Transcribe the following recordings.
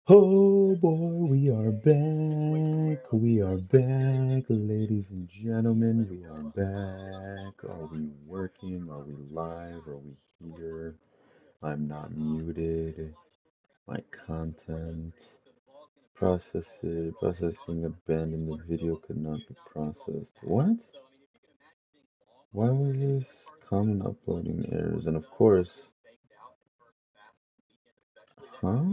Oh boy, we are back, ladies and gentlemen, we are back. Are we working? Are we live? Are we here? I'm not muted. My content, processing abandoned, the video could not be processed. What? Why was this common uploading errors? And of course, huh?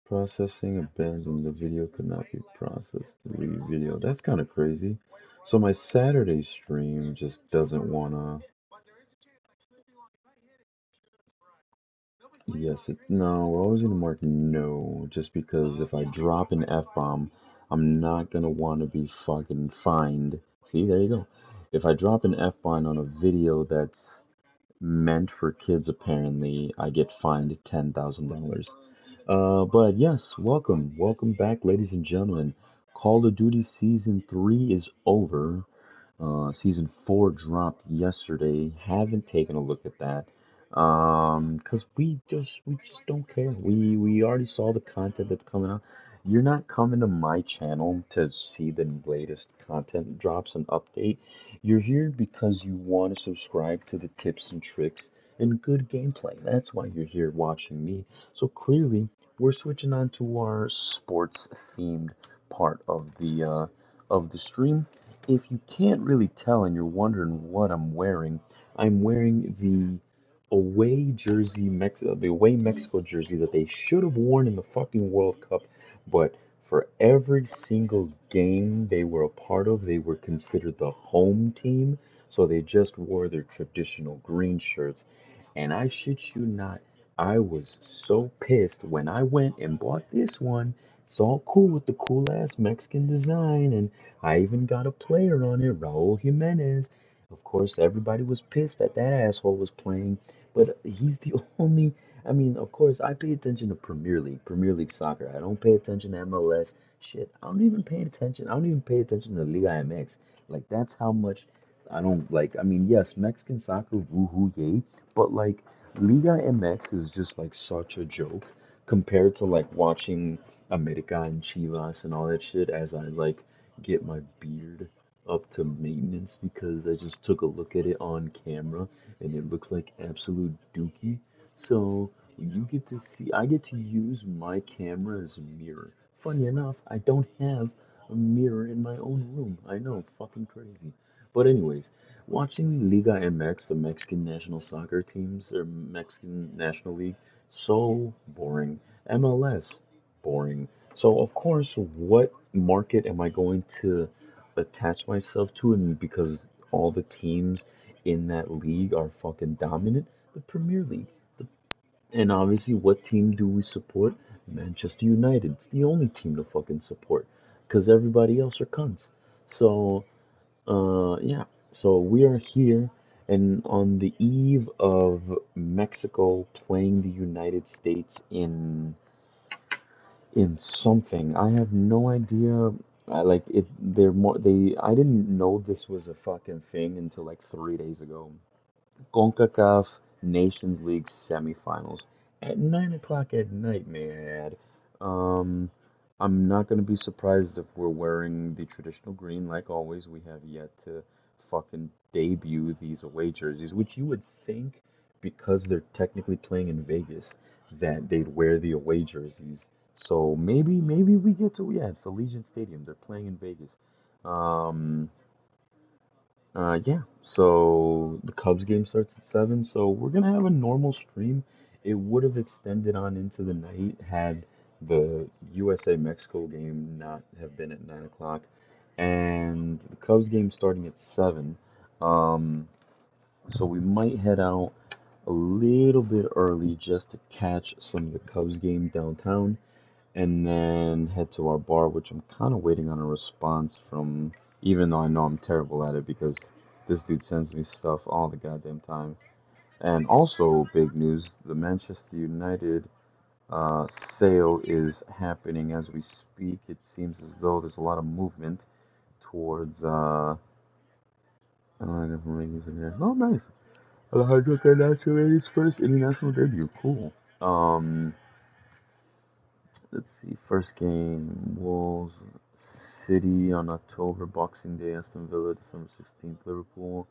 Processing abandoned. The video could not be processed. Delete video. That's kind of crazy. So my Saturday stream just doesn't wanna. Yes, no, we're always gonna mark no, just because if I drop an F-bomb, I'm not gonna wanna be fucking fined. See, there you go. If I drop an F-bomb on a video that's meant for kids, apparently, I get fined $10,000. But yes, welcome back, ladies and gentlemen. Call of Duty Season 3 is over. Season 4 dropped yesterday. Haven't taken a look at that. 'Cause we just don't care. We already saw the content that's coming out. You're not coming to my channel to see the latest content drops and update. You're here because you want to subscribe to the tips and tricks and good gameplay. That's why you're here watching me. So clearly, we're switching on to our sports themed part of the stream. If you can't really tell and you're wondering what I'm wearing the the away Mexico jersey that they should have worn in the fucking World Cup, but for every single game they were a part of, they were considered the home team, so they just wore their traditional green shirts. And I shit you not, I was so pissed when I went and bought this one. It's all cool with the cool ass Mexican design, and I even got a player on it, Raul Jimenez. Of course, everybody was pissed that that asshole was playing, but he's the only. I mean, of course, I pay attention to Premier League soccer. I don't pay attention to MLS. Shit, I don't even pay attention. I don't even pay attention to Liga MX. Like, that's how much I don't like. I mean, yes, Mexican soccer, woohoo, yay, but like, Liga MX is just like such a joke compared to like watching America and Chivas and all that shit as I like get my beard up to maintenance because I just took a look at it on camera and it looks like absolute dookie. So you get to see, I get to use my camera as a mirror. Funny enough, I don't have a mirror in my own room. I know, fucking crazy. But anyways, watching Liga MX, the Mexican national soccer teams, or Mexican National League, so boring. MLS, boring. So of course, what market am I going to attach myself to? And because all the teams in that league are fucking dominant, the Premier League. The, and obviously, what team do we support? Manchester United. It's the only team to fucking support, because everybody else are cunts. So yeah. So we are here, and on the eve of Mexico playing the United States in something. I have no idea. I like it. They're more. They. I didn't know this was a fucking thing until like 3 days ago. CONCACAF Nations League semifinals at 9 o'clock at night, may I add. Um, I'm not gonna be surprised if we're wearing the traditional green, like always. We have yet to fucking debut these away jerseys, which you would think, because they're technically playing in Vegas, that they'd wear the away jerseys. So maybe we get to, yeah, it's Allegiant Stadium. They're playing in Vegas. Um, yeah, so the Cubs game starts at 7, so we're gonna have a normal stream. It would have extended on into the night had the USA Mexico game not have been at 9 o'clock, and the Cubs game starting at 7. Um, so we might head out a little bit early just to catch some of the Cubs game downtown, and then head to our bar, which I'm kind of waiting on a response from, even though I know I'm terrible at it because this dude sends me stuff all the goddamn time. And also, big news, the Manchester United sale is happening as we speak. It seems as though there's a lot of movement towards, oh, nice. Alejandro Garnacho's first international debut. Cool. Um, let's see. First game, Wolves City on October, Boxing Day, Aston Villa, December 16th, Liverpool.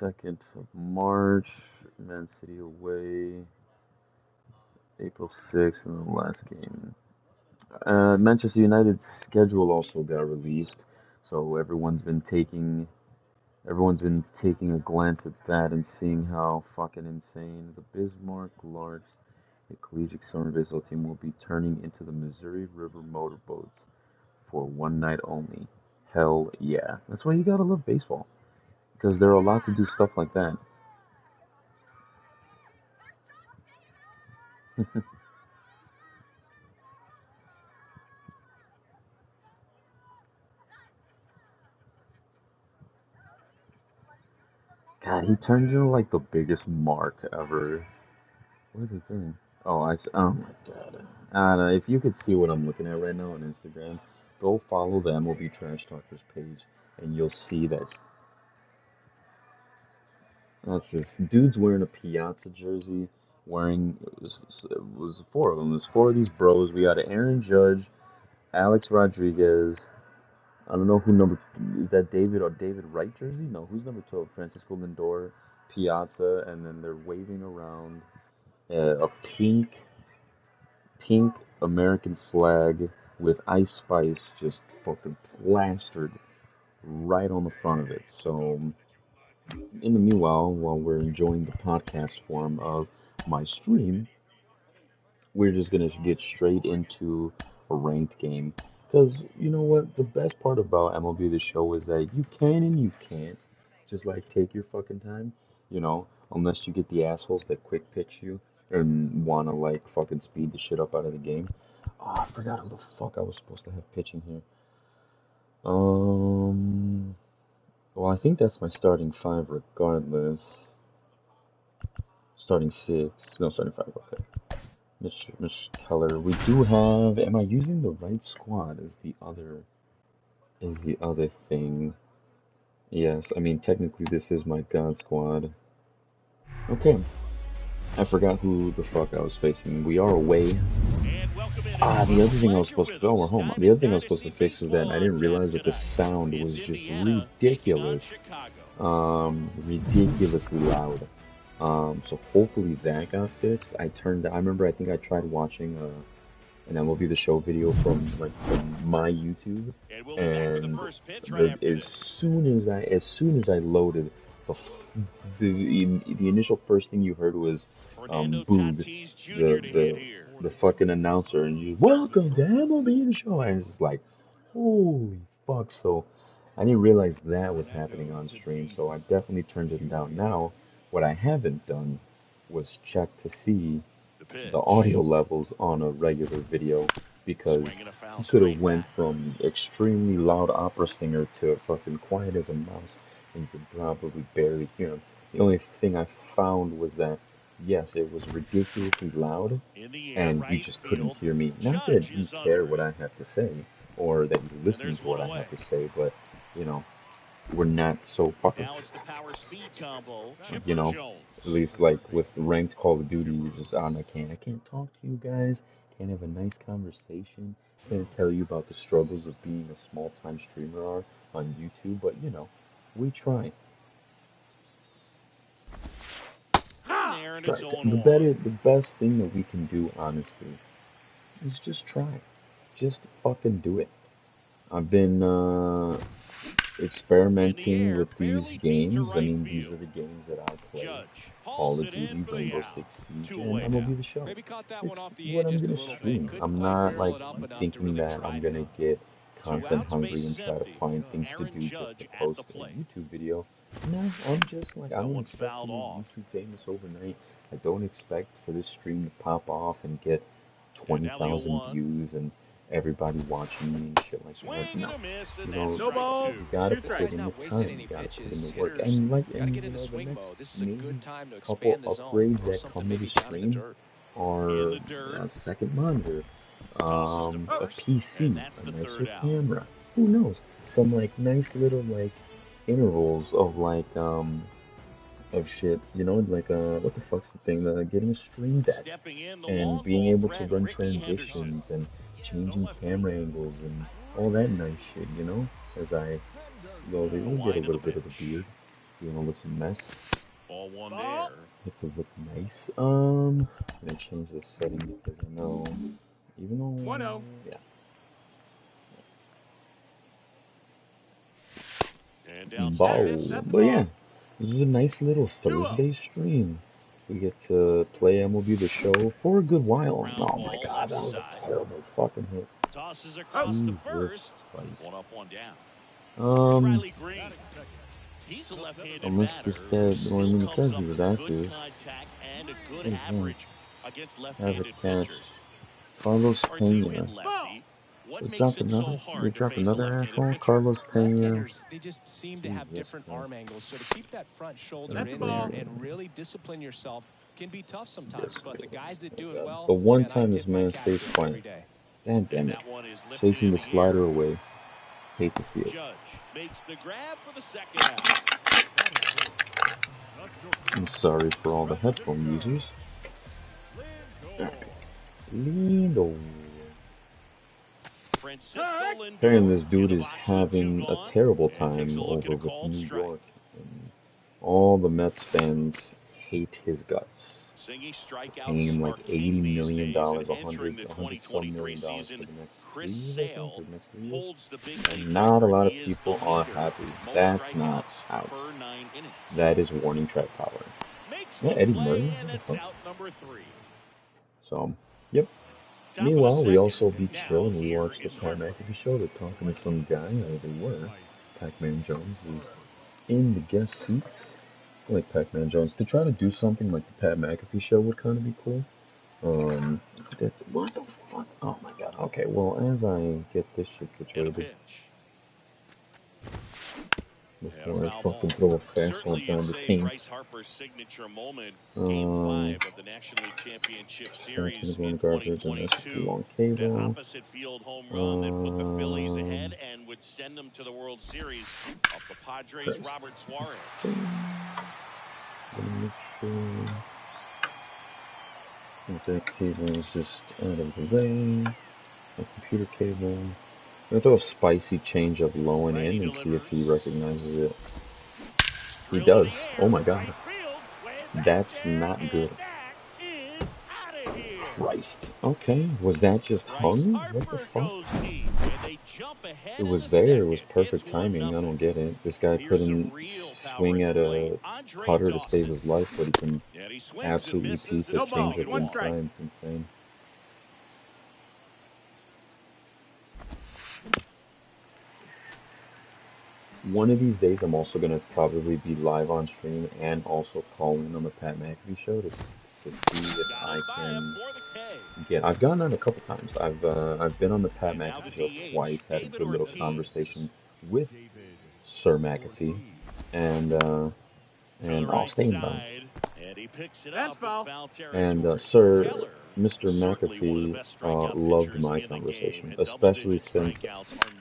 2nd of March, Man City away, April 6th, and the last game. Manchester United's schedule also got released, so everyone's been taking a glance at that and seeing how fucking insane the Bismarck Larks, a collegiate summer baseball team, will be turning into the Missouri River motorboats for one night only. Hell yeah. That's why you gotta love baseball, because they're allowed to do stuff like that. God, he turned into like the biggest mark ever. What is it doing? Oh my God. If you could see what I'm looking at right now on Instagram, go follow the MLB Trash Talkers page, and you'll see that's this dude's wearing a Piazza jersey, wearing it was four of them. There's four of these bros. We got Aaron Judge, Alex Rodriguez. I don't know who number is that. David or David Wright jersey? No, who's number 12? Francisco Lindor, Piazza, and then they're waving around a pink American flag with Ice Spice just fucking plastered right on the front of it. So, in the meanwhile, while we're enjoying the podcast form of my stream, we're just gonna get straight into a ranked game. Because you know what? The best part about MLB The Show is that you can and you can't just like take your fucking time, unless you get the assholes that quick pitch you and wanna like fucking speed the shit up out of the game. Oh, I forgot who the fuck I was supposed to have pitching here. Um, well, I think that's my starting five regardless. Starting six, no, starting five. Okay. Mr. Keller. We do have. Am I using the right squad? Is the other thing? Yes. I mean, technically, this is my God squad. Okay. I forgot who the fuck I was facing. We are away. The other thing I was supposed to. Oh, we're home. The other thing I was supposed to fix was that I didn't realize that the sound was just ridiculous. Ridiculously loud. So hopefully that got fixed. I remember I think I tried watching an MLB The Show video from my YouTube, and as soon as I loaded, the initial first thing you heard was Boog, the fucking announcer, and you welcome to MLB The Show, and it's just like holy fuck. So I didn't realize that was happening on stream, so I definitely turned it down. Now, what I haven't done was check to see the audio levels on a regular video, because he could have went from extremely loud opera singer to fucking quiet as a mouse, and you could probably barely hear him. The only thing I found was that yes, it was ridiculously loud, and you just couldn't hear me. Not that you care what I have to say, or that you're listening to what I have to say, but you know, we're not so fucking, you know, at least like with ranked Call of Duty, you're just on. I can't talk to you guys. Can't have a nice conversation. Can't tell you about the struggles of being a small-time streamer on YouTube, but we try. Try. The best thing that we can do, honestly, is just try. Just fucking do it. I've been experimenting with these games. I mean, these are the games that I play. Call of Duty, Rainbow Six Siege, and MLB The Show. It's what I'm gonna stream. I'm not like thinking that I'm gonna get content hungry and try to find things to do just to post a YouTube video. No, I'm just like, I don't expect to be YouTube famous overnight. I don't expect for this stream to pop off and get 20,000 views and everybody watching me and shit like that. No, you gotta put in the time, you gotta put in the work, and the next maybe couple upgrades that come with the stream are a second monitor, a PC, a nicer camera. Who knows? Some like nice little like intervals of like of shit, you know, like what the fuck's the thing? Getting a stream deck Stepping in, the and long being ball able to threat, run Ricky Henderson. transitions and changing camera angles and all that nice shit, you know? As I slowly The will get a line of the little bit of the pitch. beard, doing all this a mess. Ball one there. It to look nice. I'm gonna change this setting because I know, even though, 1-0. yeah. And Ball. downstairs. That's the But yeah, ball. this is a nice little 2-0. Thursday stream. We get to play MLB The Show for a good while. Ground Oh my ball god, left that was a side. terrible fucking hit. Tosses across the Jesus first. Christ. One up, one down. Here's Riley Green. Got it. He's a left-handed Unless batter this who dad, well, I still mean, it comes says up he was with good active. contact and a good What is that? average against Average left-handed catch. pitchers. Carlos Are you Pena. hit lefty? What They makes dropped it so another. They hard to dropped face a another left-handed asshole. pitcher? Carlos Pena. Left-handers, they just seem to have Jesus different Christ. arm angles. So to keep that front shoulder That's in the ball. there and really discipline yourself can be tough sometimes. Yes, But the guys that do oh it god. well, The one man, I time this tip my man cap stays to them quiet. every day. God damn And it. that one is lifted Chasing in the the slider air. away. Hate to see it. Judge makes the grab for the second out. I'm sorry for all the headphone users. Alright. Lindo. Francisco Apparently Lindor this dude in the is box with two having a gone, terrible and takes time a look at over a with called New strike. York. And all the Mets fans hate his guts. Singy strikeouts Paying him like are $80 king these million, days, and 100 entering the some 2023 million dollars for season, the next 3 Chris years, I think, Sale or the next 3 years. holds the big league And not a record. lot of He is people the are leader. happy. Most That's not strikeouts out. per 9 innings. That is warning track power. Makes Is that the Eddie play, Murray? and What the it's fuck? out number 3. So, yep. Top Meanwhile, of the we second. also be Now chill and we here watch the is Pat Strickland. McAfee show. They're talking to some guy, or they were. Pac-Man Jones is in the guest seats. I like Pac-Man Jones. To try to do something like the Pat McAfee show would kind of be cool. That's what the fuck? Oh my god. Okay, well, as I get this shit And a situated pitch. before I fucking throw a fastball Certainly, down you'd the say tank, Bryce Harper's signature moment, Game 5 of the National League Championship that's Series gonna go in in the garbage, and that's just a 2022. long The cable. opposite field home run that put the Phillies ahead and would send them to the World Series off the Padres' Christ. Robert Suarez. Gonna make sure that that cable is just out of the way. My computer cable. I'm gonna throw a spicy changeup low and in and see if he recognizes it. He does. Oh my god. That's not good. Christ. Okay, was that just hung? What the fuck? It was there. It was perfect timing. I don't get it. This guy couldn't swing at a cutter to save his life, but he can absolutely piece a No ball, changeup one strike. inside. It's insane. One of these days, I'm also gonna probably be live on stream and also call in on the Pat McAfee show to see if I can get. I've gone on a couple times. I've been on the Pat McAfee show twice. Had a good little conversation with Sir McAfee, and I'll stay in bounds. That's foul. And Sir Mr. McAfee loved my conversation, especially since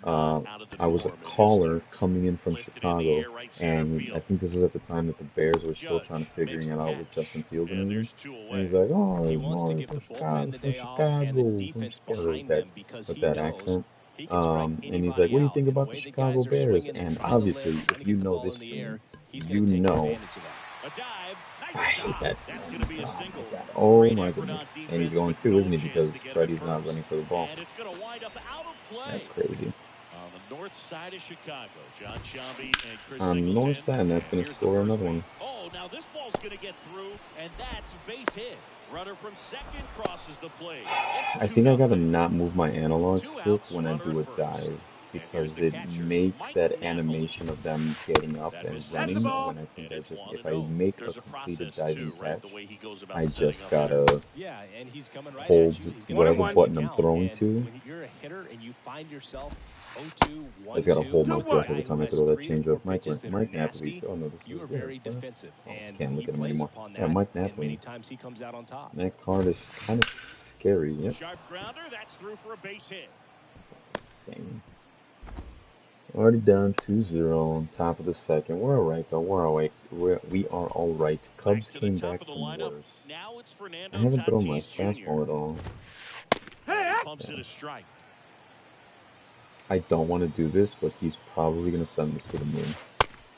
I was a caller coming in from Chicago, and I think this was at the time that the Bears were still trying to figuring it out with Justin Fields and everything. And he's like, "Oh, he's from Chicago, with that accent." And he's like, "What do you think about the Chicago Bears?" And obviously, if you know this team, you know I hate that. Oh my goodness. And he's going too, isn't he? Because Freddie's not running for the ball. That's crazy. On the north side of Chicago, John Shelby and Chris On the north side, and that's going to score another one. Oh, now this ball's going to get through, and that's base hit. Runner from second crosses the plate. I think I got to not move my analog stick when I do a dive, because it makes that animation of them getting up and running when I think if I make a completed diving catch, I just gotta hold whatever button I'm throwing to. I just gotta hold my breath every time I throw that changeup. Mike Napoli. Oh no, this is very defensive. I can't look at him anymore. Yeah, Mike Napoli. That card is kind of scary. Yep. Sharp grounder, that's through for a base hit. Same. Already down 2-0 on top of the second. We're alright though. We're alright. We are alright. Back Cubs to the came top back of the from lineup. worse. Now it's I Fernando haven't thrown my Tatis Jr. fastball at all. And he pumps it a strike. I don't want to do this, but he's probably going to send this to the moon.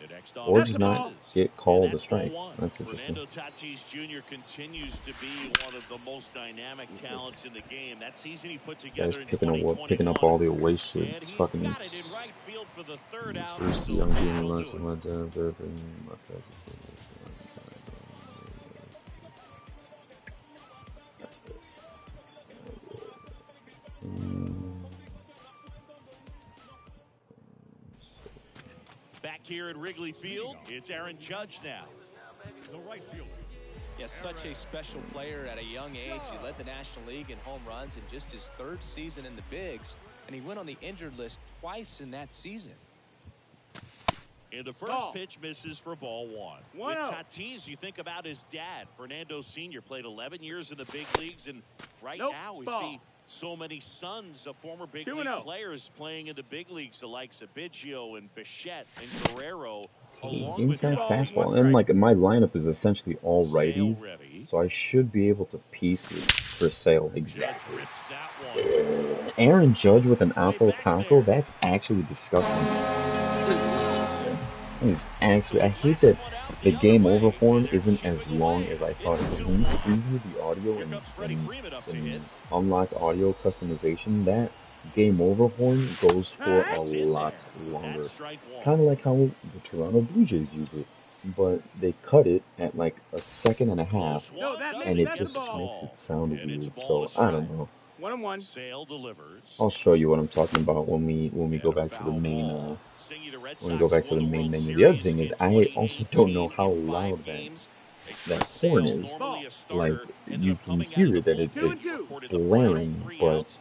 The next Or offense just not misses. get And called a that's ball strike. one. That's interesting. Fernando Tatis Jr. continues to be one of the most dynamic talents in the game. That season he put This guy's together in picking up 2021. all the away shit. And It's he's fucking got it in right field for the third out. first So young being that'll lunch do with it. my dad. Back here at Wrigley Field, it's Aaron Judge now. The right fielder. Yes, such a special player at a young age. He led the National League in home runs in just his third season in the bigs, and he went on the injured list twice in that season. And the first pitch misses for ball one. With Tatis, you think about his dad. Fernando Sr. played 11 years in the big leagues, and right now we see so many sons of former big league players playing in the big leagues, the likes of Biggio and Bichette and Guerrero. Inside fastball. And like my lineup is essentially all righties, so I should be able to piece it for Sale exactly. Aaron Judge with an apple taco, that's actually disgusting. That is actually, I hate that the game over horn isn't as long as I thought it was. When you preview the audio and unlock audio customization, that game over horn goes for a lot longer. Kind of like how the Toronto Blue Jays use it, but they cut it at like a second and a half, and it just makes it sound weird. So I don't know. 1-1. Sale delivers. I'll show you what I'm talking about when we go back to the main menu. The other thing is I also don't know how loud that horn is. Like you can hear that it's blaring, but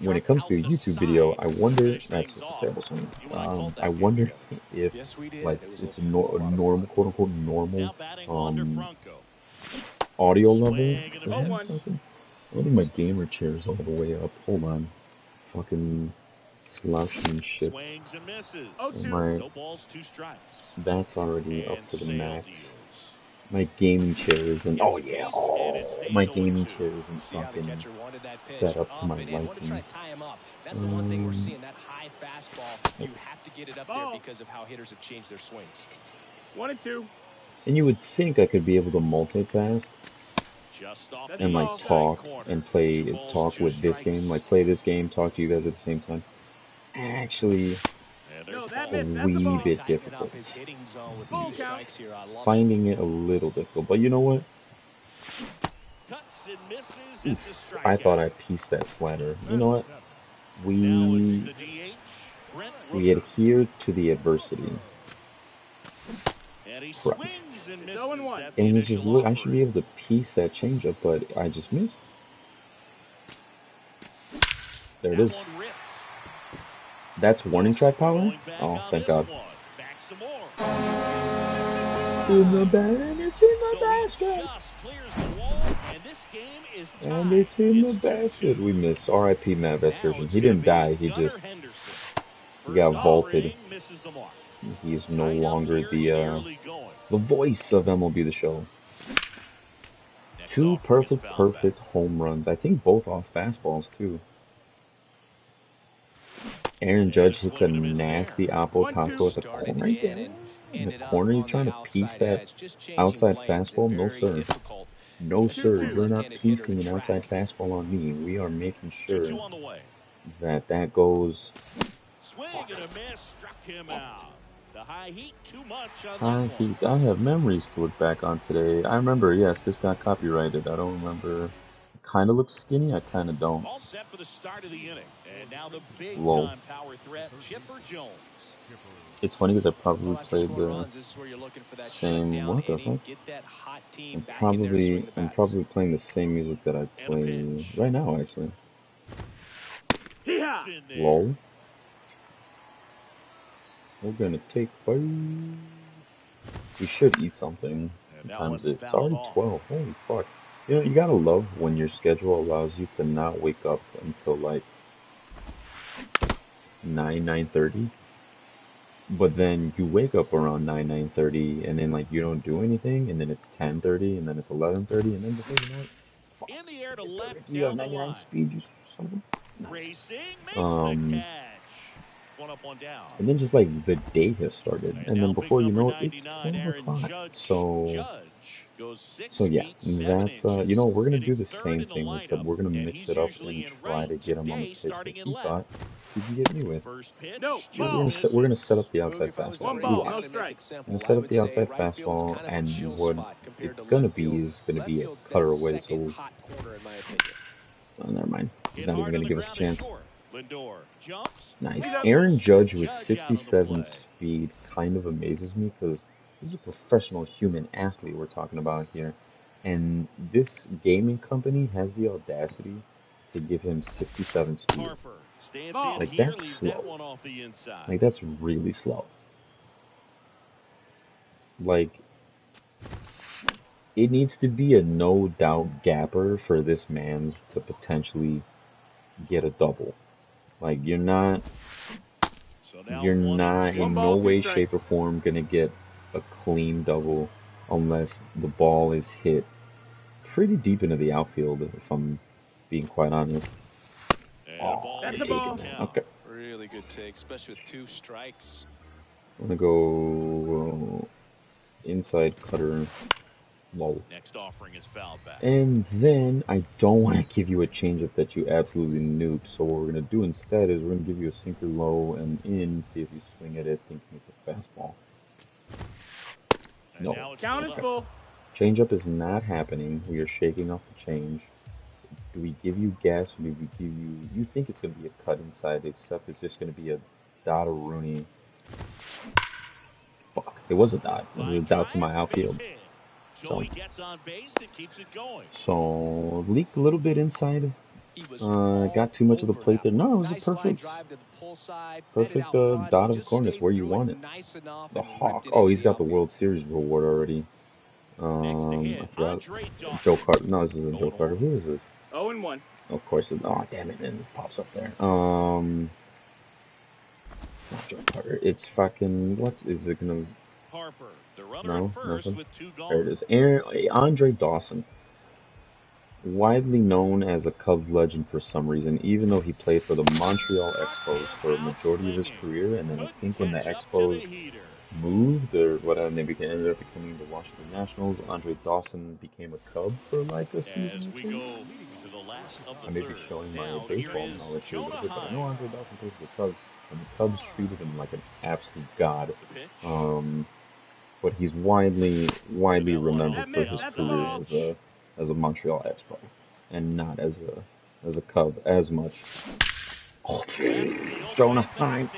when it comes to a YouTube video, I wonder. That's just a terrible swing. I wonder if like it's a normal, quote unquote, normal audio level. I think my gamer chair is all the way up. Hold on. Fucking slouching and shit. That's already up to the max. My gaming chair isn't. Oh yeah. Oh, my gaming chair isn't fucking set up to my liking. That's the one thing we're seeing. That high fastball, you have to get it up there because of how hitters have changed their swings. 1-2. And you would think I could be able to multitask and like talk and talk with this game, like play this game, talk to you guys at the same time. Actually, a wee bit difficult. Finding it a little difficult, but you know what? I thought I pieced that slider. You know what? We adhere to the adversity. Christ. And you just look, I should be able to piece that changeup, but I just missed. There it is. That's warning track power? Oh, thank God. In the bag, it's in the basket. And it's in the basket. We missed. R.I.P. Matt Vesperson. He didn't die. He got vaulted. He's no longer the voice of MLB The Show. Two perfect home runs. I think both off fastballs, too. Aaron Judge hits a nasty apple taco at the corner again. In the corner, you're trying to piece that outside fastball? No, sir. No, sir. You're not piecing an outside fastball on me. We are making sure that goes. Swing and a miss, struck him out. The high heat too much on high heat. I have memories to look back on today. I remember, yes, this got copyrighted. I don't remember. It kind of looks skinny. I kind of don't. All set for the start of the inning. And now the big time power threat, Chipper Jones. It's funny because I probably played the same. What the fuck? I'm probably playing the same music that I play right now, actually. Lol. We're gonna take 5. We should eat something. Times it's already 12. Holy fuck. You know, you gotta love when your schedule allows you to not wake up until like 9:30. But then you wake up around 9:30, and then like you don't do anything, and then it's 10:30, and then it's 11:30, and then before you know it, fuck, In the air to get that left Ricky down the 99 line. speed, you son of a nice. Racing makes the Um, catch. One up, one down. and then just like the day has started, And and then now big before you number know it, it's 99, 12 Aaron o'clock. Judge. So, Judge goes 6 so yeah, feet 7 that's you inches, know, we're gonna do hitting the third same in the thing, except lineup, we're gonna and mix he's it up usually and in try right to get him on the today, pitch that starting in he left. thought he could get me with. First pitch, No, just ball. We're gonna set up misses. the Boog, outside if I was to fastball. One break ball, it no down and make strike. it I'm simple, gonna I set up would the say outside right field's fastball, kind of a and chill what spot compared it's to gonna left be field. is gonna Left be a field's cutter that away. second So, hot corner, in my opinion. oh, never mind. He's Hit not even hard on gonna the give us a ground to chance. short. Lindor jumps. Nice. Lead up. Aaron Judge with Judge out on the 67 play. speed kind of amazes me because this is a professional human athlete we're talking about here. And this gaming company has the audacity to give him 67 speed. Harper stands Ball. in Like, here, that's leaves that slow. one off the inside. Like, that's really slow. Like, it needs to be a no doubt gapper for this man's to potentially get a double. Like, you're not So now You're 1 and not 2. One in ball, no two way, strikes. shape, or form gonna get a clean double unless the ball is hit pretty deep into the outfield, if I'm being quite honest. And a Oh, ball That's you're a game ball. taking it. count. Okay. Really good take, especially with 2 strikes. I'm gonna go inside cutter, low. Next offering is fouled back. And then I don't want to give you a changeup that you absolutely nuked. So what we're gonna do instead is we're gonna give you a sinker low and in, see if you swing at it thinking it's a fastball. And No. now it's Count is full. full. Changeup is not happening. We are shaking off the change. Do we give you gas or do we give you... You think it's going to be a cut inside, except it's just going to be a dot of Rooney. Fuck. It was a dot. It was a dot to my outfield. So he gets on base and keeps it going. So, leaked a little bit inside. He was Got too much of the over plate that there. No, it was nice a line perfect... drive to the pull side, Perfect front, dot of just corners where you through want it. nice enough The and Hawk. ripped it Oh, into he's the got the outfield. World Series reward already. Next to I hit, forgot. Andre Dawson. Joe Carter. No, this isn't Joe 0-1. Carter. Who is this? 0 and 1. Of course. Oh, damn it. And it pops up there. It's not Joe Carter. It's fucking... Is it gonna... Harper, the runner No, at first nothing. with 2 gone. There it is. Andre Dawson. Widely known as a Cubs legend for some reason, even though he played for the Montreal Expos for a majority of his career, and then I think when the Expos moved, or whatever, and they ended up becoming the Washington Nationals, Andre Dawson became a Cub for like a season As or we two. go to the last of the I may be third. showing my Now baseball here is knowledge here a little Jonah bit, but I know Heim. Andre Dawson plays for the Cubs, and the Cubs treated him like an absolute god. The pitch. But he's widely That one remembered off for the his That's a career ball. as a Montreal Expo, and not as a Cub as much. Oh, Jonah Heim.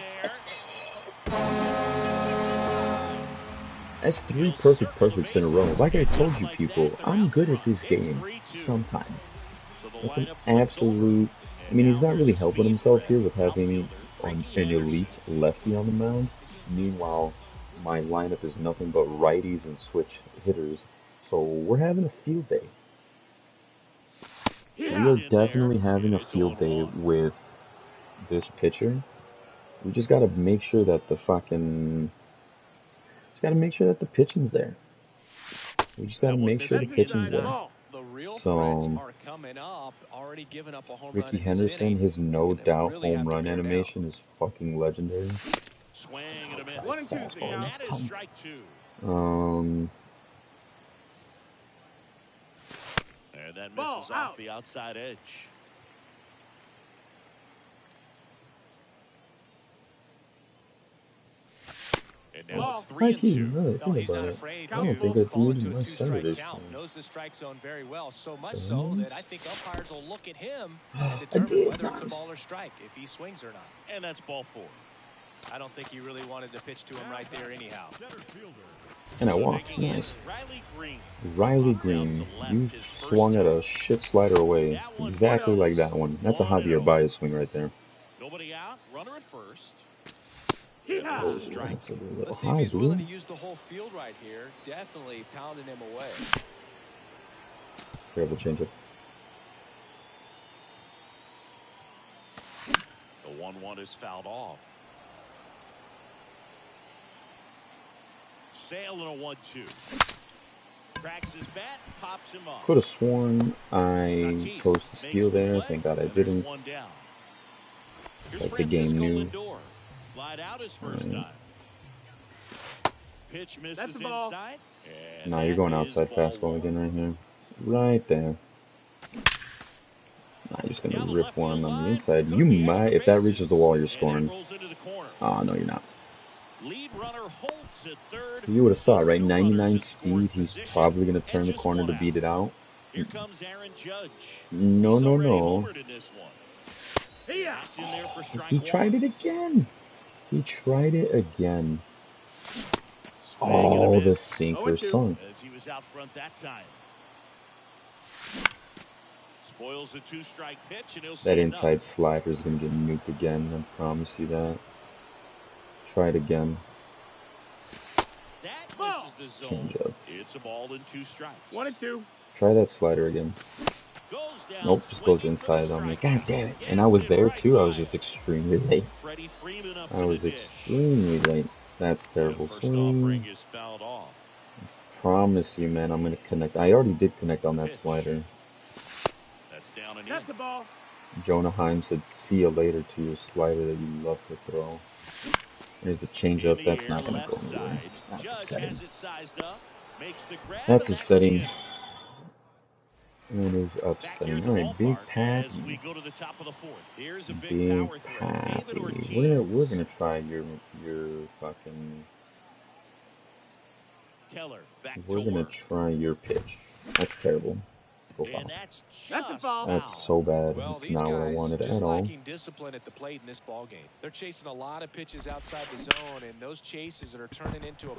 That's 3 perfects in a row. Like I told you people, I'm good at this game sometimes. That's an absolute... I mean, he's not really helping himself here with having an elite lefty on the mound. Meanwhile, my lineup is nothing but righties and switch hitters. So we're having a field day. We are definitely having a field day with this pitcher. We just gotta make sure that the fucking... Just gotta make sure that the pitching's there. We just gotta make sure the pitching's there. The real So, threats are coming up, already giving up a home Ricky run in this Henderson, inning. his no doubt really have home to run bear down. animation is fucking legendary. Swing and a miss. 1 and 2 is the count. That is strike 2. Um, And that Ball misses out. off the outside edge. And now it's 3 I and can't 2. really No, think he's about not it. afraid I don't to think I fall needed into a my center two-strike this count. time. Knows the strike zone very well, so much so that I think umpires will look at him and I determine did, whether it's a nice. ball or strike, if he swings or not. And that's ball 4. I don't think he really wanted to pitch to him right there anyhow. And I So walked. making it Nice. Riley Green. Riley Popped out Green, to left you his first swung at a time. shit slider away. That one Exactly misses. like that one. That's a 1-0. Javier Baez swing right there. Nobody out. Runner at first. Yeah. And that's a strike. That's a little Let's see high, if he's willing to dude. use the whole field right here. Definitely pounding him away. Terrible changeup. The 1-1 is fouled off. sailing a 1-2. Cracks his bat, pops him off. Could have sworn I chose to steal there. Thank God I didn't. Like the game knew. Flied out his first time. Pitch misses inside. Nah, you're going outside fastball again right here. Right there. Nah, you're just gonna rip one on the inside. You might, if that reaches the wall, you're scoring. Oh, no, you're not. You would have thought, right? 99 speed, he's probably gonna turn the corner to beat it out. Here comes Aaron Judge. No, no, no. He He tried it again. He tried it again. Oh, the sinker sunk. As he was out front that time. Spoils a 2-strike pitch, and he'll That inside slider is going to get nuked again. I promise you that. Try it again. That misses the zone. Change up. It's a ball in 2 strikes. 1-2. Try that slider again. Nope, just goes inside on me. God damn it. And I was there too. I was just extremely late. I was extremely late. That's terrible swing. Promise you, man, I'm going to connect. I already did connect on that slider. That's the ball. Jonah Heim said, see you later to your slider that you love to throw. There's the changeup. That's not going to go anywhere. That's upsetting. That's upsetting. It is upsetting. Alright, Big Pappy. Big Pappy. We're going to try your fucking... We're going to try your pitch. That's terrible. Go foul. That's a foul. That's so bad. Well, It's not what I wanted at all. lacking discipline at the plate in this ball game. They're chasing a lot of pitches outside the zone, and those chases that are turning into a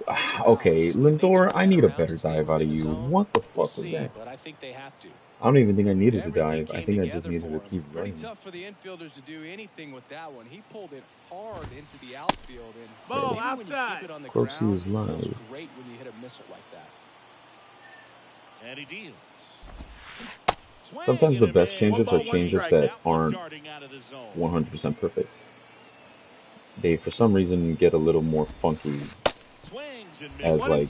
okay, Lindor, I need a better dive out of you. What the fuck was that? But I think they have to. I don't even think I needed to dive. I think I just needed to keep Pretty running. tough for the infielders to do anything with that one. He pulled it hard into the outfield, and ball maybe when you outside. keep it on the Of course he ground, was it feels live. great when you hit a missile like that. And he deals. Sometimes the best changes are changes that aren't 100% perfect. They, for some reason, get a little more funky as, like,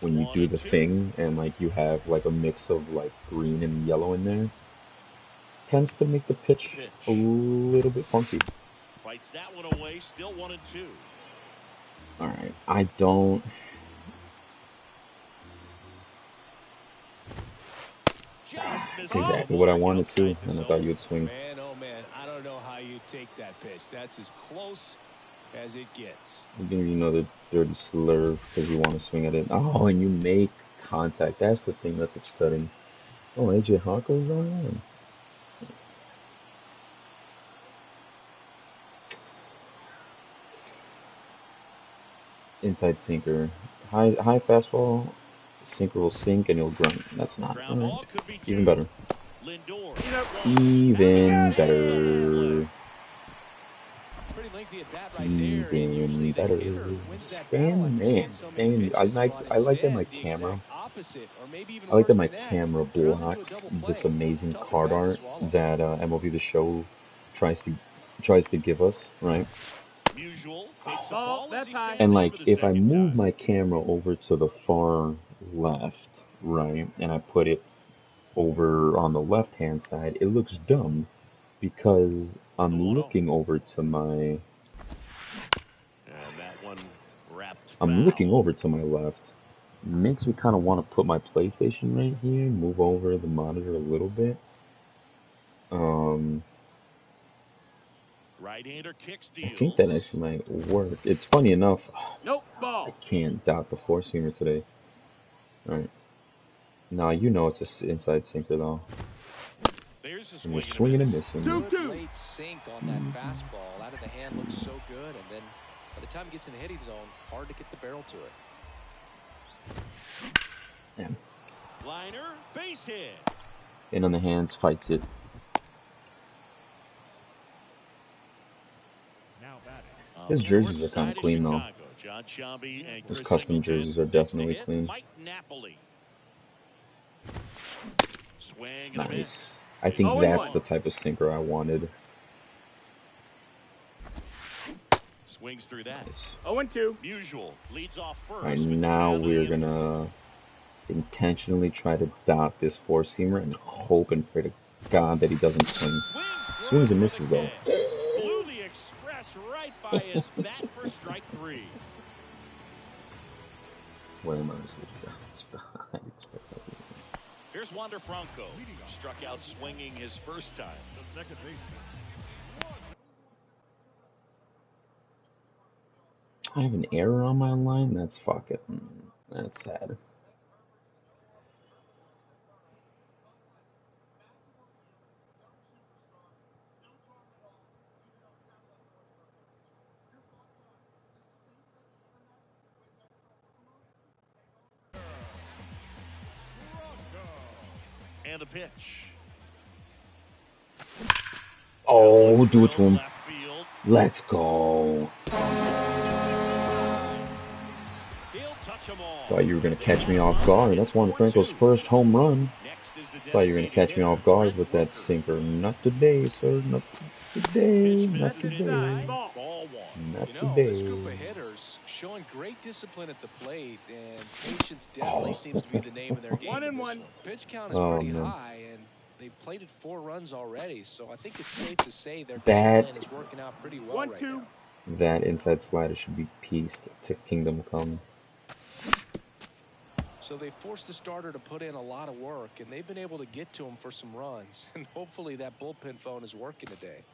when you do the thing and, like, you have, like, a mix of, like, green and yellow in there. Tends to make the pitch a little bit funky. Fights that one away, still 1-2. Alright, I don't... That's exactly what I wanted to, and I thought you would swing. Man, oh man, I don't know how you take that pitch. That's as close as it gets. I'm giving you another dirty slurve because you want to swing at it. Oh, and you make contact. That's the thing that's upsetting. Oh, AJ Hawko's on. Inside sinker. High fastball. Sinker will sink and you'll grunt. That's not right. Even better. Even better. Even better. Stan, man. Stan, I like that my camera. I like that my camera blocks this amazing card art that MLB The Show tries to give us, right? And like, if I move my camera over to the far left, right, and I put it over on the left-hand side, it looks dumb because I'm looking over to my... I'm looking over to my left. Makes me kind of want to put my PlayStation right here, move over the monitor a little bit. I think that actually might work. It's funny enough. Nope, ball. I can't dot the four-seamer today. Alright. Nah, you know it's an inside sinker though. And you're swinging and missing. 2-2. Late sink on that fastball. Out of the hand looks so good, and then by the time it gets in the hitting zone, hard to get the barrel to it. Yeah. Liner, base hit. In on the hands, fights it. His jerseys are kind of clean though. His custom jerseys are definitely clean. Nice. I think that's the type of sinker I wanted. Swings through that. Nice. 0-2. Musial leads off first. All right, now we're gonna intentionally try to dot this four-seamer and hope and pray to God that he doesn't swing. Swings and misses though. Blew the express right by his bat for strike 3. Where am I? Here's Wander Franco. Struck out swinging his first time. The second base. I have an error on my line? That's fucking... That's sad. And a pitch. Oh, do it to him. Let's go. Thought you were going to catch me off guard. That's Wander Franco's first home run. Thought you were going to catch me off guard with that sinker. Not today, sir. Not today. Not today. Not today. This group of hitters showing great discipline at the plate, and patience definitely seems to be the name of their game. 1-1. Pitch count is pretty high, and they've plated 4 runs already, so I think it's safe to say their game plan is working out pretty well right now. That inside slider should be pieced to Kingdom Come. So they forced the starter to put in a lot of work, and they've been able to get to him for some runs. And hopefully that bullpen phone is working today.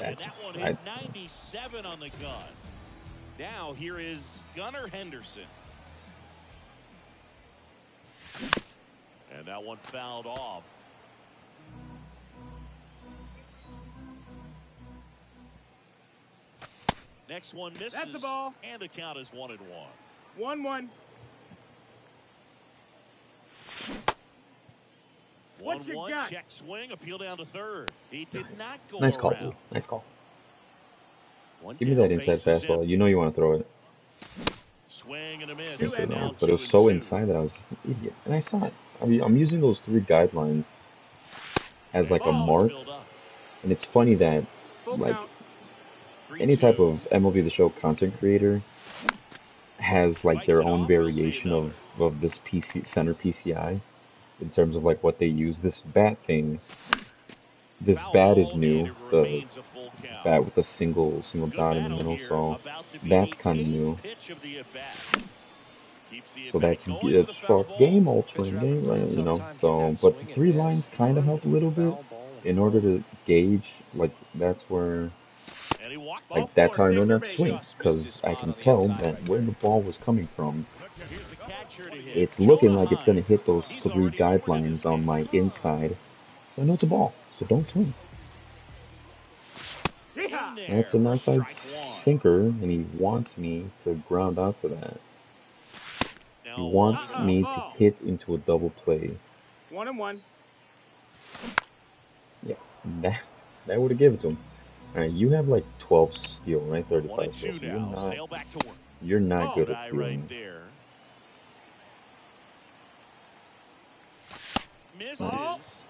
And that one hit 97 on the gun. Now here is Gunnar Henderson. And that one fouled off. Next one misses. That's the ball. And the count is 1-1. 1-1. 1-1, check swing, appeal down to third. He did not go Nice call, around. dude. Nice call. One Give me that inside fastball. You know you want to throw it. Swing and a miss. But it was so inside that I was just an idiot. And I saw it. I mean, I'm using those 3 guidelines as like a mark. And it's funny that, like, any type of MLB The Show content creator has like their own variation of this center PCI in terms of like what they use. This bat thing, this bat is new, the bat with a single dot in the middle, so that's kind of new. So it's for game altering, right? You know. So, but the 3 lines kind of help a little bit in order to gauge, like, that's where. Like, that's how I know not to swing, because I can tell that where the ball was coming from, it's looking like it's going to hit those 3 guidelines on my inside, so I know it's a ball, so don't swing. That's an outside sinker, and he wants me to ground out to that. He wants me to hit into a double play. 1-1. Yeah, that would have given it to him. Alright, you have like 12 steal, right? 35 steal. So you're not good at stealing. Nice.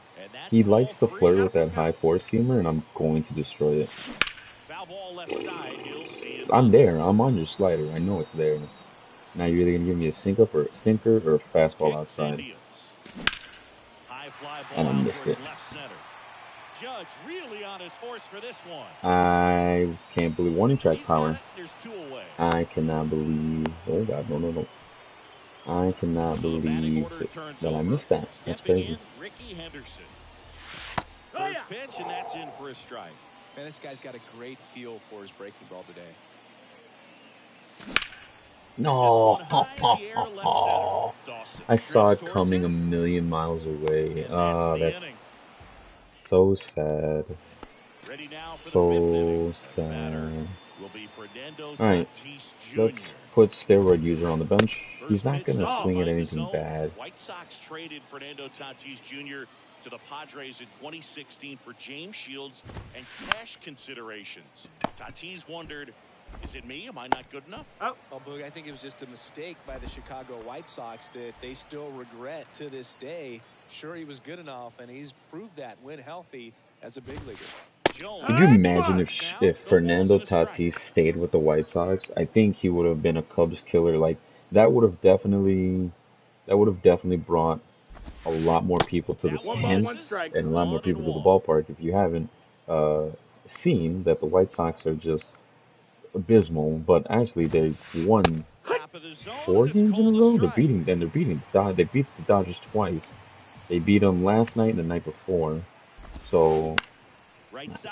He likes to flirt with that high 4-seamer, and I'm going to destroy it. I'm there. I'm on your slider. I know it's there. Now you're either gonna give me a sinker or a fastball outside. And I missed it. Judge really on his horse for this one. I can't believe warning track power. I cannot believe. Oh God, no. I cannot believe that I missed that. That's crazy. Ricky Henderson. First pitch, and that's in for a strike. Man, this guy's got a great feel for his breaking ball today. No. I saw it coming a million miles away. That's so sad. So sad. Alright, let's put steroid user on the bench. He's not going to swing at anything bad. White Sox traded Fernando Tatis Jr. to the Padres in 2016 for James Shields and cash considerations. Tatis wondered, is it me? Am I not good enough? Oh, Boog, I think it was just a mistake by the Chicago White Sox that they still regret to this day. Sure, he was good enough, and he's proved that when healthy as a big leaguer. Could you imagine if Fernando Tatis stayed with the White Sox? I think he would have been a Cubs killer. Like that would have definitely brought a lot more people to the stands and a lot more people to the ballpark. If you haven't uh, seen that the White Sox are just abysmal, but actually they won 4 games in a row. They beat the Dodgers twice. They beat them last night and the night before. So nice.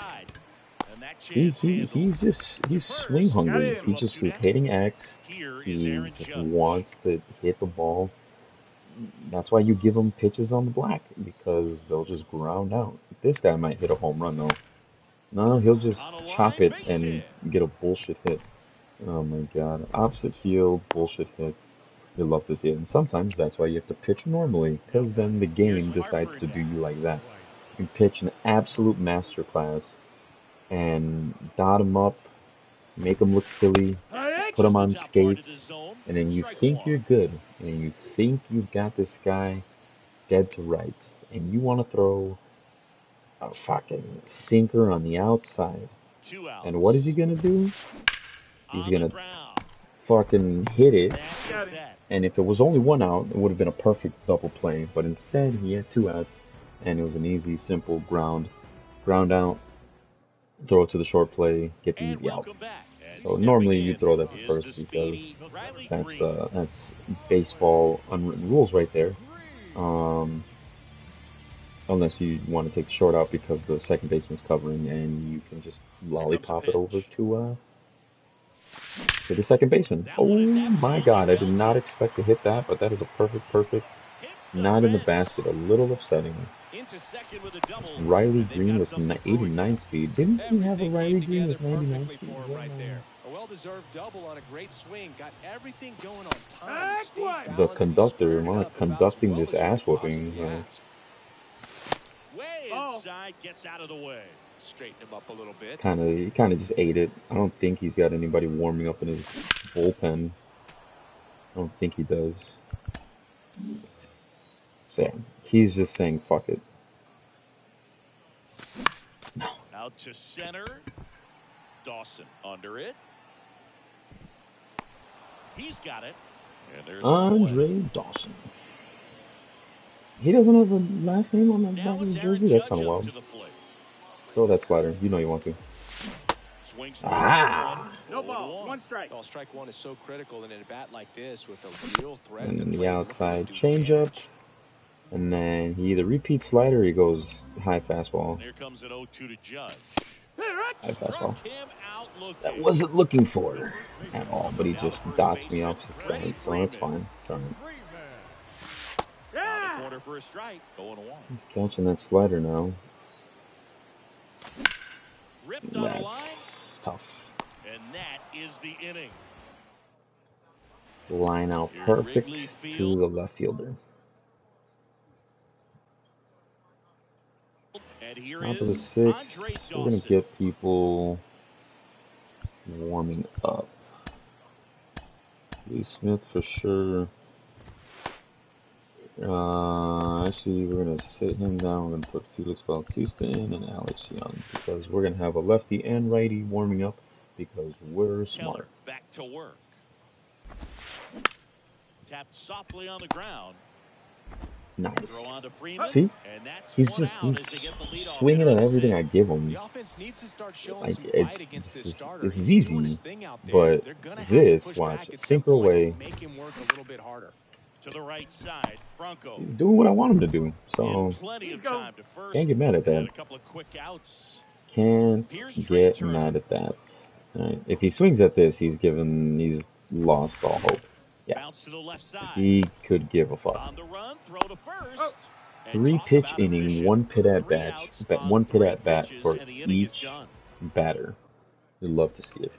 He's swing hungry. He just is hitting X. He just wants to hit the ball. That's why you give him pitches on the black because they'll just ground out. This guy might hit a home run though. No, he'll just chop it and get a bullshit hit. Oh my God. Opposite field, bullshit hit. You love to see it. And sometimes that's why you have to pitch normally, because then the game decides to do you like that. You pitch an absolute masterclass and dot him up, make him look silly, put him on skates, and then you think you're good, and you think you've got this guy dead to rights, and you want to throw a fucking sinker on the outside. And what is he gonna do? He's gonna fucking hit it. And if it was only 1 out, it would have been a perfect double play. But instead, he had 2 outs, and it was an easy, simple ground out, throw it to the short play, get the easy out. So normally you throw that to first because that's baseball unwritten rules right there. Unless you want to take the short out because the second baseman's covering, and you can just lollipop it over to the second baseman. Oh my God, I did not expect to hit that, but that is a perfect. Not in the basket, a little upsetting. Riley Green with 89 speed. Didn't he have a Riley Green with 99 speed? Yeah. A well-deserved double on a great swing. Got everything going on time. The conductor, conducting this ass whooping. Way inside, gets out of the way. Straighten him up a little bit. He kind of just ate it. I don't think he's got anybody warming up in his bullpen. I don't think he does. So yeah, he's just saying fuck it. No. Out to center. Dawson under it. He's got it. And there's Andre Dawson. He doesn't have a last name on the back of his jersey? That's kind of wild. Throw that slider. You know you want to. No ball. 1 strike. Well, strike one is so critical in a bat like this with a real threat. And then the outside changeup. And then he either repeats slider or he goes high fastball. Here comes an 0-2 to Judge. High fastball. That wasn't looking for at all, but he just dots me opposite side, so that's fine. Sorry. Corner for a strike. 0-1. He's catching that slider now. That's tough. And that is the inning. Line out perfect to the left fielder. Top of the 6th, we're going to get people warming up. Lee Smith for sure. Actually, we're going to sit him down. We're going to put Felix Bautista in and Alex Young because we're going to have a lefty and righty warming up because we're smart. Back to work. Tapped softly on the ground. Nice. See? He's swinging at everything I give him. Like, it's easy, but this, watch, sinker away. To the right side, Franco. He's doing what I want him to do, so can't get mad at that. Can't get mad at that. Right. If he swings at this, he's lost all hope. Yeah, he could give a fuck. 3-pitch inning, 1 pit at bat for each batter. We'd love to see it.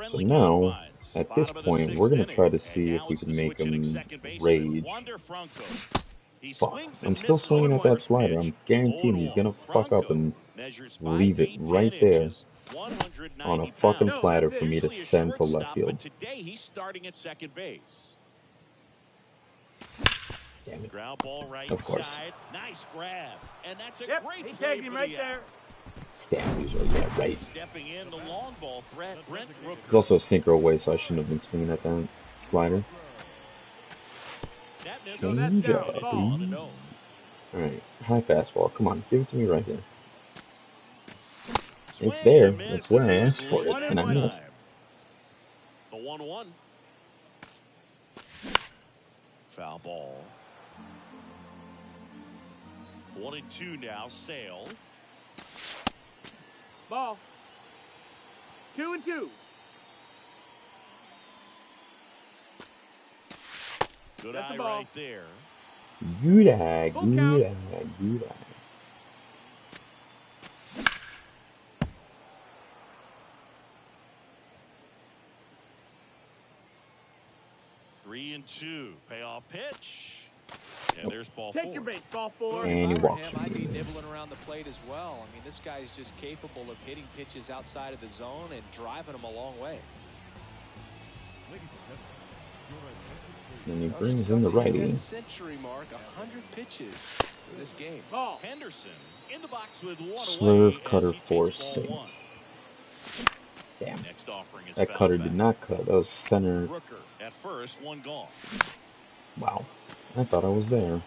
So now, at this point, we're going to try to see if we can make him rage. Fuck, I'm still swinging at that slider. I'm guaranteeing he's going to fuck up and leave it right there on a fucking platter for me to send to left field. Today he's starting at second base. Damn it. Ground ball right of course. Side. Nice grab. And that's a great He play tagged him right there. Stand usually, yeah, right. Stepping in the long ball threat, Brent Rooker. It's also a sinker away, so I shouldn't have been swinging at that slider. Change up. Alright, high fastball. Come on, give it to me right here. It's there. That's where I asked for it, and I missed. The 1-1. Foul ball. 1-2 now. Sale. Ball. 2-2. Good eye right there. Good eye, good eye, good eye. Three and two. Payoff pitch. And there's ball Take four. your base, ball four. And he walks. Him, I'd be nibbling around the plate as well. I mean, this guy's just capable of hitting pitches outside of the zone and driving them a long way. And he brings in the righty. Century mark, 100 pitches for this game. Ball. Henderson in the box with one Swerve, away cutter, as he takes force, ball sink. one. Damn. Next offering is That fouled cutter back. did not cut. That was center. Rooker at first, one gone. Wow. I thought I was there.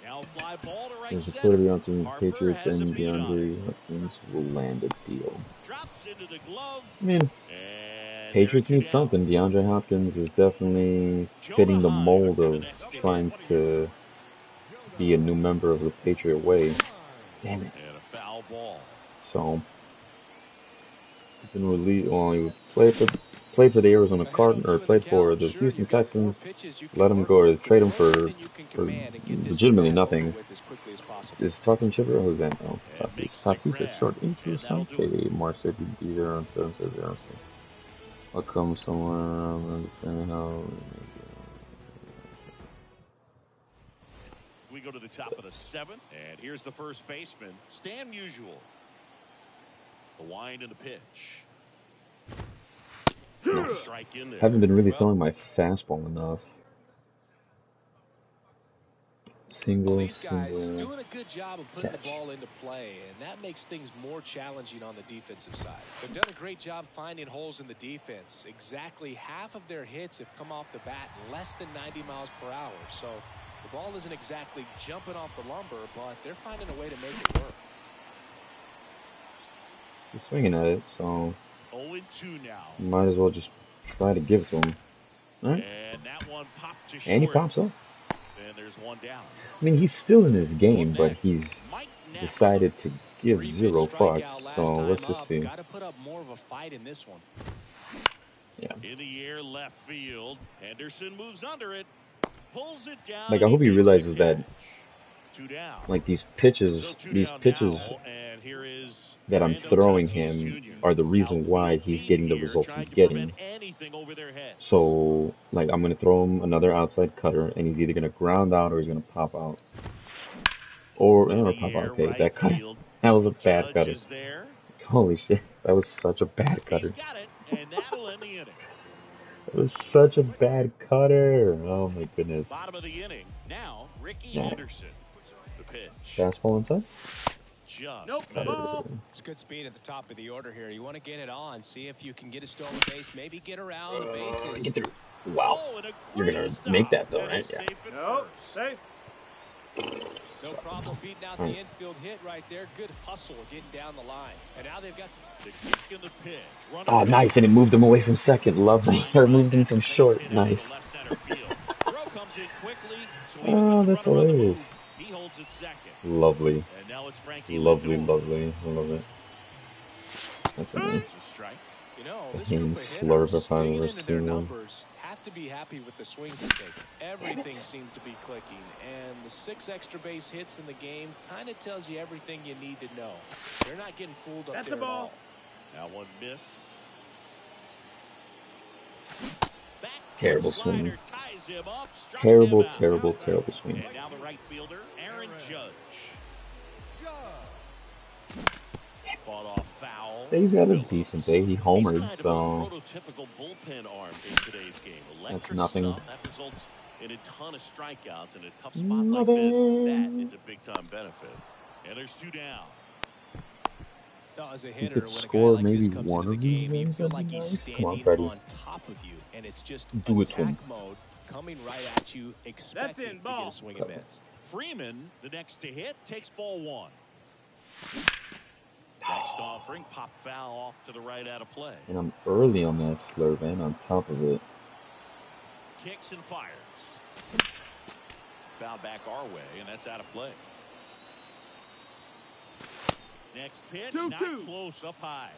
Now fly ball to right There's a center. clear beyond the Harper Patriots has a and beat on DeAndre Hopkins will land a deal. Drops into the glove. I mean, And Patriots they're need two something. DeAndre Hopkins is definitely fitting the mold of trying to be a new member of the Patriot way. Damn it. And a foul ball. So, he's been released. Well, he played for the Arizona Cardinals, or played for the Houston Texans. Let him go, or trade him for legitimately nothing. Is talking chipper or who's that? Oh, Tatis at short into something. Mark said he'd be there on 7-0. I'll come somewhere around the how. We go to the top of the seventh, and here's the first baseman, Stan Musial. The wind and the pitch. Nice. Strike in there. Haven't been really throwing my fastball enough. Single, These guys single. doing a good job of putting Catch. the ball into play, and that makes things more challenging on the defensive side. They've done a great job finding holes in the defense. Exactly half of their hits have come off the bat less than 90 miles per hour. So the ball isn't exactly jumping off the lumber, but they're finding a way to make it work. He's swinging at it, so 0-2 now. might as well just try to give it to him. All right. And that one popped to short. And he pops up. And there's one down. I mean, he's still in this game, but he's decided to give zero fucks. So let's just see. Got to put up more of a fight in this one. Yeah. In the air, left field. Henderson moves under it. Pulls it down. Like, I hope he realizes that, Two down. like, these pitches Now, and here is that I'm throwing him are the reason why he's getting the results he's getting. So, like, I'm going to throw him another outside cutter, and he's either going to ground out or he's going to pop out. Or pop out. Okay, that cutter. That was a bad cutter. Holy shit. That was such a bad cutter. It was such a bad cutter. Oh my goodness. Bottom of the inning. Now, Ricky Henderson. The pitch. Fastball inside? Just nope. It's good speed at the top of the order here. You want to get it on, see if you can get a stolen base, maybe get around the bases. Get through. Wow. You're going to make that though, right? Yeah. No, safe. No problem beating out the infield hit right there. Good hustle getting down the line. And now they've got some... The kick in the pitch. Oh, nice. And it moved him away from second. Lovely. Or moved him from short. Nice. Oh, that's hilarious. He holds it second. Lovely. And now it's Frankie. Lovely. I love it. That's a nice. You know, The this hand group of slurp hitters, if I've digging ever into their seen one. numbers, have to be happy with the swings they take. Everything seems to be clicking, and the 6 extra base hits in the game kind of tells you everything you need to know. They're not getting fooled up That's there the ball. at all. Now one miss. Terrible swing. Terrible swing. And now the right fielder, Aaron Judge. Fought off foul. He's got a decent day. He homered, He's kind of so a prototypical bullpen arm in today's game. that's nothing. That results And a ton of strikeouts in a tough spot like this, that is a big-time benefit. And there's 2 down. No, as a You hitter, could when a guy score like maybe this comes one into the of these game, you games, feel that'd like be he's nice. Come on, standing Freddie. on top of you, and it's just Do it to him. attack mode coming right at you, expecting to get a swing and miss. Freeman, the next to hit, takes ball 1. Next offering, pop foul off to the right out of play. And I'm early on that slurve and on top of it. Kicks and fires. Foul back our way, and that's out of play. Next pitch, 2-2. not close, up high.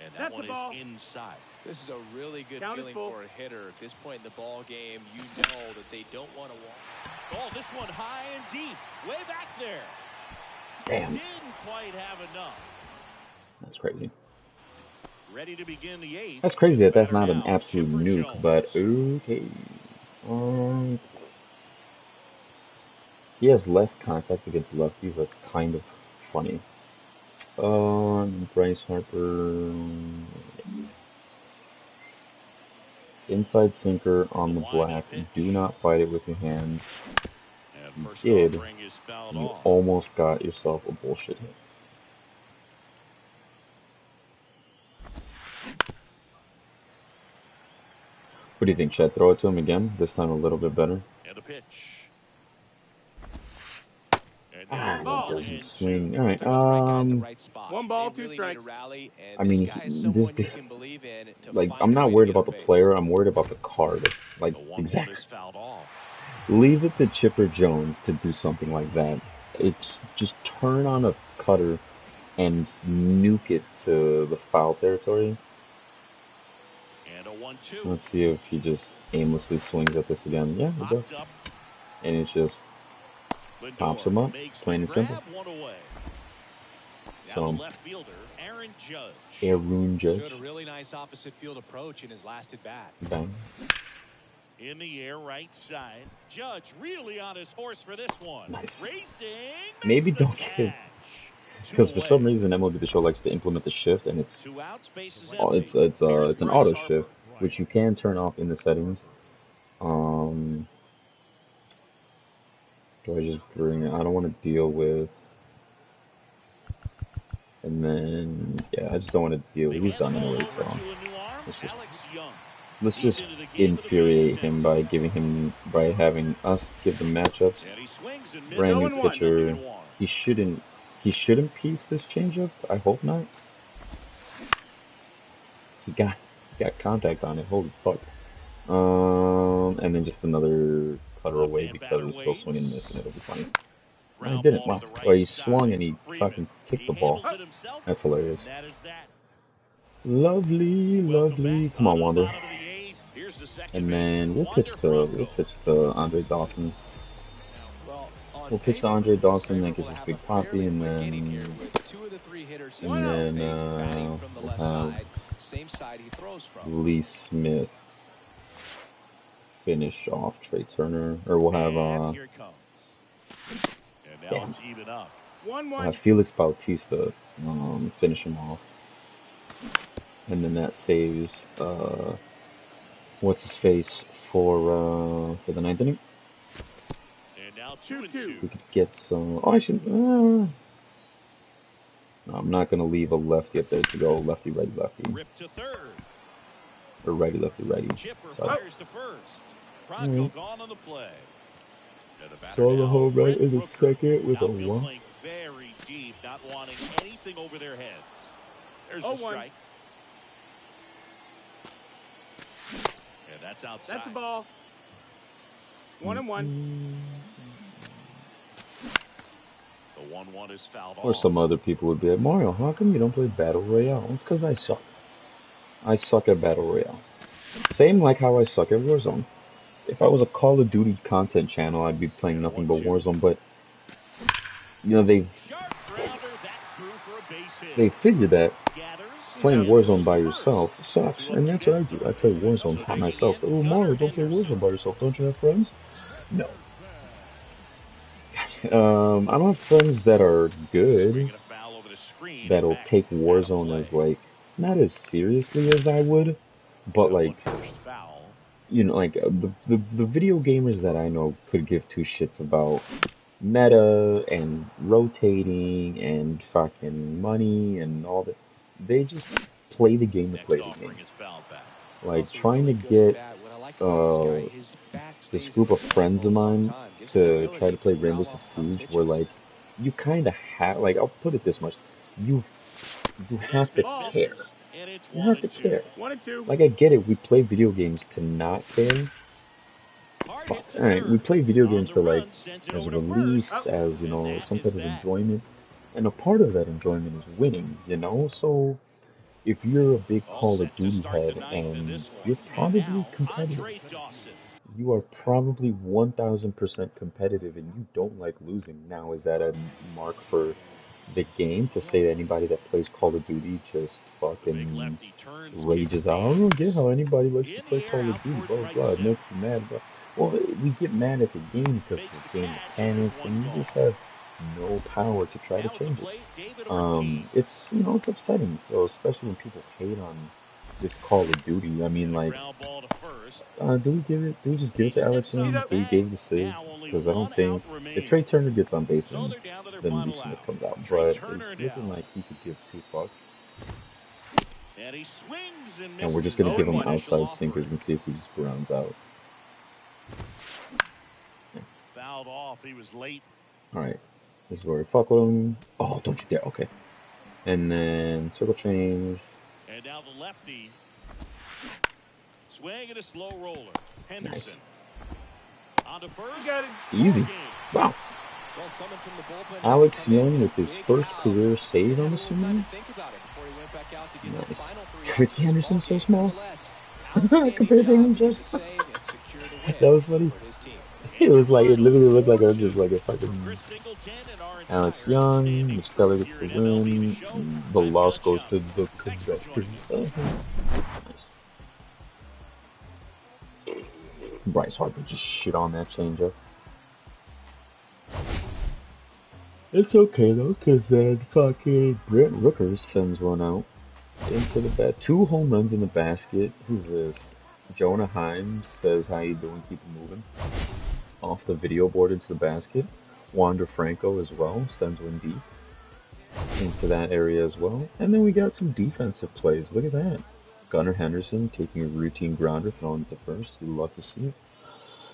And that one is inside. This is a really good feeling for a hitter. At this point in the ball game, you know that they don't want to walk. Oh, this one high and deep, way back there. Damn. Didn't quite have enough. That's crazy. Ready to begin the 8th. That's crazy that that's not an absolute nuke, but okay. He has less contact against lefties. That's kind of funny. Bryce Harper. Inside sinker on the black. Do not fight it with your hands. You did. You almost got yourself a bullshit hit. What do you think, Chet? Throw it to him again? This time a little bit better. And a pitch. Ah, that doesn't swing. All right. 1 ball, 2 strikes. I mean, this dude, like, I'm not worried about the player. I'm worried about the card. Like, exactly. Leave it to Chipper Jones to do something like that. It's just turn on a cutter and nuke it to the foul territory. And a 1-2. Let's see if he just aimlessly swings at this again. Yeah, he does. And it just pops him up, plain and simple. So, left fielder, Aaron Judge. Showed a really nice opposite field approach in his last at bat. Bang. In the air, right side. Judge really on his horse for this one. Nice. Racing. Maybe don't give. Because for some reason MLB The Show likes to implement the shift, and it's an auto shift, which you can turn off in the settings. Do I just bring it? I don't want to deal with. And then, yeah, I just don't want to deal with. He's done anyway, so let's just infuriate him by having us give the matchups. Brand new pitcher. He shouldn't piece this changeup. I hope not. He got contact on it. Holy fuck. And then just another cutter away because he'll swing and miss, and it'll be funny. I didn't. Wow. Well, he swung and he fucking kicked the ball. That's hilarious. Lovely, lovely. Come on, Wander. And then we'll pitch to Andre Dawson. We'll pitch to Andre Dawson, then get this big poppy, and then we'll have Lee Smith finish off Trey Turner, or we'll have we'll have Felix Bautista finish him off, and then that saves what's his face for the ninth inning. We could get some. Oh, I should. No, I'm not gonna leave a lefty up there to go lefty, righty, lefty. Or righty, lefty, righty. Throw the home right in the second with a 1. Very deep, not wanting anything over their heads. There's a 0-1. strike. Yeah, that's outside. That's the ball. 1-1. The 1-1 is fouled off. Or some other people would be like, Mario, how come you don't play Battle Royale? It's because I suck. I suck at Battle Royale. Same like how I suck at Warzone. If I was a Call of Duty content channel, I'd be playing nothing but Warzone, but you know, they figured that playing Warzone by yourself sucks, and that's what I do. I play Warzone by myself. Oh, Mario, don't play Warzone by yourself. Don't you have friends? No. I don't have friends that are good, that'll take Warzone as, like, not as seriously as I would, but, like, you know, like the video gamers that I know could give two shits about meta and rotating and fucking money and all that. They just play the game to Next play the game. offering is foul back. Like Also trying really to good at get bat. What I like about this guy, uh his bat this stays in group the of glove friends for a of long mine time. Gives him the to try to ability play to Rainbow foul Six off tough Siege, where pitches. like you kind of have, like, I'll put it this much, you you Today's have to pitch care. misses, and it's You one have to and two. care. 1-2. Like I get it, we play video games to not care. Hard Fuck. hit to Alright, we third. play video On games the to like run, sends it as a over to release, first. as And that some is type of that. enjoyment. And a part of that enjoyment is winning, So if you're a big All Call of set to Duty start the head ninth in and this one. you're And probably now, competitive. Andre Dawson. You are probably 1000% competitive and you don't like losing. Now, is that a mark for the game to say that anybody that plays Call of Duty just The big fucking lefty turns, kicks, rages out? I don't get stands. how anybody likes to In play the air, Call of out Duty, towards blah, blah, right blah. It center. makes you mad, blah. Well, we get mad at the game because Makes the of game catch, and there's mechanics one and you gone. just have no power to try to Now at the change it. plate, David Ortiz. It's, it's upsetting. So, especially when people hate on this Call of Duty. I mean, And a like, ground ball to first. do we just give He it to Alex steps up, Young? Do we bag. give it to Sid? Now only Because I don't one think out if Trey remains. Turner gets on base, So they're down to their then Lee final Smith out. comes out. Trey But Turner it's down. looking like he could give $2. And he swings and And we're just misses gonna give on him the initial outside offering. sinkers and see if he just grounds out. Yeah. Fouled off. He was late. All right, this is where we fuck with him. Oh, don't you dare! Okay, and then circle change. And now the lefty. Swing and a slow roller. Henderson. Nice. On to first. Got it. Easy. Wow. Well, someone from the bullpen Alex come in Young with with a his big first out. career save, Had I'm a little time assuming. to think about it before he went back out to get the Nice. final 3 outs Ricky of this Henderson's so ballgame. small Nonetheless, outstanding compared to him, job to just get the save and secure the win that was funny. for his team. It was like it literally looked like Chris just like a Singleton fucking and our Alex entire Young. outstanding Mitch Keller crew gets here the at MLB The win. Show. The I'm loss John goes Schuck. to the Thanks for conductor. joining us. Nice. Bryce Harper just shit on that changeup. It's okay though, cause then fucking Brent Rooker sends one out into the bat. 2 home runs in the basket. Who's this? Jonah Himes says, "How you doing? Keep it moving." Off the video board into the basket. Wander Franco as well sends one deep into that area as well. And then we got some defensive plays. Look at that. Gunnar Henderson taking a routine grounder, throwing it to first. You love to see it.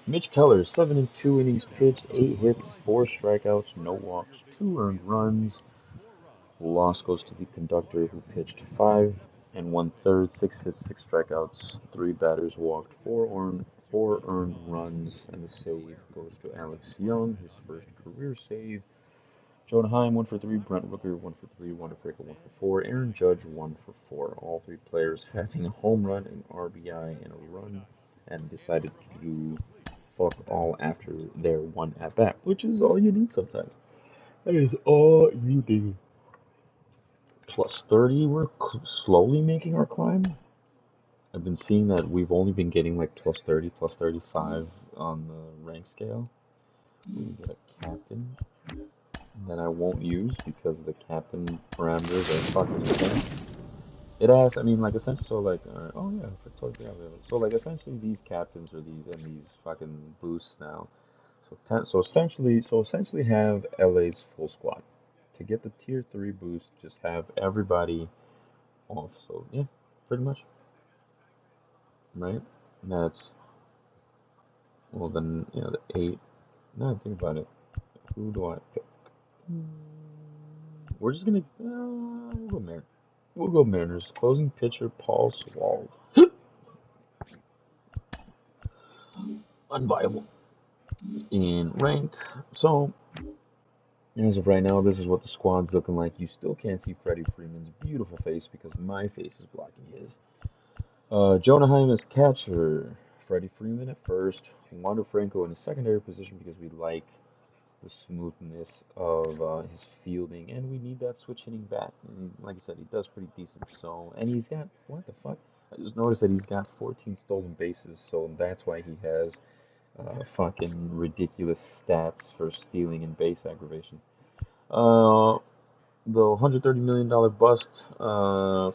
Mitch Keller, 7 innings pitched, 8 hits, 4 strikeouts, no walks, 2 earned runs. Loss goes to the conductor who pitched 5 1/3, 6 hits, 6 strikeouts, 3 batters walked, 4 earned runs, and the save goes to Alex Young, his first career save. Jonah Heim 1 for 3, Brent Rooker 1 for 3, Wander Franco 1 for 4, Aaron Judge 1 for 4. All 3 players having a home run, an RBI, and a run, and decided to do fuck all after their one at bat, which is all you need sometimes. That is all you need. Plus 30, we're slowly making our climb. I've been seeing that we've only been getting like plus 30, plus 35 on the rank scale. We get a captain that I won't use because the captain parameters are fucking insane. It has, I mean, like essentially, so like, oh yeah, so like essentially these captains are these fucking boosts now. So essentially have LA's full squad. To get the tier 3 boost, just have everybody off. So yeah, pretty much. Right? That's, well then, the 8. Now I think about it. Who do I pick? We're just gonna, we'll go Mariners. We'll go Mariners. Closing pitcher, Paul Swald. Unviable. In ranked. So, as of right now, this is what the squad's looking like. You still can't see Freddie Freeman's beautiful face because my face is blocking his. Jonah Heim as catcher. Freddie Freeman at first. Wander Franco in the secondary position because we like the smoothness of his fielding, and we need that switch hitting bat. And like I said, he does pretty decent. So, and he's got, what the fuck? I just noticed that he's got 14 stolen bases, so that's why he has fucking ridiculous stats for stealing and base aggravation. Uh, the $130 million bust,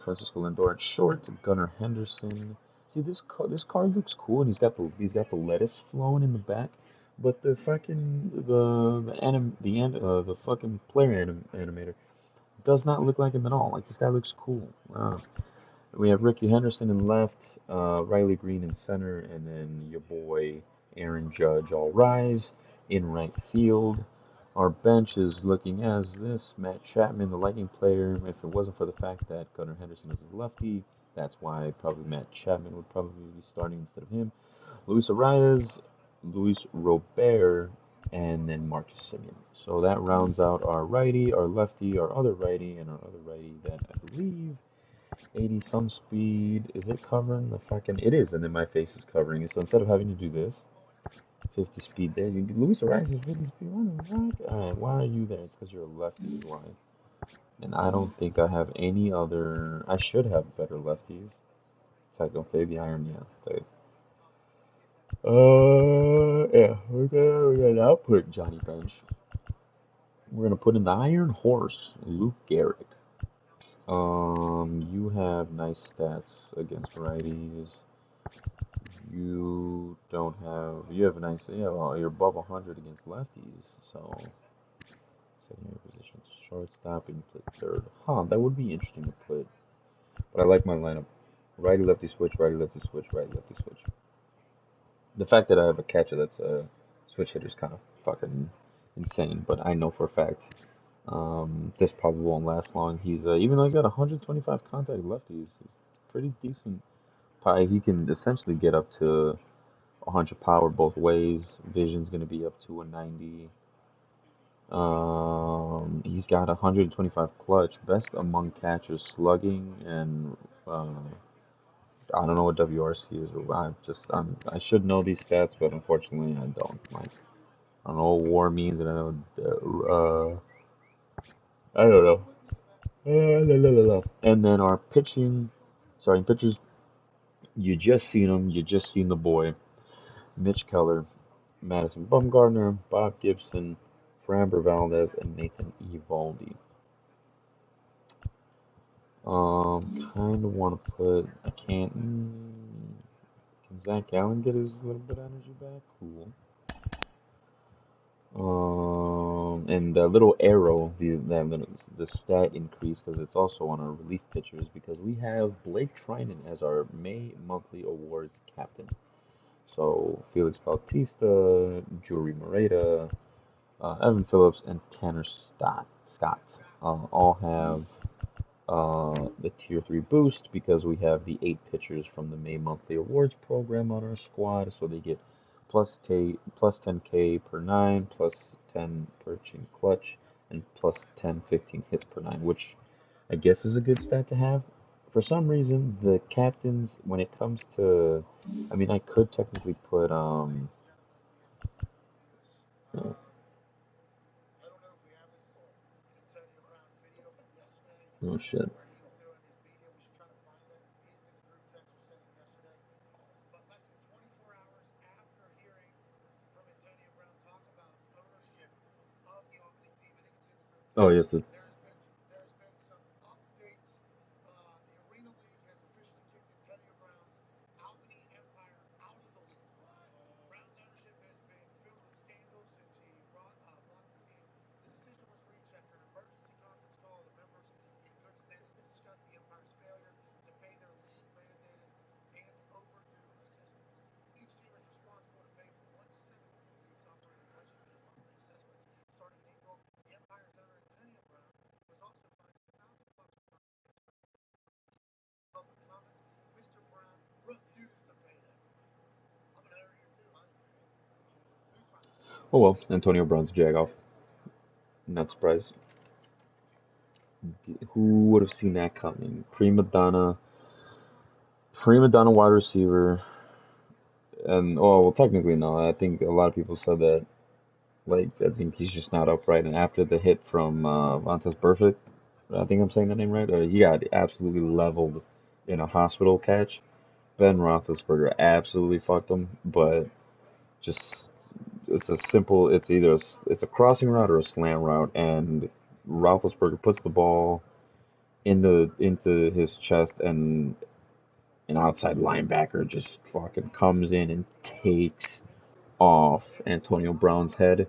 Francisco Lindor at short, Gunnar Henderson. See, this card looks cool, and he's got the lettuce flowing in the back, but the fucking the fucking animator does not look like him at all. Like, this guy looks cool. We have Ricky Henderson in left, Riley Green in center, and then your boy Aaron Judge all rise in right field. Our bench is looking as this: Matt Chapman, the Lightning player. If it wasn't for the fact that Gunnar Henderson is a lefty, that's why probably Matt Chapman would probably be starting instead of him. Luis Arias, Luis Robert, and then Mark Simeon. So that rounds out our righty, our lefty, our other righty, and our other righty that I believe 80 some speed. Is it covering the fucking? It is, and then my face is covering it. So instead of having to do this, 50 speed there, Luis Arias is 50 speed. Alright, why are you there? It's because you're a lefty, is why. And I don't think I have any other. I should have better lefties. Tycho Fabian, yeah. Yeah, we're gonna output Johnny Bench. We're gonna put in the Iron Horse, Luke Garrett. You have nice stats against righties. You don't have. You have a nice. Yeah, well, you're above 100 against lefties. So, secondary position, shortstop, and you play third. Huh? That would be interesting to put. But I like my lineup: righty, lefty switch, righty, lefty switch, righty, lefty switch. The fact that I have a catcher that's a switch hitter is kind of fucking insane. But I know for a fact this probably won't last long. He's even though he's got 125 contact lefties, he's pretty decent. He can essentially get up to 100 power both ways. Vision's going to be up to a 90. He's got 125 clutch, best among catchers, slugging, and I don't know what WRC is. I should know these stats, but unfortunately I don't. Like, I don't know what WAR means, and I don't know. And then our pitchers. You just seen him. You just seen the boy, Mitch Keller, Madison Bumgarner, Bob Gibson, Framber Valdez, and Nathan Eovaldi. Kind of want to put. I can't. Can Zach Allen get his little bit of energy back? Cool. And the little arrow, the stat increase, because it's also on our relief pitchers, because we have Blake Trinan as our May monthly awards captain. So Felix Bautista, Juri Moreta, Evan Phillips, and Tanner Scott all have the Tier 3 boost because we have the 8 pitchers from the May monthly awards program on our squad, so they get plus 10k per 9, plus 10 per clutch, and plus 10, 15 hits per 9, which I guess is a good stat to have. For some reason, the captains, when it comes to, I mean, I could technically put, oh shit. Oh, yes, the Oh well, Antonio Brown's jag-off. Not surprised. Who would have seen that coming? Prima donna wide receiver. And, oh, well, technically, no. I think a lot of people said that, like, I think he's just not upright. And after the hit from Vontaze Burfict, I think I'm saying the name right, he got absolutely leveled in a hospital catch. Ben Roethlisberger absolutely fucked him, but just it's a crossing route or a slant route, and Roethlisberger puts the ball into his chest, and an outside linebacker just fucking comes in and takes off Antonio Brown's head,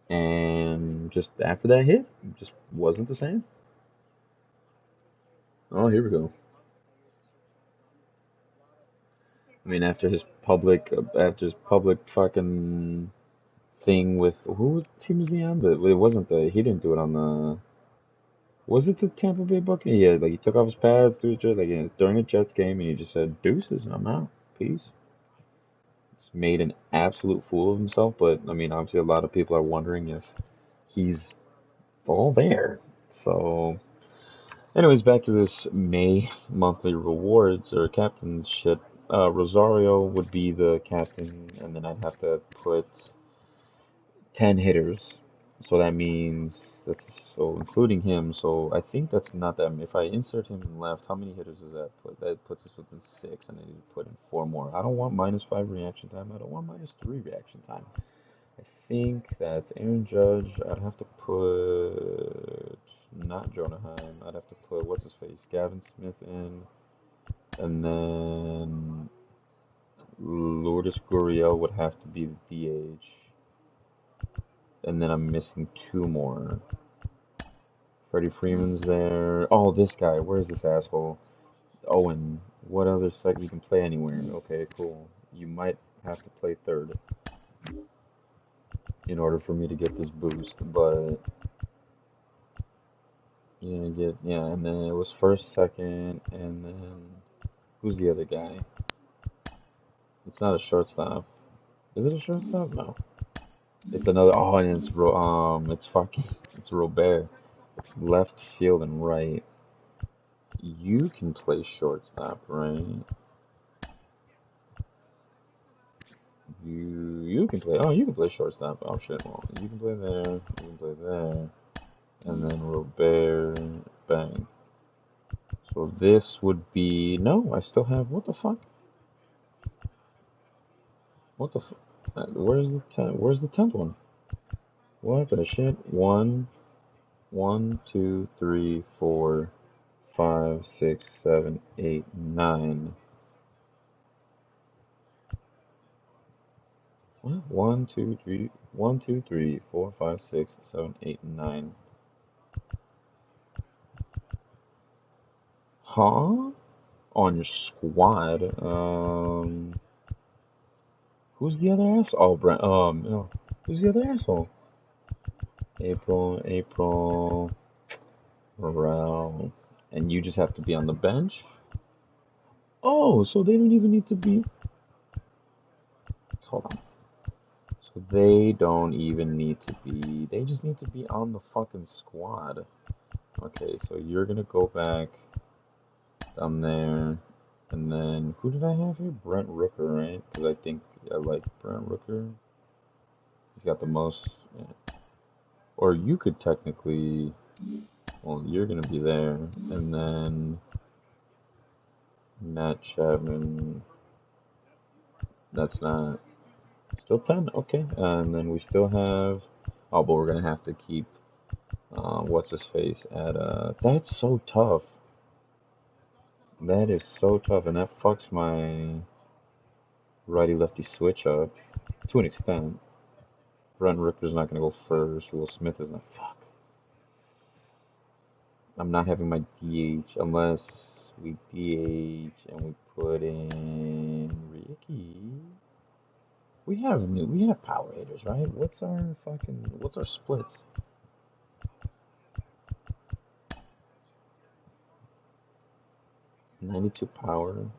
and just after that hit, just wasn't the same. Oh, here we go. I mean, after his public fucking thing with who was team was he on? But it wasn't he didn't do it on the. Was it the Tampa Bay Buccaneers? Yeah, like he took off his pads, threw his jersey, like during a Jets game, and he just said, "Deuces, I'm out, peace." He's made an absolute fool of himself, but I mean, obviously, a lot of people are wondering if he's all there. So, anyways, back to this May monthly rewards or captain shit. Rosario would be the captain, and then I'd have to put 10 hitters. So that means that's so including him. So I think that's not that. If I insert him in left, how many hitters does that put? That puts us within six, and I need to put in four more. I don't want -5 reaction time. I don't want -3 reaction time. I think that's Aaron Judge. I'd have to put not Jonah Heim. I'd have to put what's his face, Gavin Smith in, and then Lourdes Gurriel would have to be the DH. And then I'm missing two more. Freddie Freeman's there. Oh, this guy. Where's this asshole? Owen. What other side? You can play anywhere. Okay, cool. You might have to play third in order for me to get this boost, but you're gonna get, yeah, and then it was first, second, and then who's the other guy? It's not a shortstop. Is it a shortstop? No. It's another. Oh, and it's Robert. Left field and right. You can play shortstop, right? You can play. Oh, you can play shortstop. Oh shit. Well, you can play there. You can play there, and then Robert. Bang. So this would be no. I still have what the fuck? What the fuck? Where's the Where's the 10th one? What the shit? One, two, three, 4, 5, 6, 7, 8, 9. What? 1, 2, 3, 1, 2, 3, 4, 5, 6, 7, 8, 9. Huh? On your squad. Who's the other asshole? Oh, Brent. No. Who's the other asshole? April, Morale, and you just have to be on the bench. Oh, so they don't even need to be. Hold on. So they don't even need to be. They just need to be on the fucking squad. Okay, so you're gonna go back down there. And then, who did I have here? Brent Rooker, right? Because I think I like Brent Rooker. He's got the most. Yeah. Or you could technically. Well, you're going to be there. And then Matt Chapman. That's not. Still 10? Okay. And then we still have. Oh, but we're going to have to keep. What's his face at. That's so tough. That is so tough, and that fucks my righty-lefty switch up to an extent. Brent Rooker's not gonna go first. Will Smith is not. Fuck. I'm not having my DH unless we DH and we put in Ricky. We have power hitters, right? What's our splits? '92 power.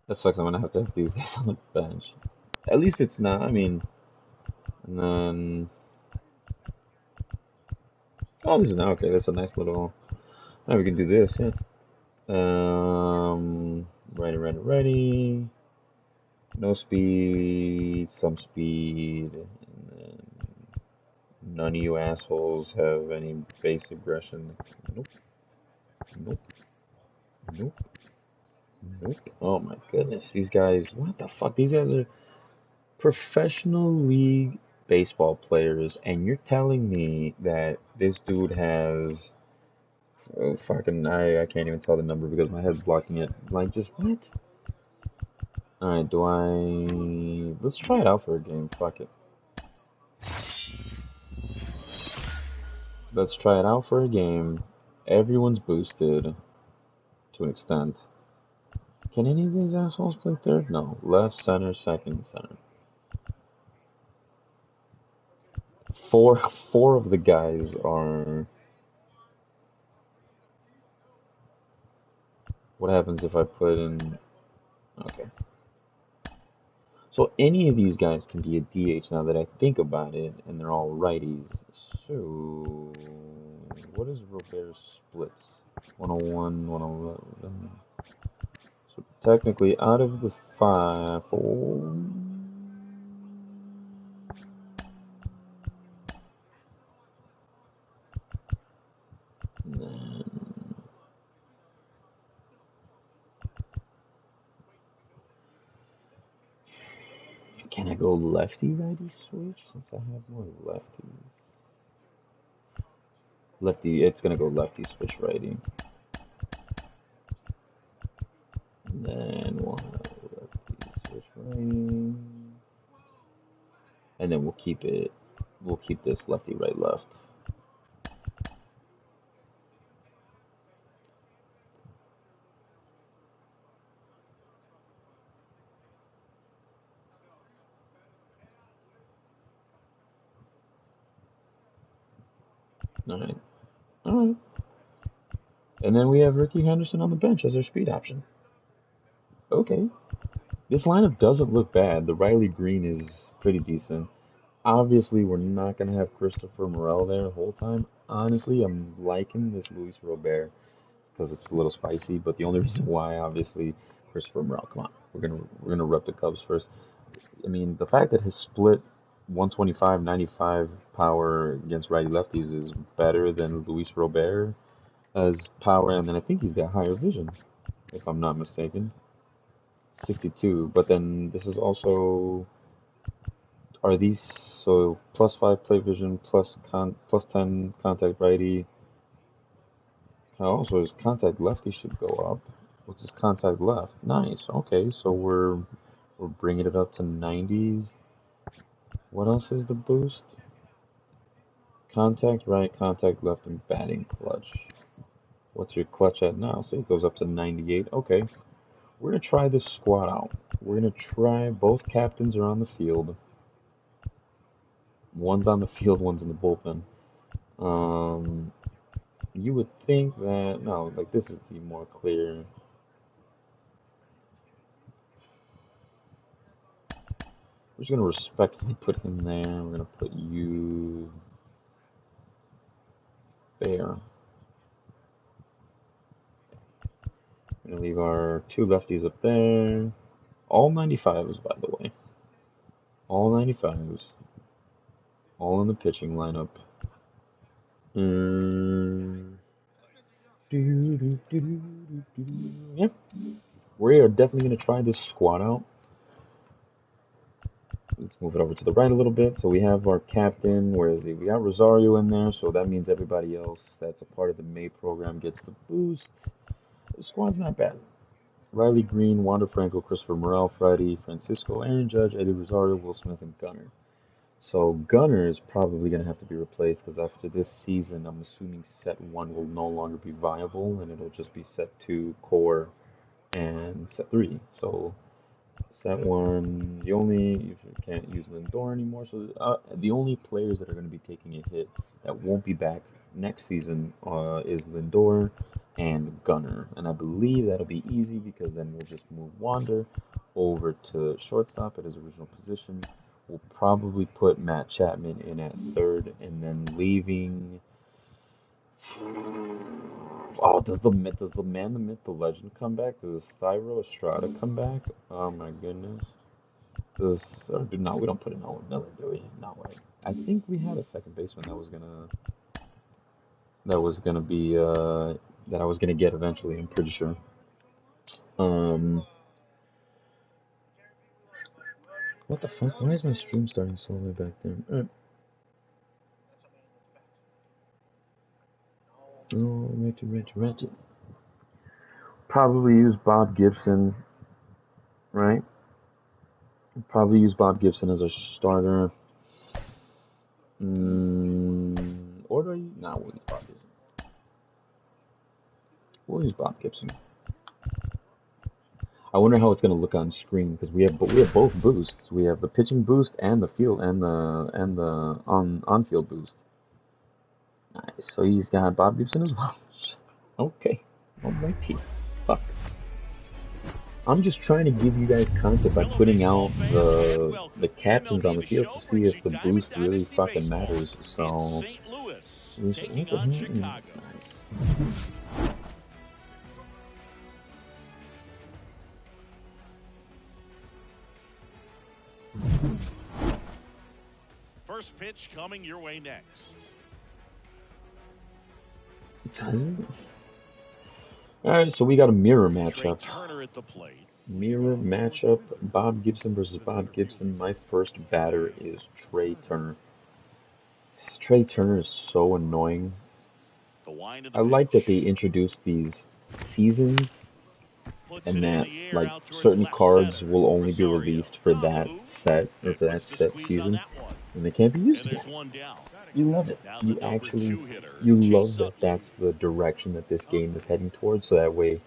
That sucks. I'm gonna have to have these guys on the bench. At least it's not. I mean, and then. Oh, this is now okay. That's a nice little. Now we can do this. Yeah. Ready. No speed, some speed, and then none of you assholes have any base aggression. Nope, nope, nope, nope. Oh my goodness, these guys, what the fuck? These guys are professional league baseball players, and you're telling me that this dude has fucking I can't even tell the number because my head's blocking it. Like, just what? Alright, let's try it out for a game. Fuck it. Let's try it out for a game. Everyone's boosted to an extent. Can any of these assholes play third? No. Left, center, second, center. Four of the guys are. What happens if I put in? Okay. So any of these guys can be a DH now that I think about it, and they're all righties. So what is Robert's splits? 101, 111. So technically, out of the four, then can I go lefty righty switch since I have more lefties? Lefty, it's gonna go lefty switch righty. And then we'll have lefty switch righty. And then we'll keep this lefty right left. Alright. Alright. And then we have Ricky Henderson on the bench as our speed option. Okay. This lineup doesn't look bad. The Riley Green is pretty decent. Obviously, we're not going to have Christopher Morel there the whole time. Honestly, I'm liking this Luis Robert because it's a little spicy, but the only reason why, obviously, Christopher Morel. Come on. We're gonna rep the Cubs first. I mean, the fact that his split 125, 95 power against righty lefties is better than Luis Robert as power, and then I think he's got higher vision, if I'm not mistaken. 62, but then this is also, are these, so +5 play vision, plus 10 contact righty. Also, his contact lefty should go up. What's his contact left? Nice. Okay, so we're bringing it up to 90s. What else is the boost? Contact right, contact left, and batting clutch. What's your clutch at now? So it goes up to 98. Okay. We're going to try this squad out. We're going to try, both captains are on the field. One's on the field, one's in the bullpen. You would think that, no, like this is the more clear. We're just going to respectfully put him there. We're going to put you there. We're going to leave our two lefties up there. All 95s, by the way. All 95s. All in the pitching lineup. Yeah. We are definitely going to try this squad out. Let's move it over to the right a little bit. So we have our captain. Where is he? We got Rosario in there, so that means everybody else that's a part of the May program gets the boost. The squad's not bad. Riley Green, Wander Franco, Christopher Morel, Freddie, Francisco, Aaron Judge, Eddie Rosario, Will Smith, and Gunnar. So Gunnar is probably going to have to be replaced because after this season, I'm assuming set 1 will no longer be viable and it'll just be set 2, core, and set 3. So set 1, you can't use Lindor anymore. So the only players that are going to be taking a hit that won't be back next season is Lindor and Gunnar. And I believe that'll be easy because then we'll just move Wander over to shortstop at his original position. We'll probably put Matt Chapman in at third, and then leaving. Oh, does the man, the myth, the legend come back? Does Thairo Estrada come back? Oh my goodness. No, we don't put in Owen Miller, do we? No way. I think we had a second baseman that was gonna be that I was gonna get eventually. I'm pretty sure. Um, what the fuck? Why is my stream starting so way back there? Oh, Ratchet. Probably use Bob Gibson, right? Probably use Bob Gibson as a starter. Or do I? No, we'll use Bob Gibson. We'll use Bob Gibson. I wonder how it's gonna look on screen because we have both boosts. We have the pitching boost and the field and the on field boost. Nice. So he's got Bob Gibson as well. Okay. Alrighty. Fuck. I'm just trying to give you guys content by putting out the captains on the field to see if the boost really fucking matters. So. Taking on Chicago. Nice. First pitch coming your way next. Alright, so we got a mirror matchup. Turner at the plate. Mirror matchup, Bob Gibson versus Bob Gibson. My first batter is Trey Turner. Trey Turner is so annoying. I like that they introduced these seasons and that like certain cards will only be released for that set or for that set season, and they can't be used again. You love it. You love that that's the direction that this game is heading towards. So that way,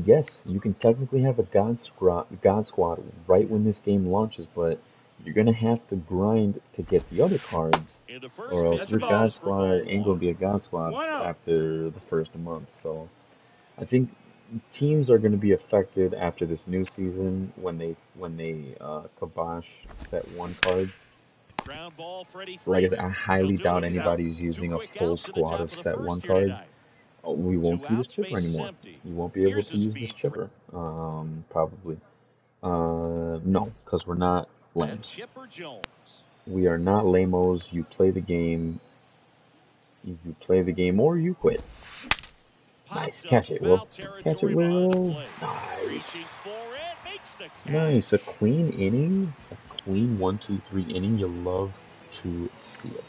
yes, you can technically have a God Squad right when this game launches, but you're gonna have to grind to get the other cards, or else your God Squad ain't gonna be a God Squad after the first month. So I think teams are gonna be affected after this new season when they kibosh set 1 cards. Like I said, I highly doubt anybody's using a full squad of set 1 cards. We won't see this chipper anymore. You won't be able to use this chipper. Probably. No, because we're not lambs. We are not lamos. You play the game. You play the game or you quit. Nice. Catch it, Will. Catch it, Will. Nice. Nice. A clean inning. A clean 1-2-3 inning. You love to see it.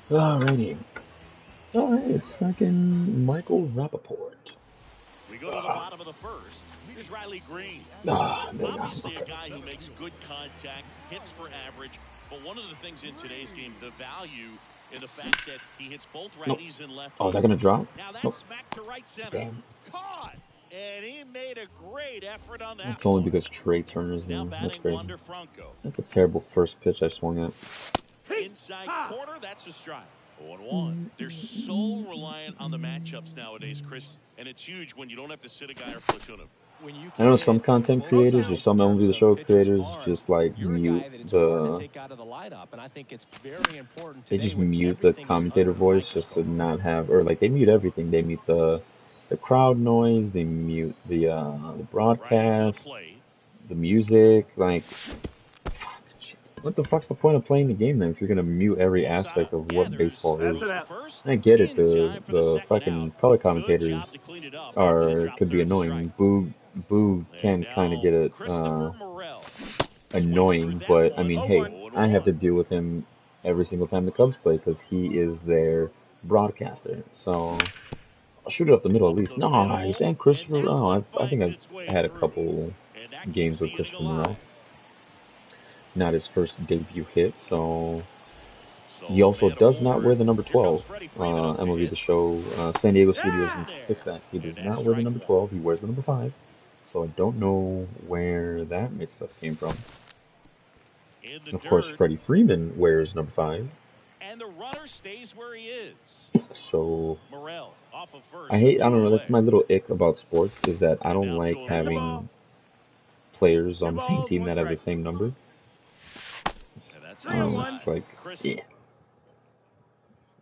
Alrighty. Alright, it's fucking Michael Rappaport. We go to the bottom of the first. Here's Riley Green. Obviously a guy who makes good contact, hits for average, but one of the things in today's game, the value in the fact that he hits both righties and lefties. Oh, is that gonna drop? Now that's smack to right center. Damn. Caught! And he made a great effort on that. It's only because Trey Turner's in. That's crazy. That's a terrible first pitch I swung at. Inside corner, that's a strike. 0-1. They're so reliant on the matchups nowadays, Chris, and it's huge when you don't have to sit a guy or platoon him. I know some content creators or some MLB The Show creators just like mute the. They just mute the commentator voice just to not have, or like they mute everything. They mute the crowd noise. They mute the broadcast, the music. Like, what the fuck's the point of playing the game then if you're gonna mute every aspect of what baseball is? I get it. The fucking color commentators could be annoying. Boo can kind of get it annoying, but I mean, hey, I have to deal with him every single time the Cubs play because he is their broadcaster. So I'll shoot it up the middle at least. Nice, and Christopher. Oh, I think I had a couple games with Christopher Morel. Not his first debut hit, so he also does not wear the number 12. MLB The Show, San Diego Studios and fix that. He does not wear the number 12. He wears the number 5. So I don't know where that mix-up came from. Of course, Freddie Freeman wears number 5. And the runner stays where he is. So I don't know, that's my little ick about sports, is that I don't like having players on the same team that have the same number. Like, yeah.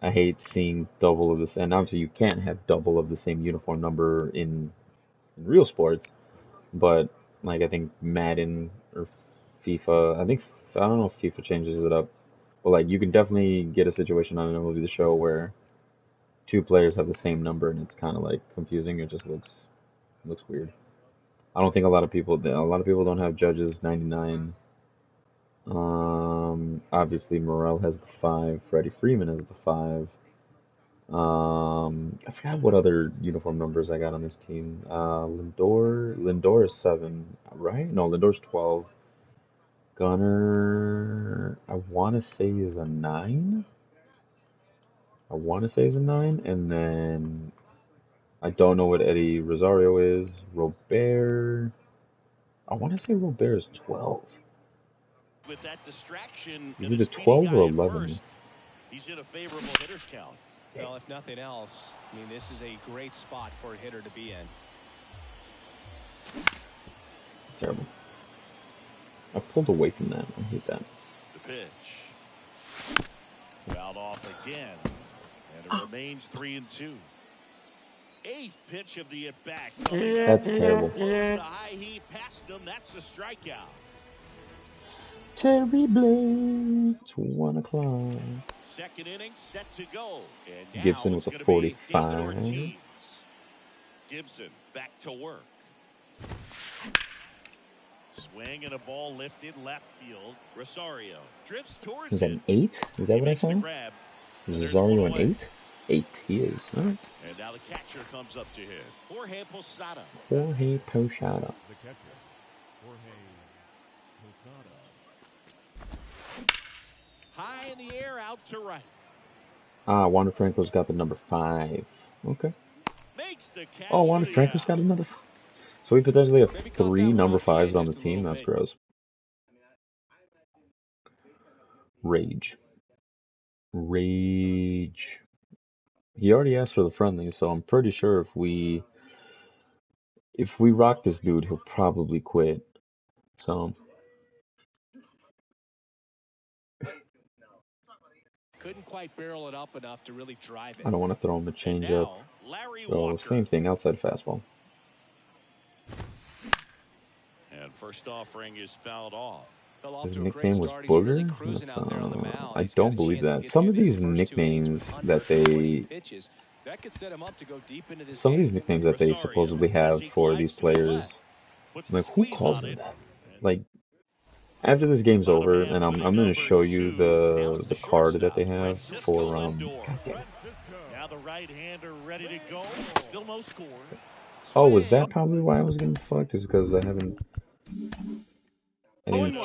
I hate seeing double of this, and obviously you can't have double of the same uniform number in real sports, but like I think Madden or FIFA. I don't know if FIFA changes it up, but like you can definitely get a situation on an MLB The Show where two players have the same number and it's kind of like confusing. It just looks weird. I don't think a lot of people don't have Judge's 99. Obviously Morel has the 5. Freddie Freeman has the 5. I forgot what other uniform numbers I got on this team. Lindor is 7, right? No, Lindor's 12. Gunner, I want to say is a 9. And then I don't know what Eddie Rosario is. Robert, I want to say Robert is 12. With that distraction, Is it 12 or 11? He's in a favorable hitter's count. Well, if nothing else, I mean, this is a great spot for a hitter to be in. Terrible. I pulled away from that. I hate that. The pitch. Fouled off again. And it remains 3-2. 8th pitch of the at-bat. That's terrible. The high heat past him. That's a strikeout. Terry Blake, 1 o'clock. Second inning set to go. And now Gibson with a 45. Gibson back to work. Swing and a ball lifted left field. Rosario drifts towards Is that an 8? Is that what I saw? Is Rosario an 8? 8, he is. All right. And now the catcher comes up to hit. Jorge Posada. Jorge Posada. The catcher, Jorge Posada. High in the air, out to right. Wander Franco's got the number 5. Okay. Makes the catch. Oh, Wander Franco's got another 5. So we potentially have 3 number 5s on the team. That's gross. Rage. He already asked for the friendly, so I'm pretty sure if we rock this dude, he'll probably quit. So Couldn't quite barrel it up enough to really drive it. I don't want to throw him a changeup. So same thing, outside fastball. And first offering is fouled off. His nickname was Booger? I don't believe that. Some of these nicknames that they supposedly have for these players, like who calls them that? Like after this game's over, and I'm gonna show you the card that they have for Now the right-hander ready to go. Still no score. Oh, was that probably why I was getting fucked? Is because I didn't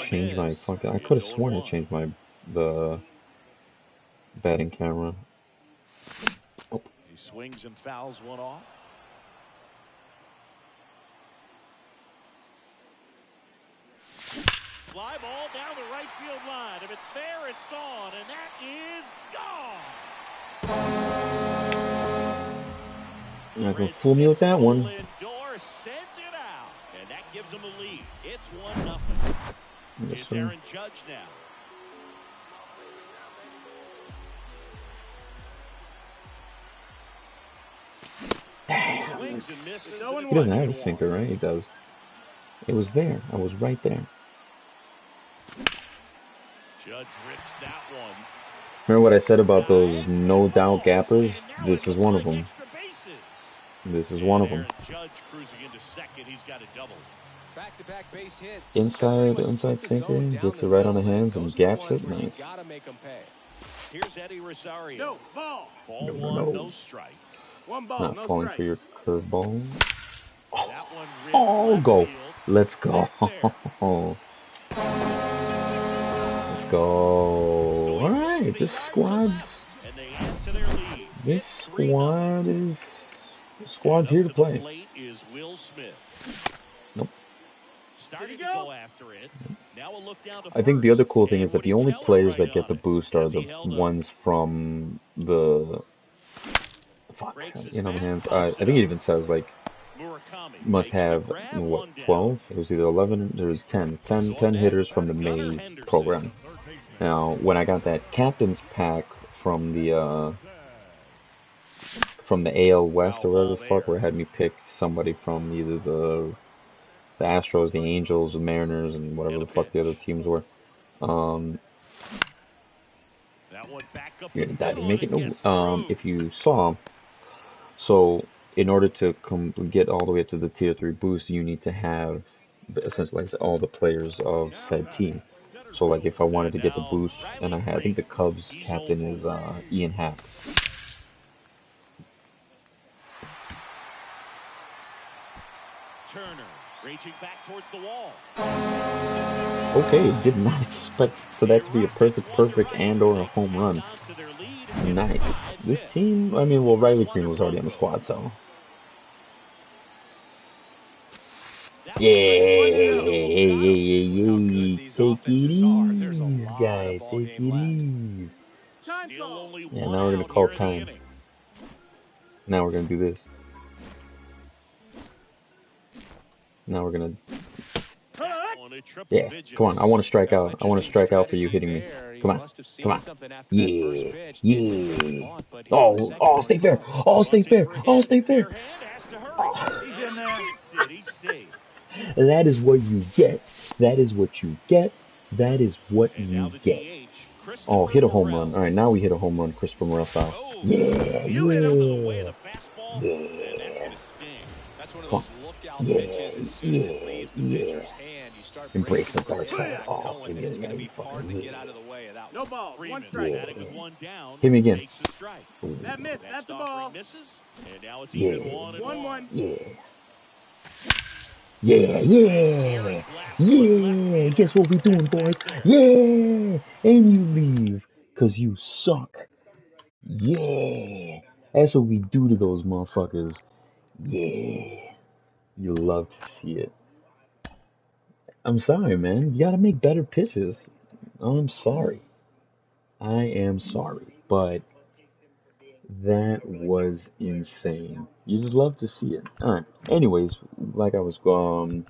change my fucking. I could have sworn I changed the batting camera. Oh. He swings and fouls one off. Fly ball down the right field line. If it's there, it's gone, and that is gone. You're not gonna fool me with that one. Lindor sends it out, and that gives him a lead. It's 1-0. It's Aaron Judge now. Swings and misses. He doesn't have a sinker, right? He does. It was there. I was right there. Judge rips that one. Remember what I said about those no doubt gappers? This is one of them. This is one of them. Judge cruising into second. He's got a double. Back-to-back base hits. Inside sinker, gets it right on the hands and gaps it. Nice. Here's Eddie Rosario. No, ball. Ball one, no strikes. One ball, Not no falling strike. for your curveball. That one ripped Oh, left go. field. Let's go. Let's go. All right, this squad's And they add to their lead. squad's here to play. Plate is Will Smith. Nope. Starting to go after it. Now a look down to I think the other cool thing and is that the Woody only Keller players right that get the on it. boost are Says the he held up. ones from the Breaks his you know, the bat, hands. I pops it think it up. even says like Murakami must makes the have grab, what, one down. 12? It was either 11. There was 10 hitters from the May program. Now, when I got that captain's pack from the AL West or whatever the fuck, where it had me pick somebody from either the the Astros, the Angels, the Mariners, and whatever the fuck the other teams were. That one back up You're the gonna die to middle, and make it it. No, gets through. if you saw, so in order to get all the way up to the tier 3 boost, you need to have essentially like all the players of said team. So like if I wanted to And get the now boost, and Riley I think the Greene. Cubs He's 0 captain for is 1. Ian Happ. Turner reaching back towards the wall. Okay, did not expect for that to be a perfect, and or a home run. Nice. This team, I mean, well, Riley Greene was already on the squad, so. Yeah, take it easy, guy, take it easy. Yeah, now we're gonna call time. Now we're gonna do this. Now we're gonna. Yeah, come on. I want to strike out. I want to strike out for you hitting me. Come on, come on. Yeah, yeah. Oh, stay fair. Oh, stay fair. Oh, stay fair. Oh. That is what you get. That is what you get. That is what you get. Oh, hit a home run. All right, now we hit a home run. Christopher Morel style. Yeah, yeah, yeah. That's one of Come on. those lookout pitches. As Yeah, soon as it yeah, leaves the yeah. pitcher's hand, you start Embrace bracing the for dark side. impact, Oh, knowing give that me it's a going to little be hard to fucking get yeah. out of the way of that No one. ball. One Yeah. batting with one down. Hit me again. Takes the strike. That missed. That's the ball. Misses, and now it's Yeah. even 1-1. Yeah. Yeah, yeah, yeah. Guess what we doing, boys? Yeah. And you leave, 'cause you suck. Yeah. That's what we do to those motherfuckers. Yeah. You love to see it. I'm sorry, man. You gotta make better pitches. I'm sorry. I am sorry. But that was insane. You just love to see it. Alright. Anyways, like I was talking,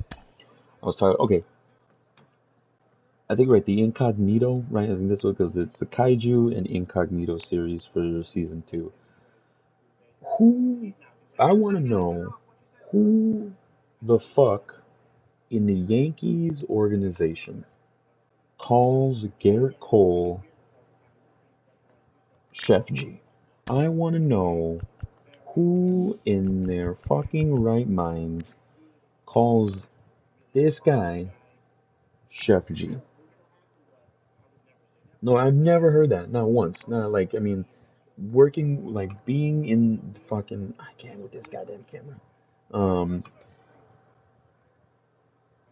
okay, I think right, the Incognito, right? I think that's what, because it's the Kaiju and Incognito series for season 2. Who, I want to know who the fuck in the Yankees organization calls Garrett Cole Chef G. I want to know who in their fucking right minds calls this guy Chef G. No, I've never heard that. Not once. Not like, I mean, working, like being in the fucking, I can't with this goddamn camera.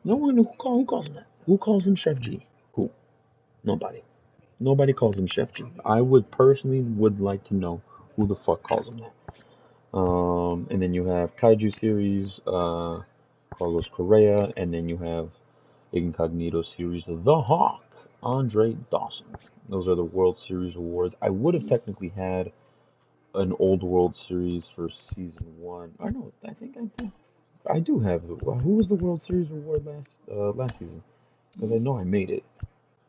No one who calls him that. Who calls him Chef G? Who? Nobody. Nobody calls him Chef G. I would personally would like to know who the fuck calls him that. And then you have Kaiju series, Carlos Correa, and then you have Incognito series, The Hawk, Andre Dawson. Those are the World Series awards. I would have technically had an old World Series for season 1. I know, I think I do. I do have. Who was the World Series award last season? Because I know I made it.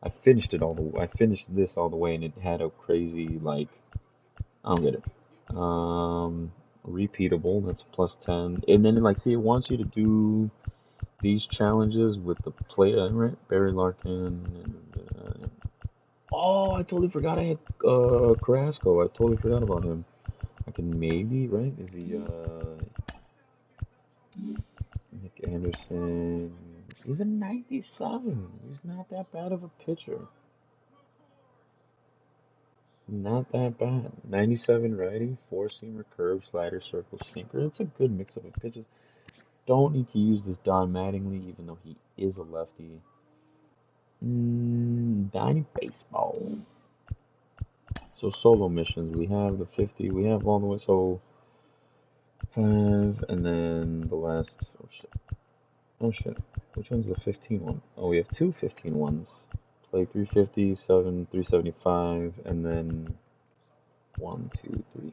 I finished it all the. I finished this all the way, and it had a crazy like. I don't get it. Repeatable. That's +10, and then like see, it wants you to do these challenges with the play. Right, Barry Larkin. Oh, I totally forgot I had Carrasco. I totally forgot about him. I can maybe right. Is he Nick Anderson? He's a 97. He's not that bad of a pitcher. Not that bad. 97 righty, four-seamer, curve, slider, circle, sinker. It's a good mix-up of pitches. Don't need to use this Don Mattingly, even though he is a lefty. 90 baseball. So solo missions, we have the 50. We have all the way. So 5, and then the last. Oh shit. Oh shit. Which one's the 15 one? Oh, we have two 15 ones. Play 350, 375, and then 1, 2, 3.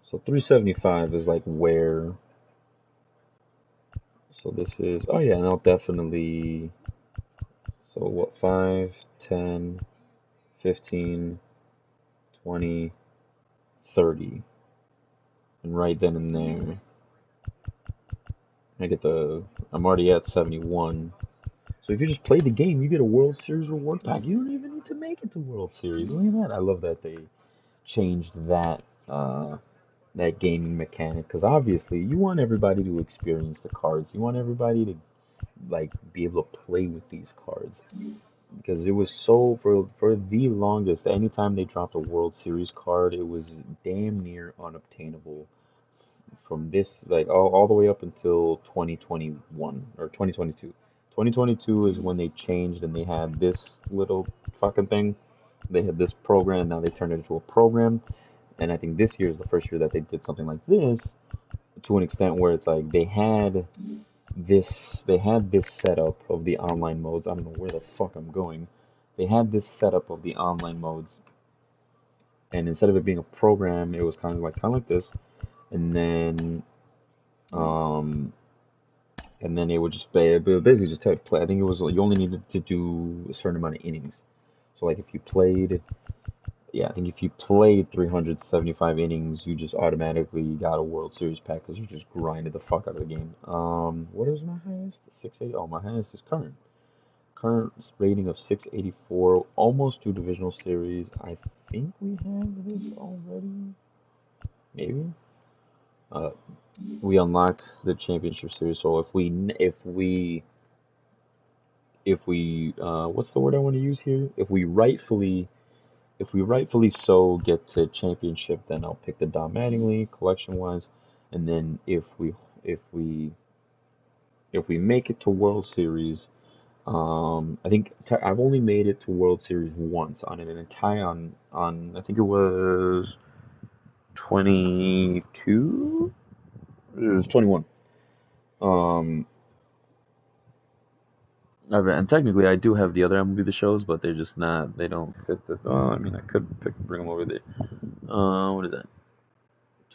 So 375 is like where. So this is. Oh yeah, and I'll definitely. So what? 5, 10, 15, 20, 30. And right then and there. I'm already at 71. So if you just play the game, you get a World Series reward pack. You don't even need to make it to World Series. Look at that. I love that they changed that gaming mechanic because obviously you want everybody to experience the cards. You want everybody to like be able to play with these cards because it was so for the longest. Anytime they dropped a World Series card, it was damn near unobtainable from this like all the way up until 2021 or 2022. 2022 is when they changed and they had this little fucking thing. They had this program, now they turned it into a program. And I think this year is the first year that they did something like this to an extent where it's like they had this setup of the online modes. I don't know where the fuck I'm going. They had this setup of the online modes, and instead of it being a program, it was kind of like this, and then um and then it would just basically just tell you to play. I think it was you only needed to do a certain amount of innings. So like if you played, yeah, I think if you played 375 innings, you just automatically got a World Series pack because you just grinded the fuck out of the game. What is my highest? 680. Oh, my highest is current. Current rating of 684, almost to divisional series. I think we have this already. Maybe. Uh, we unlocked the championship series. So if we what's the word I want to use here? If we rightfully so get to championship, then I'll pick the Dom Mattingly collection wise, and then if we if we make it to World Series, I think I've only made it to World Series once on an entire on I think it was 22. It was 21. Um, and technically I do have the other MLB the shows, but they're just not. They don't fit the. Oh, I mean I could bring them over there. What is that?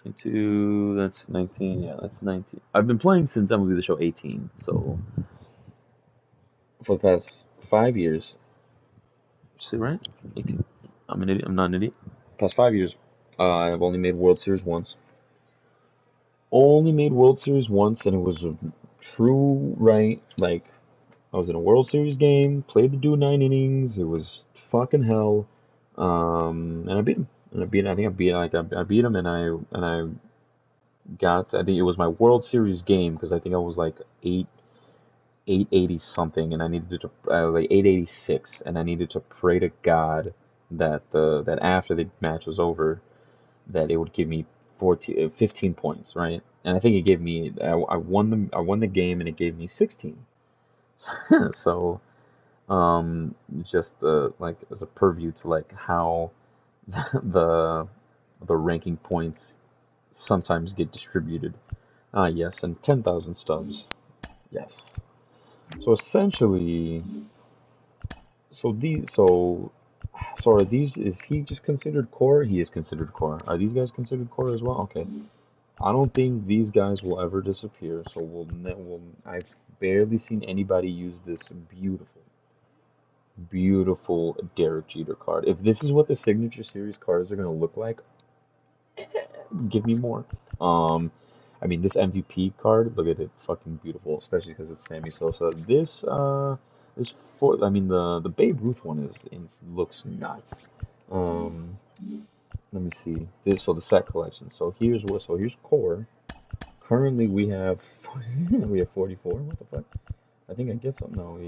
22, that's 19, yeah, that's 19. I've been playing since MLB The Show 18, so for the past 5 years, see, right? 18. I'm an idiot, I'm not an idiot. Past 5 years, I've only made World Series once. Only made World Series once, and it was a true right. Like, I was in a World Series game, played the dude 9 innings, it was fucking hell. And I beat him. I think I beat him, and I I think it was my World Series game because I think I was like 880 something, and I needed to like 886, and I needed to pray to God that after the match was over, that it would give me 15 points, right? And I think it gave me I won the game, and it gave me 16. So just like as a purview to like how the the ranking points sometimes get distributed. Ah, yes, and 10,000 stubs. Yes. So essentially, so these, so are these, is he just considered core? He is considered core. Are these guys considered core as well? Okay. I don't think these guys will ever disappear, so I've barely seen anybody use this beautiful, beautiful Derek Jeter card. If this is what the Signature Series cards are going to look like, give me more. Um, I mean, this MVP card, look at it, fucking beautiful, especially because it's Sammy Sosa. I mean, the Babe Ruth one looks nuts. Um, Let me see so the set collection. So here's core. Currently, we have we have 44. What the fuck? I think I get something. No,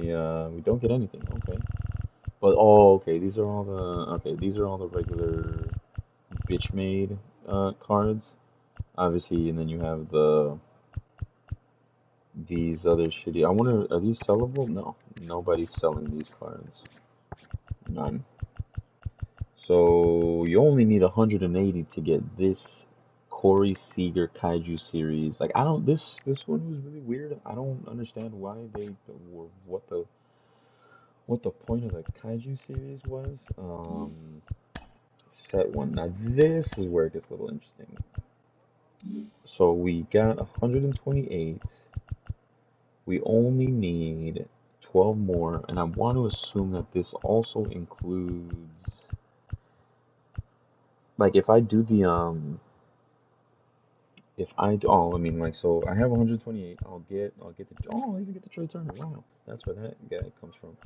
we don't get anything. Okay, but okay. These are all the regular bitch made cards. Obviously, and then you have these other shitty. I wonder, are these sellable? No, nobody's selling these cards. None. So you only need 180 to get this Corey Seager Kaiju series. Like I don't. This one was really weird. I don't understand why they were what the point of the Kaiju series was. Set one. Now this is where it gets a little interesting. So we got 128. We only need 12 more, and I want to assume that this also includes, like, if I do if I do, oh, I mean, like, so I have 128. I'll even get the Trey Turner. Wow, that's where that guy comes from.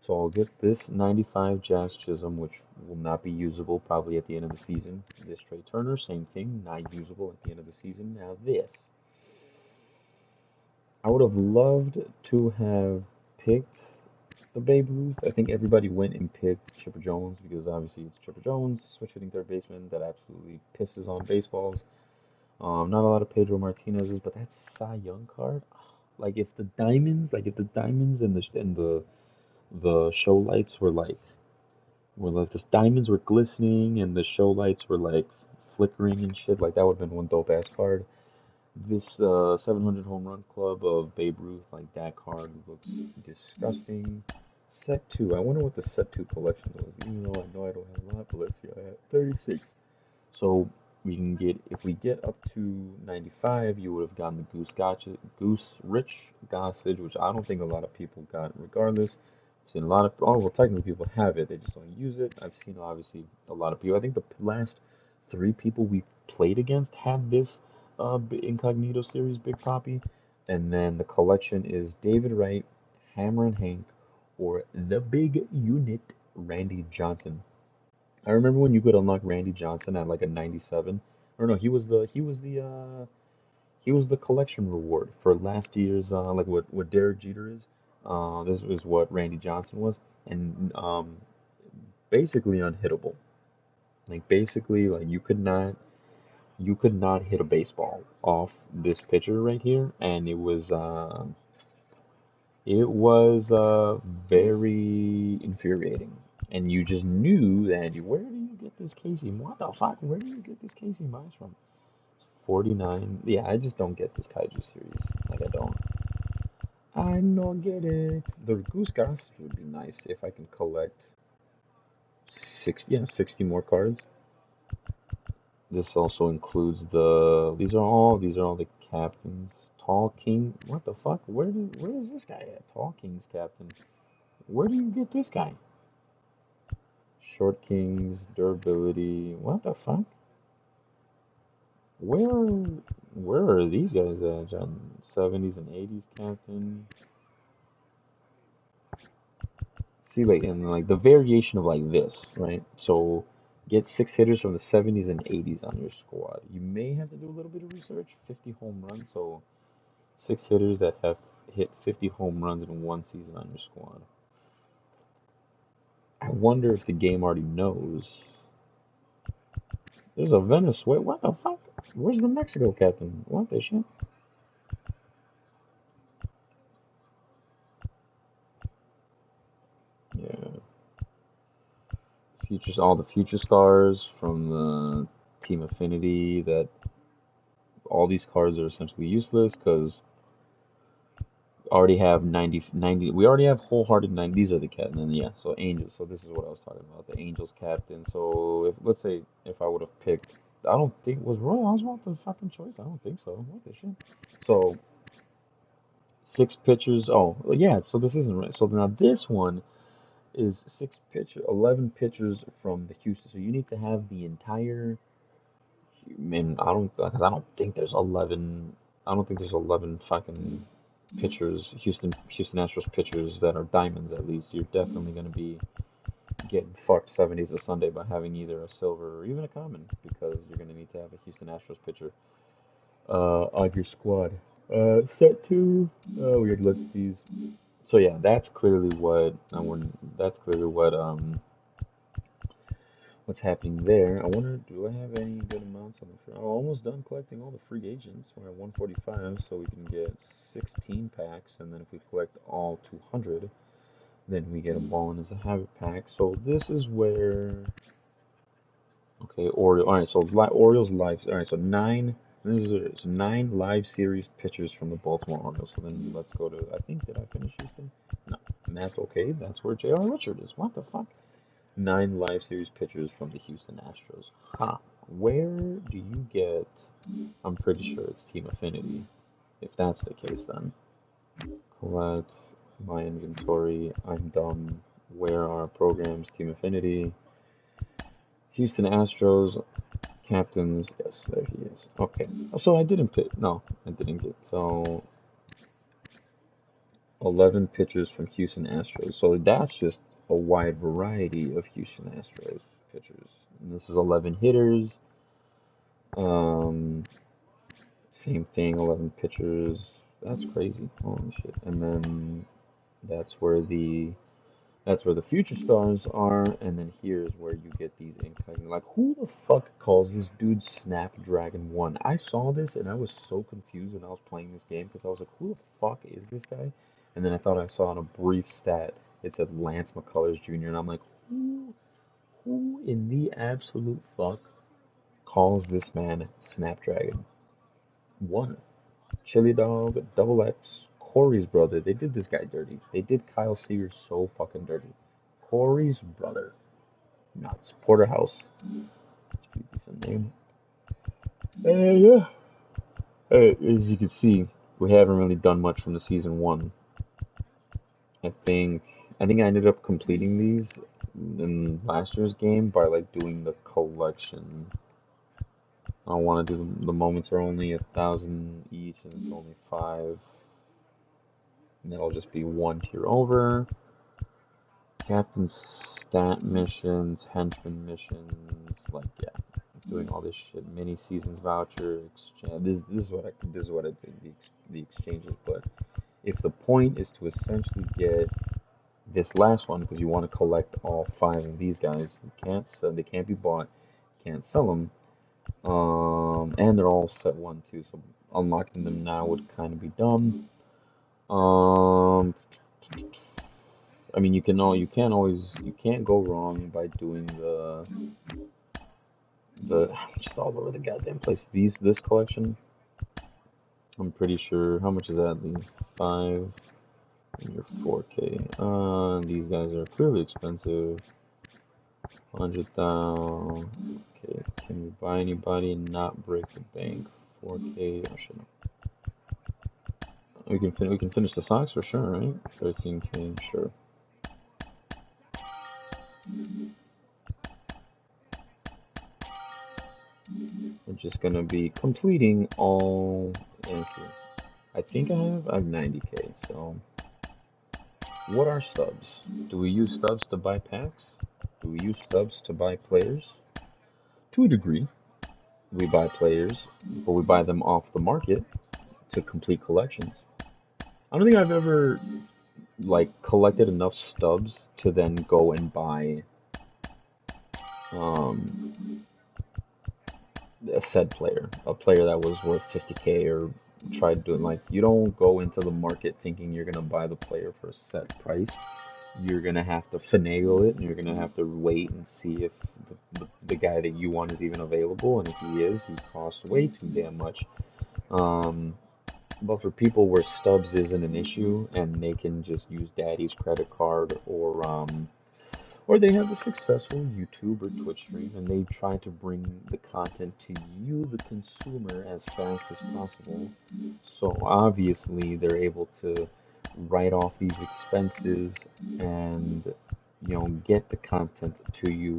So I'll get this 95 Jazz Chisholm, which will not be usable probably at the end of the season. This Trey Turner, same thing, not usable at the end of the season. Now this, I would have loved to have picked the Babe Ruth. I think everybody went and picked Chipper Jones because obviously it's Chipper Jones, switch hitting third baseman that absolutely pisses on baseballs. Not a lot of Pedro Martinez's, but that Cy Young card, like if the diamonds and the show lights were like the diamonds were glistening and the show lights were like flickering and shit, like that would have been one dope ass card. This 700 home run club of Babe Ruth, like that card looks disgusting. Set 2, I wonder what the set 2 collection was, even though I know I don't have a lot, but let's see, I have 36. So we can get, if we get up to 95, you would have gotten the Goose Rich Gossage, which I don't think a lot of people got regardless. I've seen a lot of, oh, well, technically people have it, they just don't use it. I've seen obviously a lot of people. I think the last 3 people we played against had this Incognito series, Big Poppy. And then the collection is David Wright, Hammer and Hank, or the Big Unit, Randy Johnson. I remember when you could unlock Randy Johnson at like a 97. Or no, he was the collection reward for last year's like what Derek Jeter is. This is what Randy Johnson was, and basically unhittable. Like basically like you could not hit a baseball off this pitcher right here, and it was very infuriating. And you just knew that where do you get this Casey? What the fuck? Where do you get this Casey Mize from? 49. Yeah, I just don't get this Kaiju series. Like I don't. I don't get it. The Goose Gossage would be nice if I can collect 60, yeah, 60 more cards. This also includes these are all the captains. Tall King. What the fuck? Where is this guy at? Tall King's captain. Where do you get this guy? Short Kings, durability. What the fuck? Where where are these guys at, John? 70s and 80s captain. See, like, and like the variation of like this, right? So get 6 hitters from the 70s and 80s on your squad. You may have to do a little bit of research. 50 home runs, so 6 hitters that have hit 50 home runs in one season on your squad. I wonder if the game already knows. There's a Venezuela. What the fuck? Where's the Mexico captain? What the shit? Yeah. Futures, all the future stars from the Team Affinity. That all these cards are essentially useless because already have 90. We already have wholehearted 90. These are the captain. And yeah, so Angels. So this is what I was talking about. The Angels captain. So if let's say if I would have picked, I don't think was Roy Oswalt the fucking choice. I don't think so. What the shit? So 6 pitchers. Oh yeah. So this isn't right. So now this one is 11 pitchers from the Houston. So you need to have the entire. Man, I don't think there's 11. I don't think there's 11 fucking pitchers, Houston Astros pitchers that are diamonds at least. You're definitely going to be getting fucked 70s a Sunday by having either a silver or even a common because you're going to need to have a Houston Astros pitcher on your squad. Set 2. We already looked at these. So yeah, that's clearly what what's happening there. I wonder, do I have any good amounts on the free? I'm almost done collecting all the free agents. We're at 145, so we can get 16 packs, and then if we collect all 200, then we get a bonus a habit pack. So this is where, okay, Oriole. All right, so Orioles live. All right, so nine. This is 9 live series pitchers from the Baltimore Orioles. So then let's go to. I think did I finish Houston? No, and that's okay. That's where J.R. Richard is. What the fuck? 9 live series pitchers from the Houston Astros. Huh. Where do you get? I'm pretty sure it's Team Affinity. If that's the case, then collect my inventory. I'm dumb. Where are programs? Team Affinity. Houston Astros. Captains, yes, there he is. Okay, so I didn't pick. No, I didn't get. So 11 pitchers from Houston Astros. So that's just a wide variety of Houston Astros pitchers. And this is 11 hitters. Um, Same thing, 11 pitchers. That's crazy. Holy shit. And then that's where the future stars are, and then here's where you get these incognito. Like, who the fuck calls this dude Snapdragon 1? I saw this and I was so confused when I was playing this game because I was like, who the fuck is this guy? And then I thought I saw on a brief stat it said Lance McCullers Jr. and I'm like, who in the absolute fuck calls this man Snapdragon 1? Chili Dog, Double X, Corey's brother. They did this guy dirty. They did Kyle Seager so fucking dirty. Corey's brother. Nuts. Porterhouse. That's a pretty decent name. Yeah. As you can see, we haven't really done much from the season 1. I think I ended up completing these in last year's game by like doing the collection. I want to do the moments are only 1,000 each, and it's only 5. And that'll just be 1 tier over. Captain stat missions, henchman missions, like yeah, doing all this shit. Mini seasons voucher exchange. This is what I did the exchanges. But if the point is to essentially get this last one because you want to collect all 5 of these guys, they can't be bought, can't sell them. And they're all set 1 too, so unlocking them now would kind of be dumb. I mean, you can't go wrong by doing just all over the goddamn place. This collection, I'm pretty sure. How much is that? The 5 and your 4K. These guys are clearly expensive. 100,000. Okay, can we buy anybody and not break the bank? 4K. Oh shit. We can finish the Sox for sure, right? 13K, sure. We're just gonna be completing all. I think I have 90K. So, what are stubs? Do we use stubs to buy packs? Do we use stubs to buy players? To a degree, we buy players, but we buy them off the market to complete collections. I don't think I've ever like collected enough stubs to then go and buy a said player, a player that was worth 50K, or tried doing like, you don't go into the market thinking you're gonna buy the player for a set price. You're gonna have to finagle it, and you're gonna have to wait and see if the guy that you want is even available, and if he is, he costs way too damn much. But for people where stubs isn't an issue and they can just use daddy's credit card, or they have a successful YouTube or Twitch stream and they try to bring the content to you, the consumer, as fast as possible. So obviously they're able to write off these expenses and, get the content to you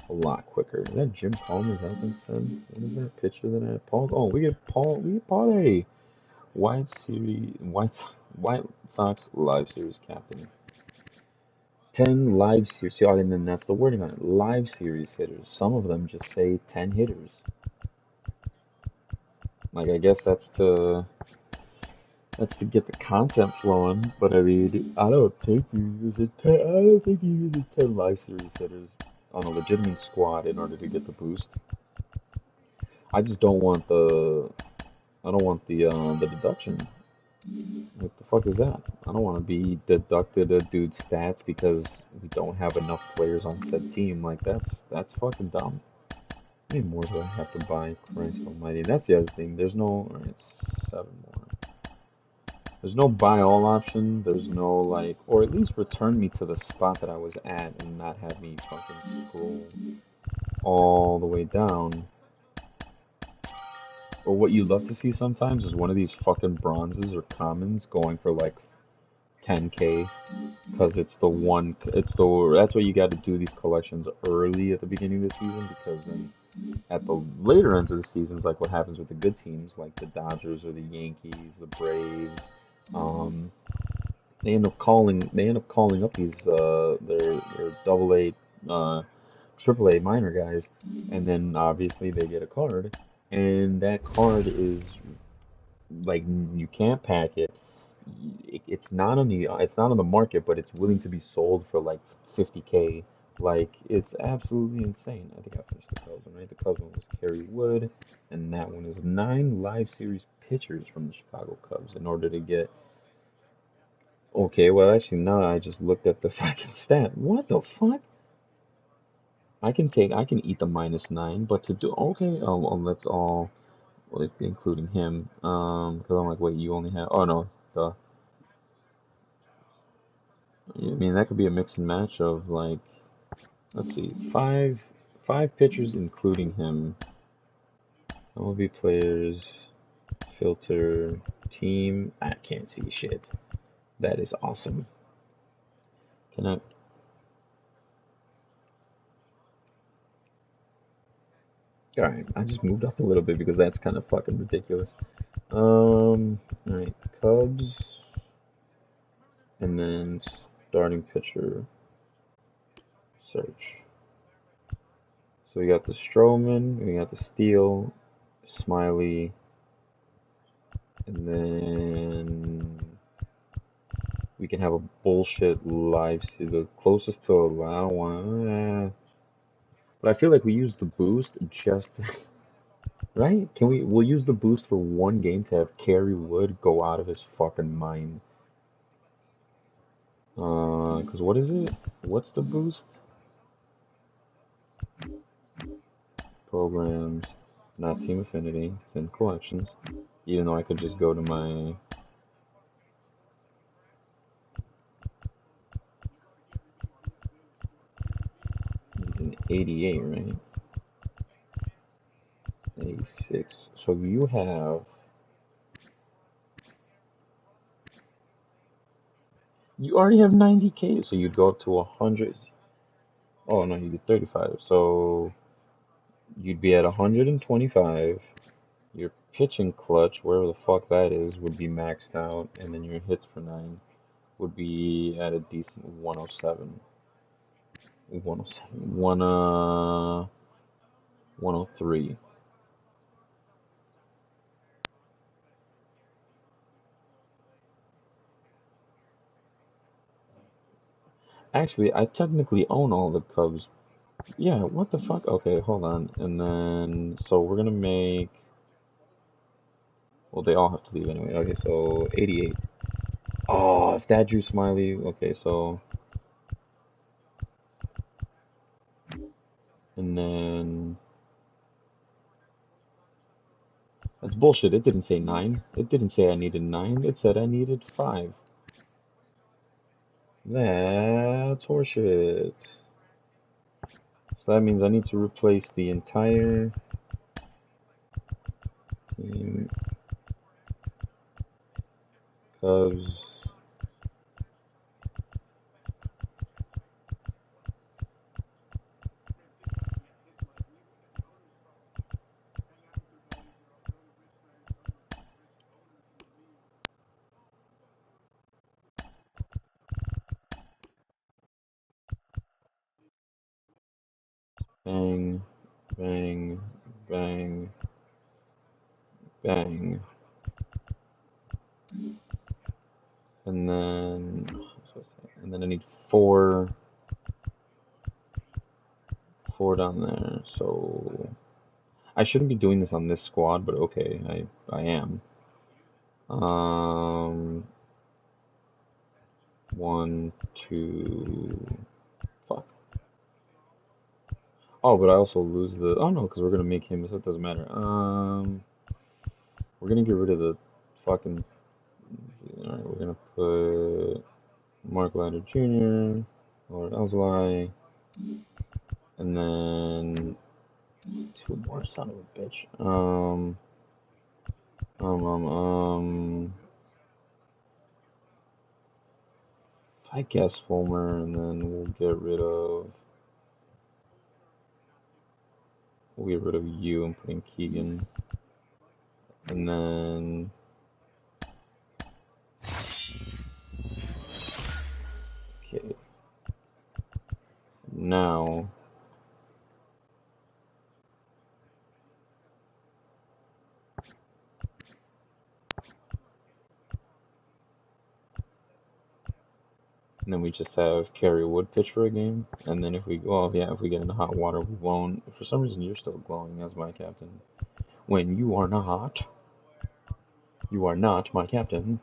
a lot quicker. Is that Jim Palmer's outfit said? What is that picture that I had? Paul? Oh, we get Paul a White Sox Live Series captain. 10 live series, see, and then that's the wording on it. Live series hitters. Some of them just say 10 hitters. Like, I guess that's to get the content flowing. But I mean, I don't think you use 10 live series hitters on a legitimate squad in order to get the boost. I just don't want the deduction. What the fuck is that? I don't want to be deducted a dude's stats because we don't have enough players on said team. Like, that's fucking dumb. How many more do I have to buy? Christ almighty. That's the other thing. There's no... Alright, 7 more. There's no buy all option. There's no, like... Or at least return me to the spot that I was at and not have me fucking scroll all the way down. Or what you love to see sometimes is one of these fucking bronzes or commons going for like 10K, because that's why you got to do these collections early at the beginning of the season, because then at the later ends of the seasons, like what happens with the good teams, like the Dodgers or the Yankees, the Braves, um, they end up calling up these their double A, triple A minor guys, and then obviously they get a card, and that card is like you can't pack it. It's not on the market, but it's willing to be sold for like 50K. Like it's absolutely insane. I think I finished the Cubs one, right? The Cubs one was Kerry Wood, and that one is 9 live series pitchers from the Chicago Cubs in order to get. Okay, well actually now I just looked at the fucking stat. What the fuck? I can eat the -9, but to do okay, well, let's all like, including him. Because I'm like, wait, you only have. Oh no, the. I mean, that could be a mix and match of like, let's see, five pitchers including him. MLB players, filter, team. I can't see shit. That is awesome. Can I? All right, I just moved up a little bit because that's kind of fucking ridiculous. All right, Cubs, and then starting pitcher search. So we got the Stroman, we got the Steele, Smiley, and then we can have a bullshit live see the closest to allow one. But I feel like we use the boost just right? We'll use the boost for one game to have Kerry Wood go out of his fucking mind. 'Cause what is it? What's the boost? Programs, not Team Affinity. It's in collections. Even though I could just go to my. He's an 88, right? 86. So you have. You already have 90K, so you'd go up to 100. Oh no, you get 35. So you'd be at 125. Your pitching clutch, wherever the fuck that is, would be maxed out, and then your hits per nine would be at a decent 107. 107. 103. Actually, I technically own all the Cubs. Yeah, what the fuck? Okay, hold on. And then, so we're gonna make. Well, they all have to leave anyway. Okay, so 88. Oh, if that drew Smiley. Okay, so. And then. That's bullshit. It didn't say 9. It didn't say I needed 9. It said I needed 5. That's horseshit. So that means I need to replace the entire team. Cubs. Bang, bang, bang, bang. And then, I need four down there. So I shouldn't be doing this on this squad, but okay, I am. Um, one, two, fuck. Oh, but I also lose the. Oh no, because we're gonna make him, so it doesn't matter. We're gonna get rid of the fucking. All right, we're gonna put Mark Ladder Jr., Lord Elzlai, and then two more. Son of a bitch. I guess Fulmer, and then we'll get rid of. We'll get rid of you and put in Keegan. And then okay. Now and then we just have Kerry Wood pitch for a game. And then if we if we get into hot water we won't. For some reason you're still glowing as my captain. When you are not my captain.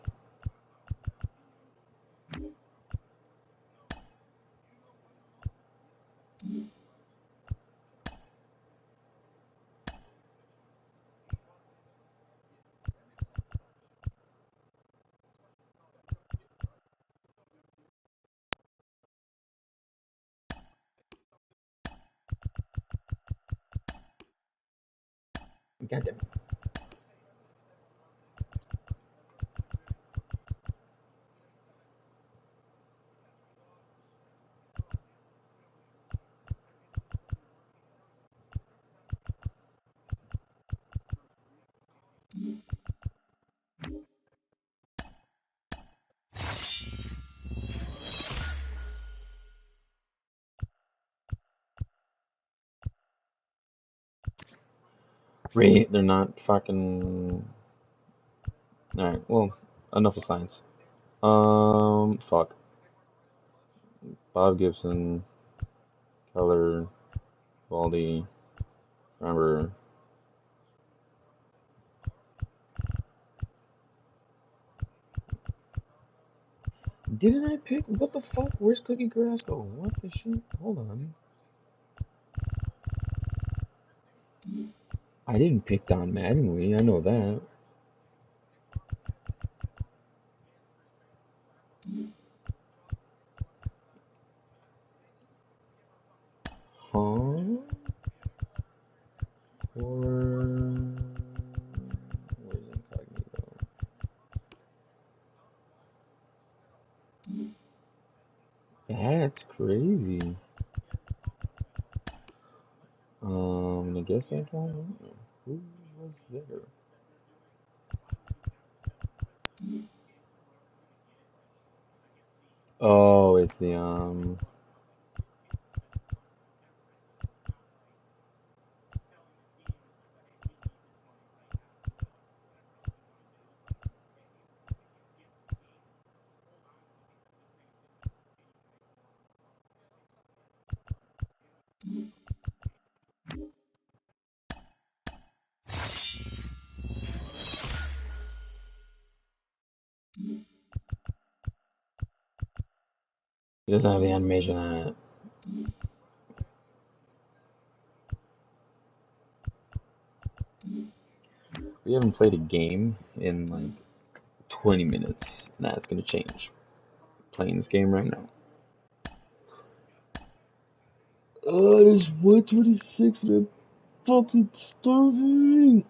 Goddamn. They're not fucking. Alright, well, enough of science. Fuck. Bob Gibson, Keller, Baldy, remember. Didn't I pick? What the fuck? Where's Cookie Carrasco? What the shit? Hold on. I didn't pick Don Mattingly, I know that. Huh? Or where's Incognito? That's crazy. I guess I don't know. Who was there? Oh, it's the. He doesn't have the animation on it. We haven't played a game in like 20 minutes. That's gonna change. Playing this game right now. Oh, it is 1:26 and I'm fucking starving.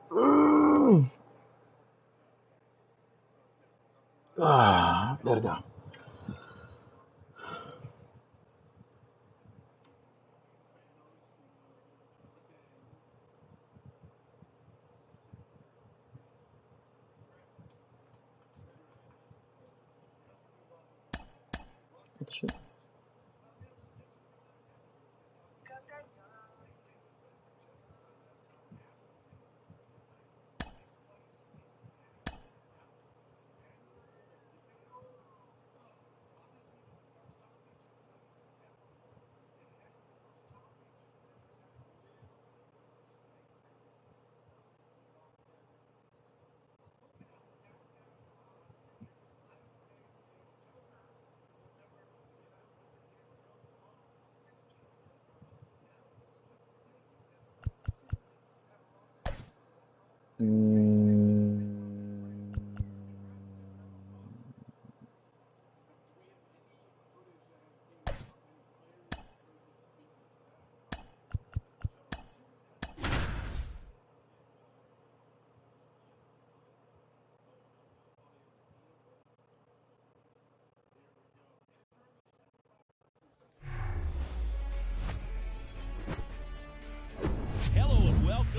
Ugh. Gotta go. What the shit?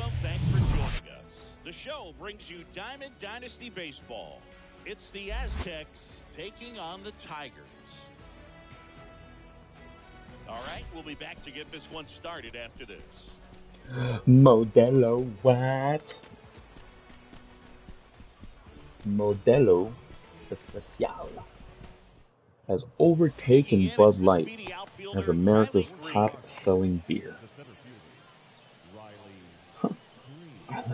welcome. Thanks for joining us. The show brings you Diamond Dynasty Baseball. It's the Aztecs taking on the Tigers. All right, we'll be back to get this one started after this. Modelo what? Modelo Especial has overtaken Bud Light as America's top-selling beer. Huh.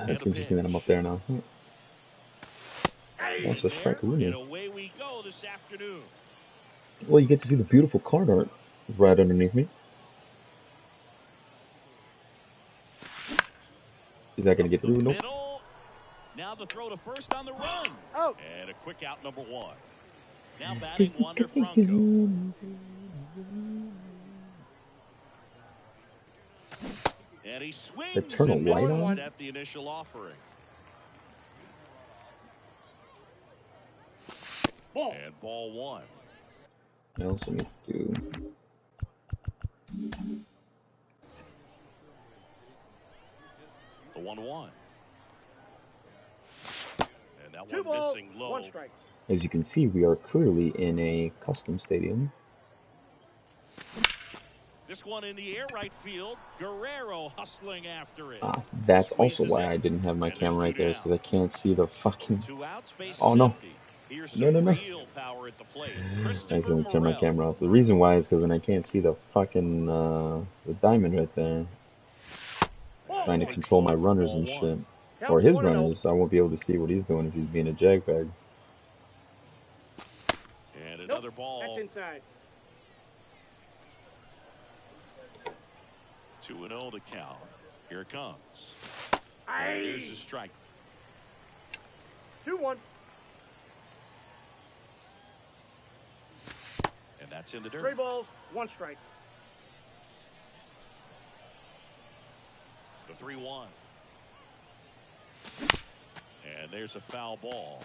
That's interesting that I'm up there now. That's a strike, really. Well, you get to see the beautiful card art right underneath me. Is that going to get through? Nope. Now the throw to first on the run. Oh. And a quick out, number one. Now batting Wander Franco. And he swings and misses at the initial offering. And ball one. I also need to do the 1-1. And that one missing low. One strike. As you can see, we are clearly in a custom stadium. This one in the air right field. Guerrero hustling after it. That's also why I didn't have my camera right there, is because I can't see the fucking... Oh, no. No. I accidentally turned my camera off. The reason why is because then I can't see the fucking, the diamond right there. Trying to control my runners and shit. Or his runners. I won't be able to see what he's doing if he's being a jagbag. And another ball. That's inside. 2-0 to count. Here it comes. And here's the strike. 2-1. And that's in the dirt. 3 balls, 1 strike. The 3-1. And there's a foul ball.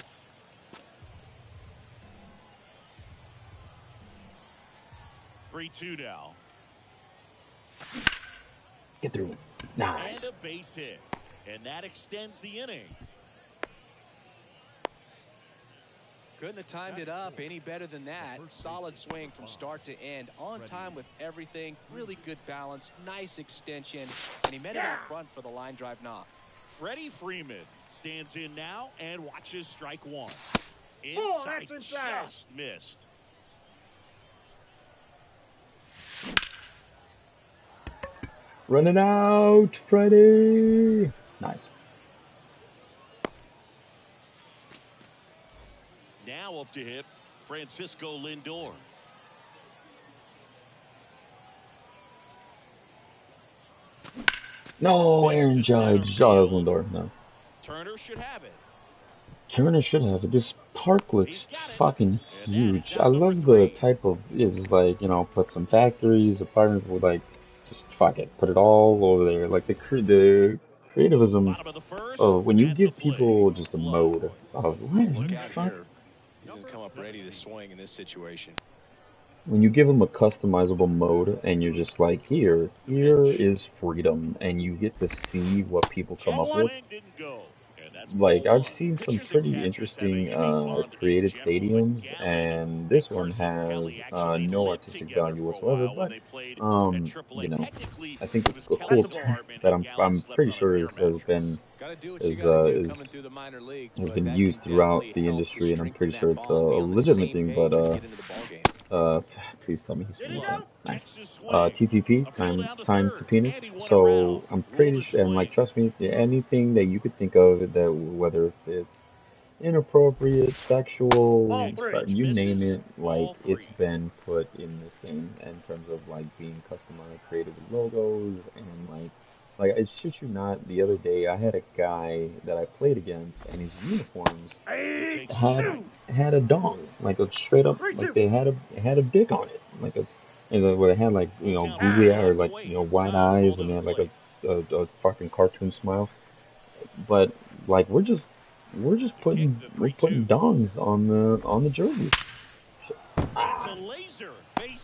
Three-2 now. Get through. Nice. And a base hit. And that extends the inning. Couldn't have timed it up any better than that. Solid swing from start to end. On time with everything. Really good balance. Nice extension. And he met it out front for the line drive knock. Freddie Freeman stands in now and watches strike one. Inside, just missed. Running out, Freddie. Nice. Now up to hit, Francisco Lindor. No, Aaron Judge. Oh, that was Lindor. No. Turner should have it. Turner should have it. This park looks fucking huge. I love the type of, it's like, you know, put some factories, apartments with like, just fuck it, put it all over there. Like the creativism of when you give people just a mode of what the fuck. He's gonna come up ready to swing in this situation. When you give them a customizable mode and you're just like, here is freedom, and you get to see what people come up with. Like, I've seen some pretty interesting created stadiums, and this one has no artistic value whatsoever, but, you know, I think it's a cool term that I'm pretty sure has been used throughout the industry, and I'm pretty sure it's a legitimate thing, but, please tell me he's really good. Nice. TTP, time to penis. So I'm pretty sure, and like, trust me, anything that you could think of, that whether it's inappropriate, sexual, you name it, like, it's been put in this game in terms of like being customized, created with logos, and like I shit you not, the other day I had a guy that I played against, and his uniforms had a dong, like a straight up, like they had a dick on it, like a, and where they had like, you know, googly eye, or like, you know, wide eyes, and they had like a fucking cartoon smile. But like we're putting dongs on the jerseys.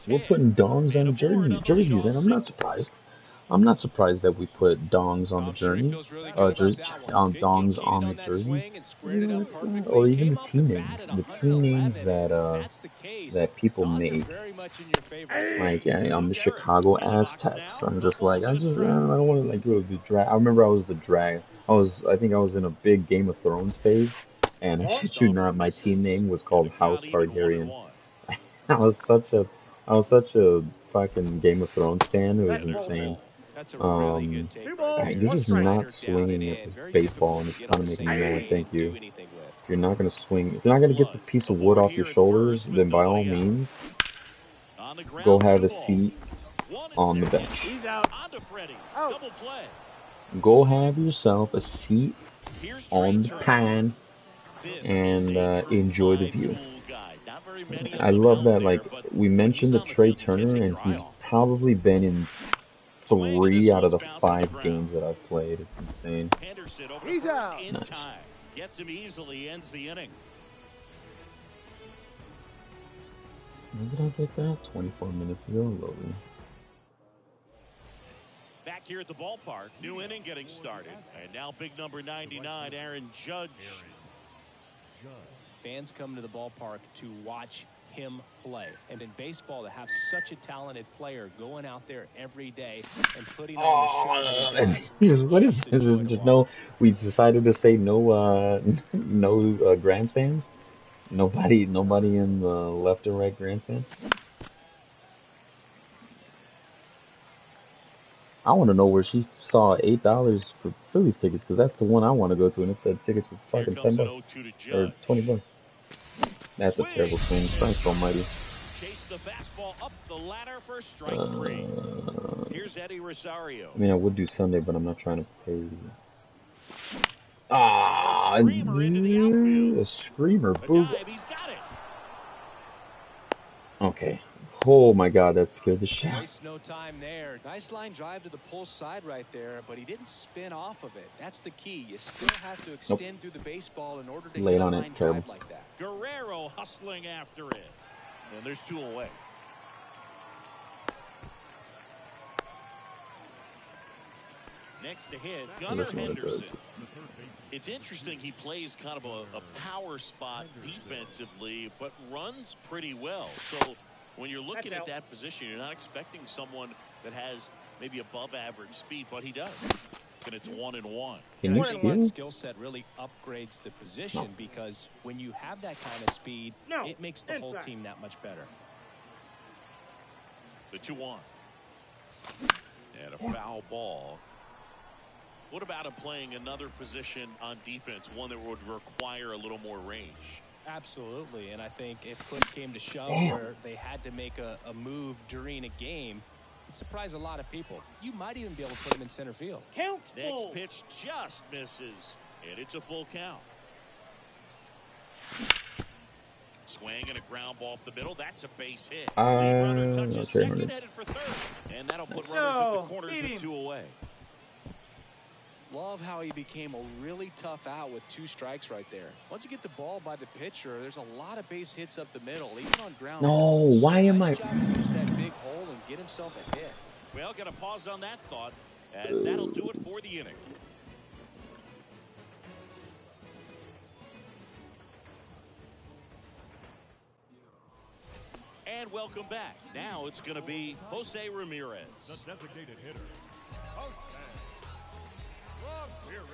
We're putting dongs on the jerseys, and I'm not surprised. I'm not surprised that we put dongs on the I'm sure he journeys, feels really good about jersey, that one. on Didn't get dongs cheated on the on that jerseys. swing and squared You it know, up it's perfectly. or even Came the off the team bat names, at the team names 111, that and if that's the case, people odds are make. very much in your favor. Like, yeah, I'm Lou the Gehrig Chicago in the box Aztecs. now. I'm No just like, balls and a I strike. don't want to like go to the drag. I remember I was the drag. I think I was in a big Game of Thrones phase, and I shit you Offer not, my team misses, name was and the called House count even Targaryen. 1-1. I was such a, I was such a fucking Game of Thrones fan. It was And there's a insane. ball. That's a really good take right there. You're just not Slider down and swinging at in. this Very baseball, difficult and to it's get kind on of the making same me mad. plane and Thank do you. anything with. If you're not gonna swing, if you're not gonna get the One. piece The of wood runner off your here at shoulders, first with then by all nobody out. means, On the go ground, have 2 a ball. seat 1 and on the second. bench. On to Freddie. Double play. Go have yourself a seat Here's Trey on the Turner. pan This is and a true enjoy the view. five-tool guy. Not very many of I them love out that. there, Like but we when he's mentioned, the on the Trey field, you can't Turner, take and your eye he's off. probably been in Swing, and 3 this out of one's the bouncing the 5 ground. games that I've played. It's insane. Henderson over to first in Nice. time. Gets him easily, ends the inning. When did I get that? 24 minutes ago. Lovely. Back here at the ballpark, new inning getting started. And now big number 99, Aaron Judge. Fans come to the ballpark to watch him play. And in baseball, to have such a talented player going out there every day and putting on the show that he does. What is Just this? enjoy to Just watch. no. We decided to say no. No grandstands. Nobody in the left or right grandstand. I want to know where she saw $8 for Phillies tickets, because that's the one I want to go to, and it said tickets for Here fucking comes an $10 0-2 to or Judge. $20. That's a Swing. terrible swing. Christ Almighty. Chase the fastball up the ladder for strike 3. Here's Eddie Rosario. I mean, I would do Sunday, but I'm not trying to pay. A screamer into the outfield. A screamer. A Boog. dive, he's got it. Okay. Oh my God, that scared the shit. Waste no time there. Nice line drive to the pull side right there, but he didn't spin off of it. That's the key. You still have to extend through the baseball in order to Late hit a on it. line Terrible. drive like that. Guerrero hustling after it. And there's 2 away. Next to hit, Gunnar Henderson. It's interesting, he plays kind of a power spot defensively, but runs pretty well. So when you're looking at that position, you're not expecting someone that has maybe above average speed, but he does. And it's 1-1. Can you That steal? skill set really upgrades the position because when you have that kind of speed, it makes the whole team that much better. The 2-1. And a foul ball. What about him playing another position on defense, one that would require a little more range? Absolutely, and I think if push came to shove where they had to make a move during a game, it'd surprise a lot of people. You might even be able to put him in center field. Next pitch just misses, and it's a full count. Swing and a ground ball up the middle. That's a base hit. Lead runner touches second, headed for third. And that'll put runners at the corners with 2 away. Love how he became a really tough out with 2 strikes right there. Once you get the ball by the pitcher, there's a lot of base hits up the middle, even on ground. No, why am I? Nice job to use that big hole and get himself a hit. Well, got to pause on that thought, as that'll do it for the inning. And welcome back. Now it's going to be Jose Ramirez. The designated hitter, Jose Ramirez.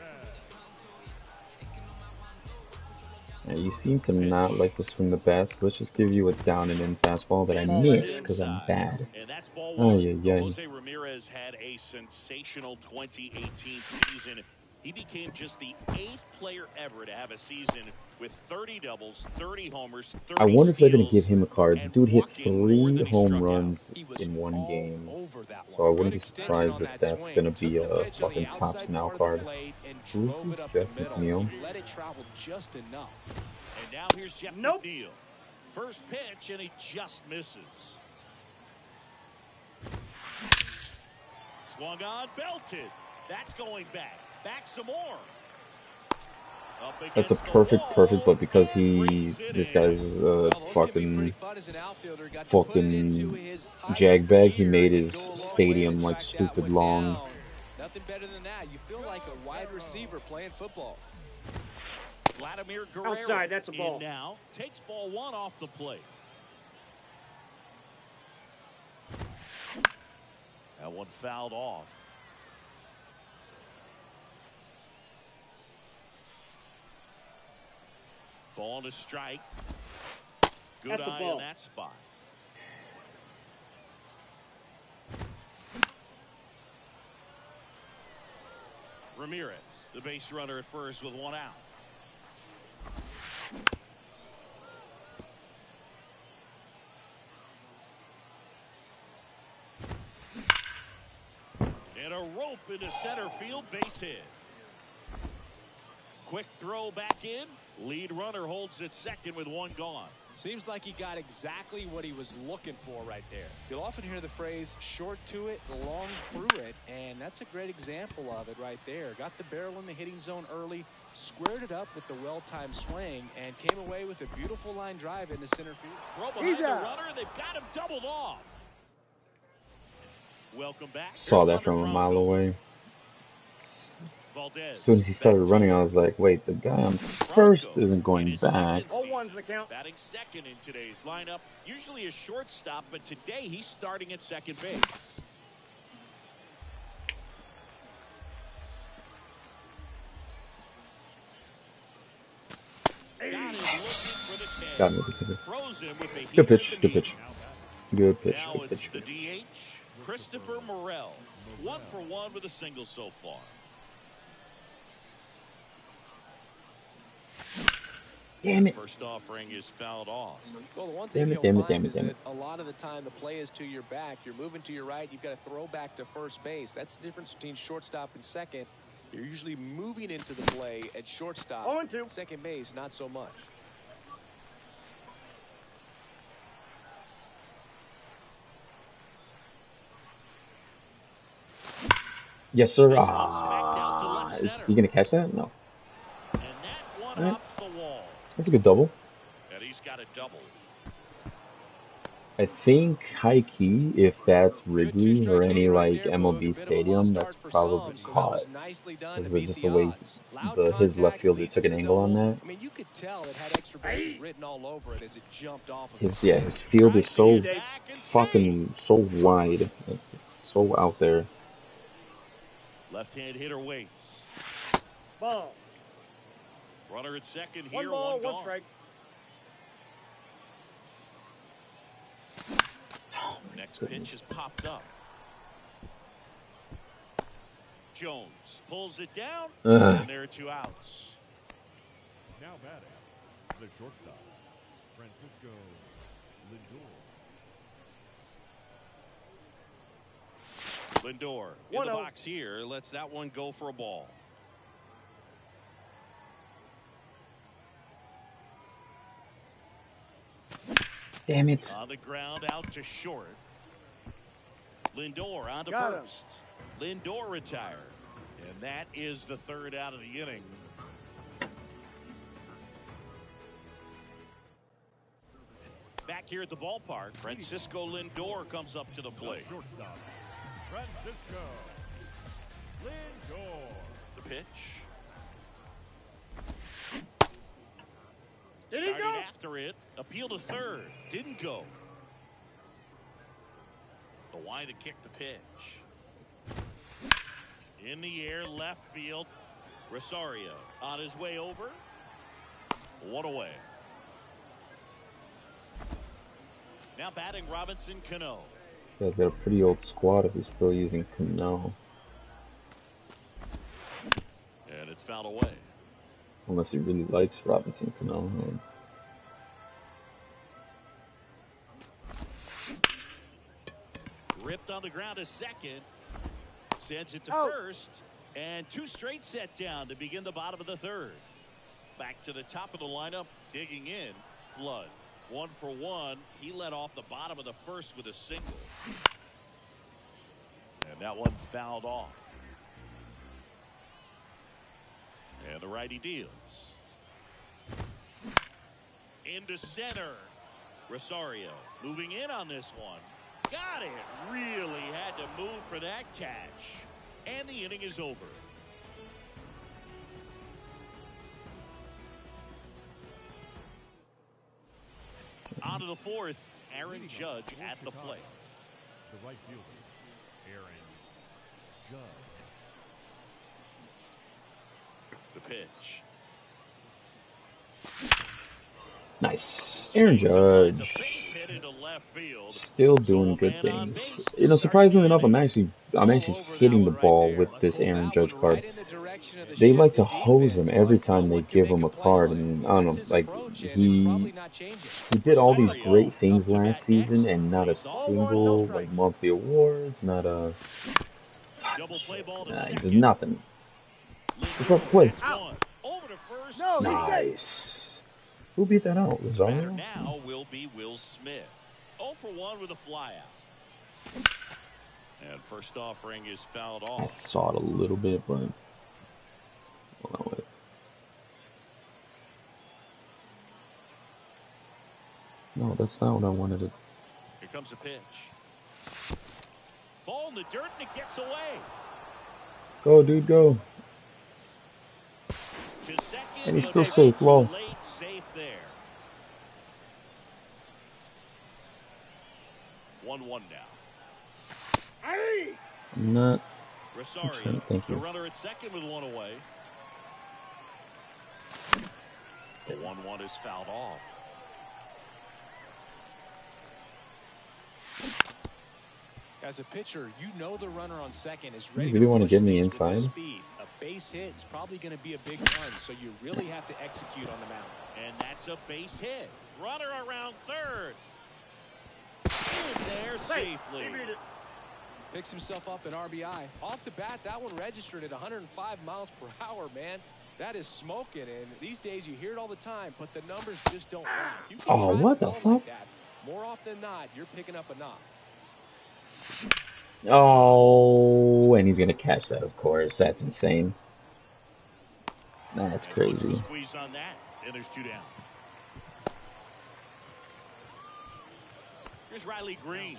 Now, you seem to not like to swing the bats. Let's just give you a down and in fastball that I miss because I'm bad. And that's ball Oh, 1. yeah. Jose Ramirez had a sensational 2018 season. He became just the 8th player ever to have a season with 30 doubles, 30 homers, 30 I wonder if they're going to steals, give him a card. The and dude hit walking more 3 than he home struck out. runs He was in one all game. over that one. So I wouldn't Good be extension surprised on if that that's swing. going to be Took the a pitch on the fucking tops outside now part of the card. plate and Who's drove this, it up Jeff the middle. McNeil? Let it travel just enough. And now here's Jeff McNeil. First pitch, and he just misses. Swung on, belted. That's going back. Back some more. That's a perfect, but because this guy's a Well, those can be pretty fucking fun as an outfielder. Got to put it into fucking his highest jagbag, he gear made and his go a long way to stadium like track that stupid one long. down. Nothing better than that. You feel like a wide receiver playing football. Vladimir Guerrero Outside, that's a ball. in now. Takes ball one off the plate. That one fouled off. Ball to strike. Good That's a eye ball. on that spot. Ramirez, the base runner at first with one out. And a rope into center field, base hit. Quick throw back in. Lead runner holds it second with one gone. Seems like he got exactly what he was looking for right there. You'll often hear the phrase short to it, long through it, and that's a great example of it right there. Got the barrel in the hitting zone early, squared it up with the well-timed swing, and came away with a beautiful line drive into center field. Throw behind the runner. They've got him doubled off. Welcome back. Saw that from a mile away. As soon as he started running, I was like, wait, the guy on first isn't going back. 0-1's the count. Batting second in today's lineup. Usually a shortstop, but today he's starting at second base. Got him with the single. Froze him with a Good pitch, good knee. pitch. Good pitch, Now good it's pitch. the DH, Christopher Morel. 1 for 1 with a single so far. Damn it. First offering is fouled off. Well, the one thing Damn you'll it, find is damn that it. a lot of the time the play is to your back. You're moving to your right. You've got to throw back to first base. That's the difference between shortstop and second. You're usually moving into the play at shortstop. 0-2. Second base, not so much. Yes, sir. This one smacked out to left Is center. he going to catch that? No. And that one Alright. hops the wall. That's a good double. And he's got a double. I think high key, if that's Wrigley or any like MLB stadium, that's probably caught. Because of just the way his left fielder took an angle on that. I mean, you could tell it had extra base written all over it as it jumped off of His field is so fucking so wide, so out there. Left-hand hitter waits. Ball. Runner at second here. One ball, one one gone. strike. Next pitch is popped up. Jones pulls it down, and there are 2 outs. Now batting, the shortstop, Francisco Lindor. Lindor in 1-0. the box here. Lets that one go for a ball. Damn it. On the ground, out to short. Lindor on to Got him. first. Lindor retired. And that is the 3rd out of the inning. Back here at the ballpark, Francisco Lindor comes up to the plate. Shortstop, Francisco Lindor. The pitch. Did he Started go? after it. Appeal to third. Didn't go. The wide to kick the pitch. In the air, left field. Rosario on his way over. 1 away. Now batting Robinson Cano. This guy's got a pretty old squad if he's still using Cano. And it's fouled away. Unless he really likes Robinson Cano. Ripped on the ground to second. Sends it to Out. first. And 2 straight set down to begin the bottom of the 3rd. Back to the top of the lineup. Digging in. Flood. 1 for 1. He led off the bottom of the 1st with a single. And that one fouled off. And the righty deals. Into center. Rosario moving in on this one. Got it. Really had to move for that catch. And the inning is over. On to the fourth. Aaron Judge at the plate. The right fielder, Aaron Judge. The pitch. Nice. Aaron Judge. Still doing good things. You know, surprisingly enough, I'm actually hitting the ball with this Aaron Judge card. They like to hose him every time they give him a card, and I don't know, like he did all these great things last season, and not a single like monthly awards, not a just nothing. Just let play. No, Nice. Who beat that out? Rosario? Now will be Will Smith. 0 for 1 with a flyout. And first offering is fouled off. I saw it a little bit, but hold on, wait. No, that's not what I wanted to. Here comes a pitch. Ball in the dirt and it gets away. Go, dude, go. To second, And he's still safe, low. late, safe there. 1-1 now. I'm not. Rosario, Thank the you. runner at second with one away. The 1-1 is fouled off. As a pitcher, you know the runner on second is ready. You really want to push get me things with his inside? Speed. A base hit is probably going to be a big run, so you really have to execute on the mound. And that's a base hit. Runner around third. In there safely. Picks himself up an RBI. Off the bat, that one registered at 105 miles per hour, man. That is smoking, and these days you hear it all the time, but the numbers just don't lie. You can Oh, drive what the the ball fuck? like that. More often than not, you're picking up a knock. Oh, and he's gonna catch that, of course. That's insane. That's And crazy. squeeze on that, and there's 2 down. Here's Riley Green.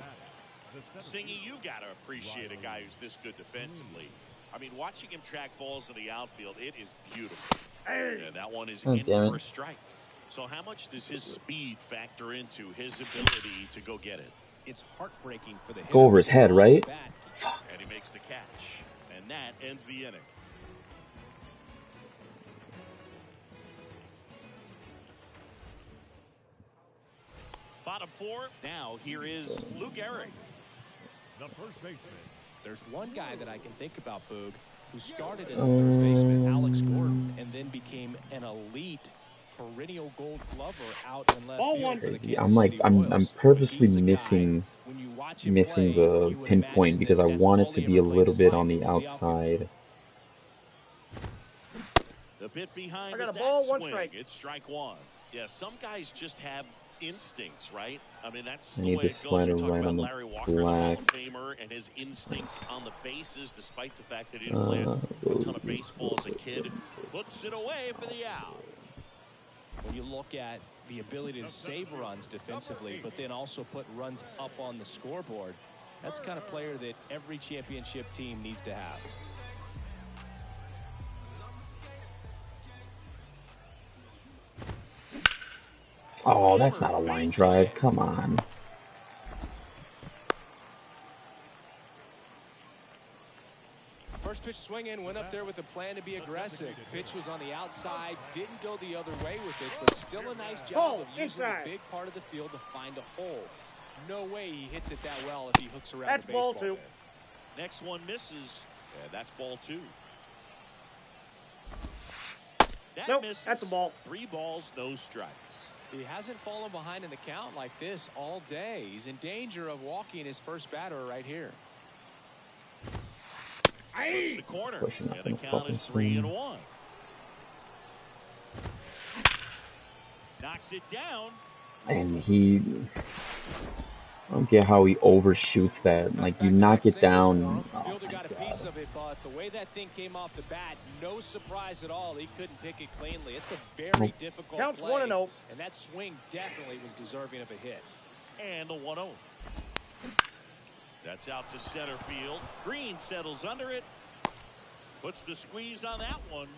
Singy, you got to appreciate a guy who's this good defensively. I mean, watching him track balls in the outfield, it is beautiful. And that one is in damn it. for a strike. So how much does his speed factor into his ability to go get it? It's heartbreaking for the hitter. Go over his head, right? And he makes the catch. And that ends the inning. Bottom 4. Now here is Luke Gehrig. The first baseman. There's one guy that I can think about, Boog, who started as a third baseman, Alex Gordon, and then became an elite perennial Gold Glover out in left field for the Crazy. Kansas City I'm Royals. purposely He's a guy, missing when you watch him missing play, the you pinpoint imagine because that I that's want all it to he be a ever played little his bit life on the was outfield. outside. The bit behind I got it, a ball, that 1 swing. strike. It's strike 1. Yeah, some guys just have instincts, right? I mean, that's I the need way the it goes. slider You're talking right about on the Larry Walker, the Hall black. of Famer, and his instinct on the bases, despite the fact that he didn't play a ton of baseball as a kid. Puts it away for the out. When you look at the ability to save runs defensively, but then also put runs up on the scoreboard, that's the kind of player that every championship team needs to have. Oh, that's not a line drive. Come on. First pitch swinging, went up there with a plan to be aggressive. Pitch was on the outside, didn't go the other way with it, but still a nice job of using the big part of the field to find a hole. No way he hits it that well if he hooks around That's the baseball. ball 2. There. Next one misses, and that's ball 2. That Nope, misses. that's a ball. 3 balls, no strikes. He hasn't fallen behind in the count like this all day. He's in danger of walking his first batter right here. Puts the corner, Pushing up and in the the count fucking is swing. 3-1. Knocks it down. And he, I don't get how he overshoots that. Like, you knock it down. Oh have got a piece of it, but the way that thing came off the bat, no surprise at all. He couldn't pick it cleanly. It's a very difficult Counts play. 1-0. And that swing definitely was deserving of a hit. And the 1-0. That's out to center field. Green settles under it. Puts the squeeze on that one.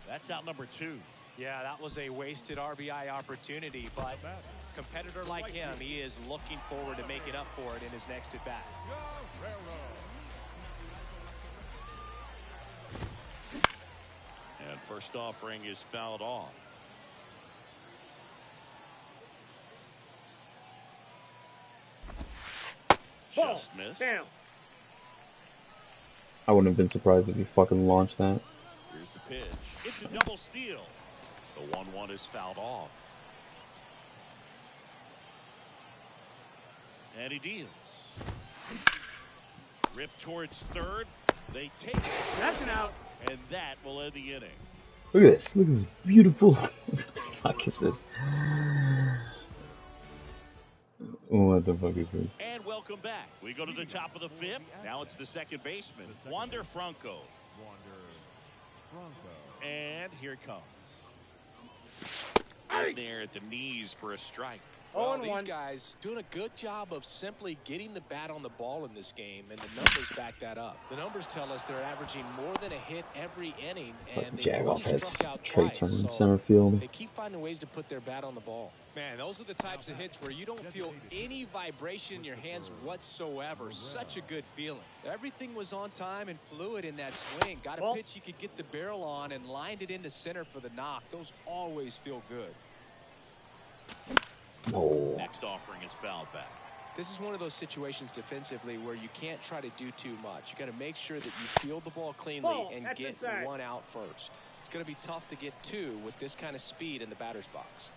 That's out number 2. Yeah, that was a wasted RBI opportunity, but competitor like him, he is looking forward to making up for it in his next at bat. And first offering is fouled off. Just missed. Down. I wouldn't have been surprised if he fucking launched that. Here's the pitch. It's a double steal. The 1-1 is fouled off. And he deals. Rip towards third. They take it. That's an out. And that will end the inning. Look at this. Look at this beautiful. What the fuck is this? What the fuck is this? And welcome back. We go to the top of the 5th. Now it's the second baseman, Wander Franco. And here it comes. In there at the knees for a strike. Well, these guys doing a good job of simply getting the bat on the ball in this game, and the numbers back that up. The numbers tell us they're averaging more than a hit every inning, and they Jagoff has struck out Trey twice, Turner in so center field. they keep finding ways to put their bat on the ball. Man, those are the types of hits where you don't feel any vibration in your hands whatsoever. Such a good feeling. Everything was on time and fluid in that swing. Got a pitch you could get the barrel on and lined it into center for the knock. Those always feel good. Oh. Next offering is fouled back. This is one of those situations defensively where you can't try to do too much. You got to make sure that you field the ball cleanly and get one out first. It's going to be tough to get 2 with this kind of speed in the batter's box.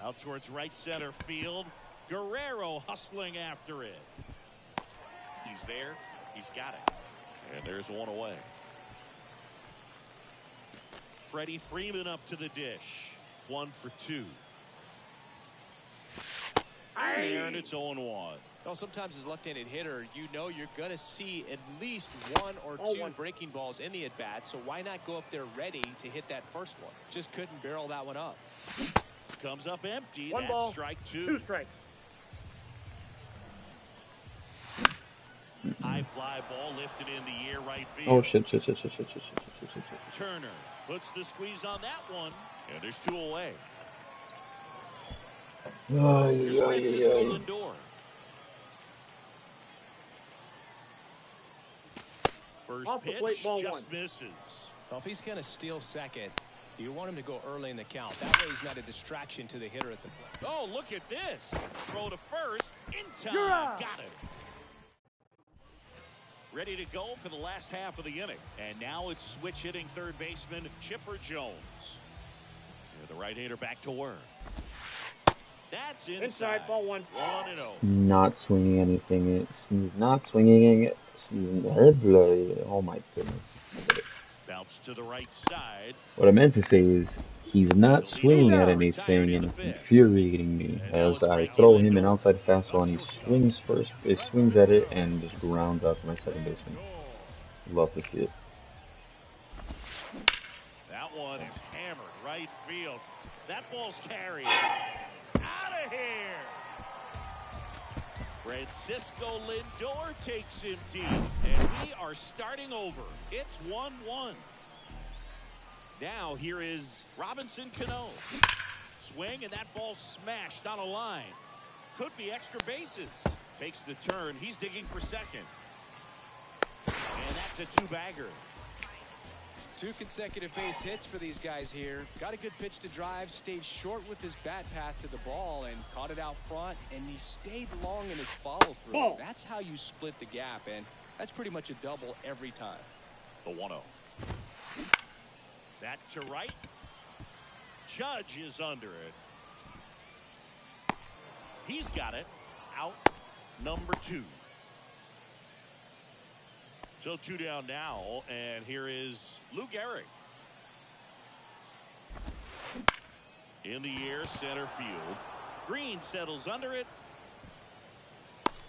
Out towards right center field. Guerrero hustling after it. He's there. He's got it. And there's one away. Freddie Freeman up to the dish. 1 for 2. And it's 0-1. Well, sometimes as a left-handed hitter, you know you're going to see at least 1 or 2 breaking balls in the at-bat, so why not go up there ready to hit that first one? Just couldn't barrel that one up. Comes up empty. 1 That's ball, strike 2. 2 strikes. High fly ball lifted in the air right field. Oh shit. Turner puts the squeeze on that one. And there's 2 away. Here's Francisco Lindor. First Off the pitch plate, ball just 1. misses. Well, if he's going to steal second, you want him to go early in the count. That way he's not a distraction to the hitter at the plate. Oh, look at this. Throw to first. In time. Got it. Ready to go for the last half of the inning. And now it's switch hitting third baseman Chipper Jones. The right-hander back to work. That's inside. Ball 1. 1-0. Not swinging anything. He's not swinging it. Oh my goodness. Bounce to the right side. What I meant to say is he's not swinging at anything, and it's infuriating me as I throw him an outside fastball and he swings first. He swings at it and just grounds out to my second baseman. Love to see it. That one is hammered right field. That ball's carried. Out of here. Francisco Lindor takes him deep, and we are starting over. It's 1-1. Now here is Robinson Cano. Swing, and that ball smashed on a line. Could be extra bases. Takes the turn. He's digging for second. And that's a 2-bagger. 2 consecutive base hits for these guys here. Got a good pitch to drive, stayed short with his bat path to the ball and caught it out front, and he stayed long in his follow-through. That's how you split the gap, and that's pretty much a double every time. The 1-0. That to right. Judge is under it. He's got it. Out number 2. So 2 down now, and here is Lou Gehrig. In the air, center field. Green settles under it.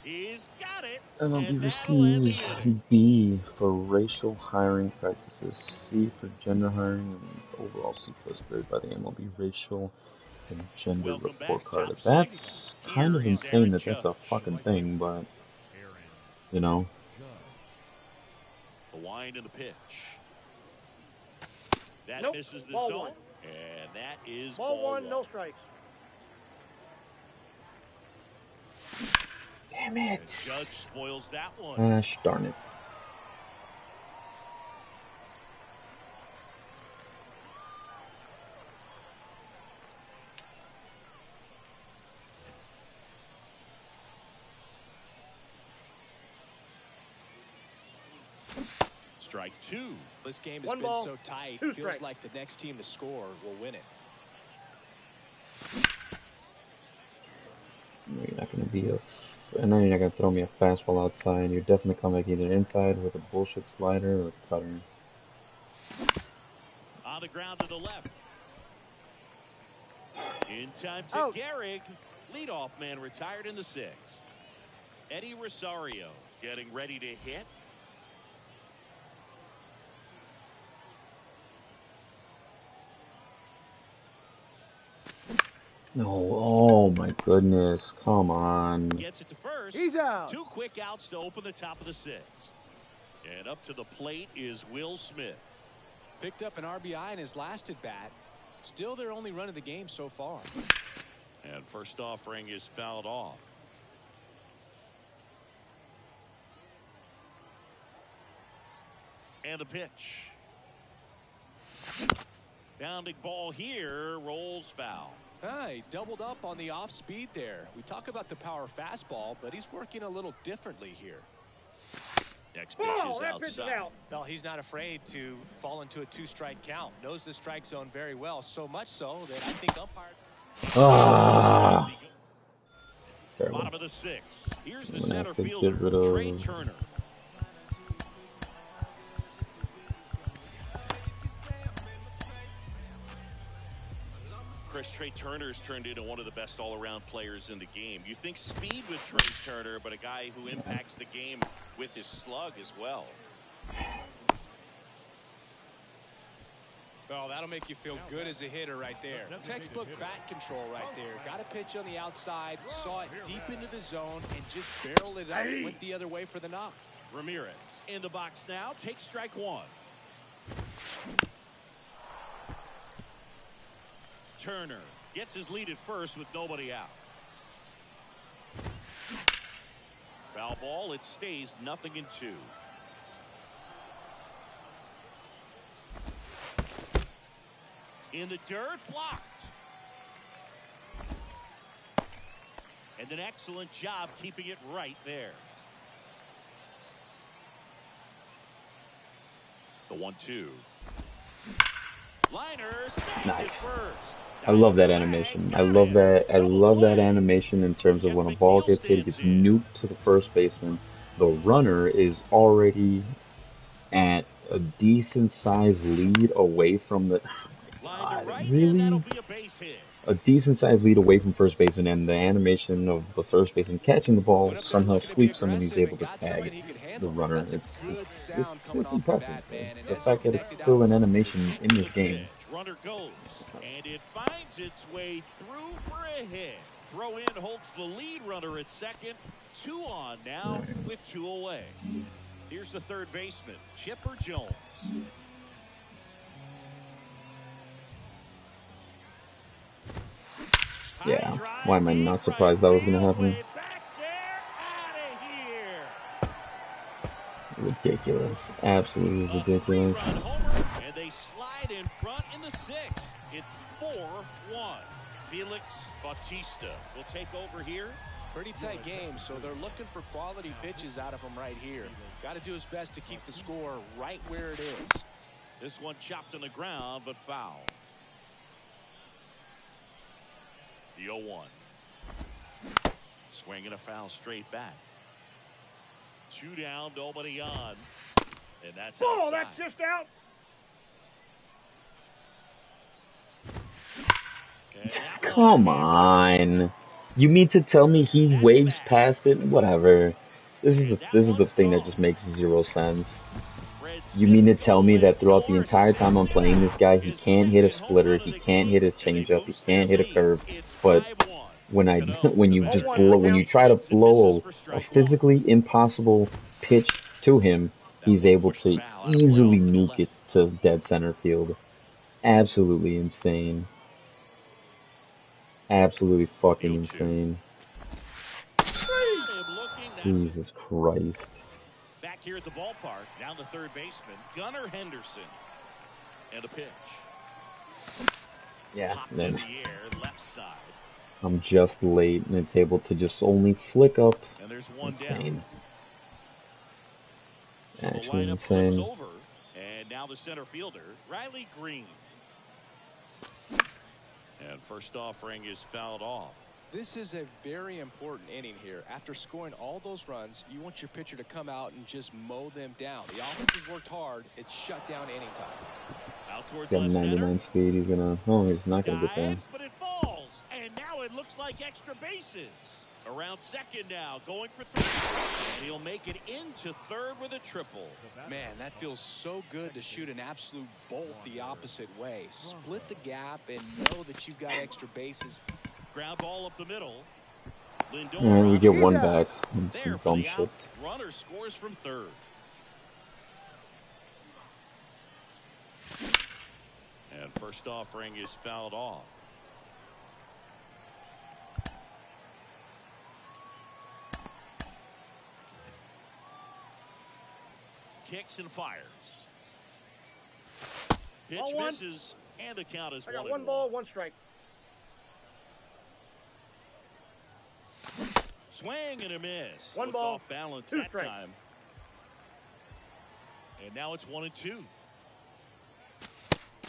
He's got it. MLB And that'll end the receives inning. B for racial hiring practices, C for gender hiring, and overall C+ grade by the MLB racial and gender Welcome report back. card. Top That's six. kind Here of is insane Aaron that that's a Judge. fucking thing, but, Aaron you know. Judge. The wind and the pitch. That Nope. misses the Ball zone. one. And that is Ball one, no strikes. Damn And it. Judge spoils that one. Gosh darn it. Strike two. This game has One been ball, so tight. two Feels strikes. like the next team to score will win it. No, you're not gonna be I know you're not gonna throw me a fastball outside. You're definitely coming back either inside with a bullshit slider or cutter. On the ground to the left. In time to Out. Gehrig. Leadoff man retired in the sixth. Eddie Rosario getting ready to hit. No, oh my goodness, come on. Gets it to first. He's out. Two quick outs to open the top of the sixth. And up to the plate is Will Smith. Picked up an RBI in his last at bat. Still their only run of the game so far. And first offering is fouled off. And the pitch. Bounding ball here, rolls foul. He doubled up on the off speed there. We talk about the power fastball, but he's working a little differently here. Next pitch Oh, is that pitch is outside. out. Well, he's not afraid to fall into a two-strike count. Knows the strike zone very well, so much so that I think umpire. Ah, terrible. Bottom of the sixth. Here's the I'm gonna center have to fielder, get rid of Trey Turner. Chris, Trey Turner's turned into one of the best all-around players in the game. You think speed with Trey Turner, but a guy who impacts the game with his slug as well. Oh, that'll make you feel good as a hitter right there. Textbook bat control right there. Got a pitch on the outside, saw it deep into the zone, and just barreled it up and went the other way for the knock. Ramirez in the box now. Takes strike one. Turner gets his lead at first with nobody out. Foul ball. It stays 0-2. In the dirt, blocked. And an excellent job keeping it right there. The 1-2. Liner stays at Nice. first. I love that animation. I love that animation in terms of when a ball gets hit, it gets nuked to the first baseman. The runner is already at a decent sized lead away from the really a decent sized lead away from first baseman, and the animation of the first baseman catching the ball somehow sweeps him and he's able to tag the runner. It's impressive. The fact that it's still an animation in this game. Runner goes, and it finds its way through for a hit. Throw in holds the lead runner at second. 2 on now with 2 away. Here's the third baseman, Chipper Jones. Yeah, why am I not surprised that was going to happen? Ridiculous. Absolutely ridiculous. And they slide in front in the 6th. It's 4-1. Felix Bautista will take over here. Pretty tight game, so they're looking for quality pitches out of him right here. Got to do his best to keep the score right where it is. This one chopped on the ground, but foul. The 0-1. Swinging a foul straight back. 2 down, nobody on. And that's outside. That's just out. Come on. You mean to tell me he waves past it? Whatever. This is the thing that just makes zero sense. You mean to tell me that throughout the entire time I'm playing this guy, he can't hit a splitter, he can't hit a changeup, he can't hit a curve, but when I when you just blow when you try to blow a physically impossible pitch to him, he's able to easily nuke it to dead center field. Absolutely insane. Absolutely fucking insane. Jesus Christ. Back here at the ballpark, down the third baseman, Gunnar Henderson. And a pitch. Yeah, Popped then in the air, left side. I'm just late and it's able to just only flick up. And there's It's one insane. down. So Actually the lineup flips insane. over. And now the center fielder, Riley Green. And first offering is fouled off. This is a very important inning here. After scoring all those runs, you want your pitcher to come out and just mow them down. The offense has worked hard. It's shut down inning time. Out towards Got left 99 center. speed. He's gonna. Oh, he's not gonna get there. Dives, but it falls. And now it looks like extra bases. Around second now, going for three. And he'll make it into third with a triple. Man, that feels so good to shoot an absolute bolt the opposite way. Split the gap and know that you've got extra bases. Ground ball up the middle. Lindor All right, we get one first. back. There Some for dumb the out. shit. Runner scores from third. And first offering is fouled off. Kicks and fires. Pitch misses, and the count is 1-1. I got one ball, one strike. Swing and a miss. One Looked ball, off balance two that strike. time. And now it's 1-2.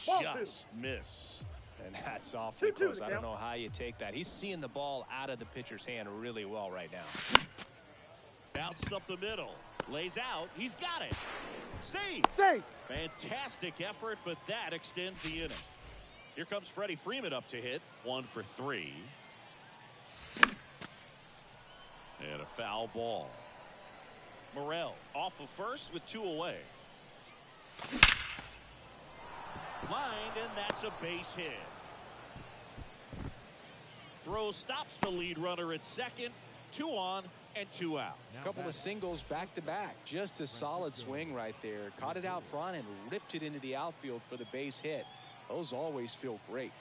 Ball Just missed. And that's awfully 2-2 close. the I don't count. know how you take that. He's seeing the ball out of the pitcher's hand really well right now. Bounced up the middle. Lays out. He's got it. Save. Save. Fantastic effort, but that extends the inning. Here comes Freddie Freeman up to hit. 1 for 3. And a foul ball. Morel off of first with 2 away. Lined, and that's a base hit. Throw stops the lead runner at second. 2 on and 2 out. A couple of singles back to back. Just a solid swing right there. Caught it out front and ripped it into the outfield for the base hit. Those always feel great.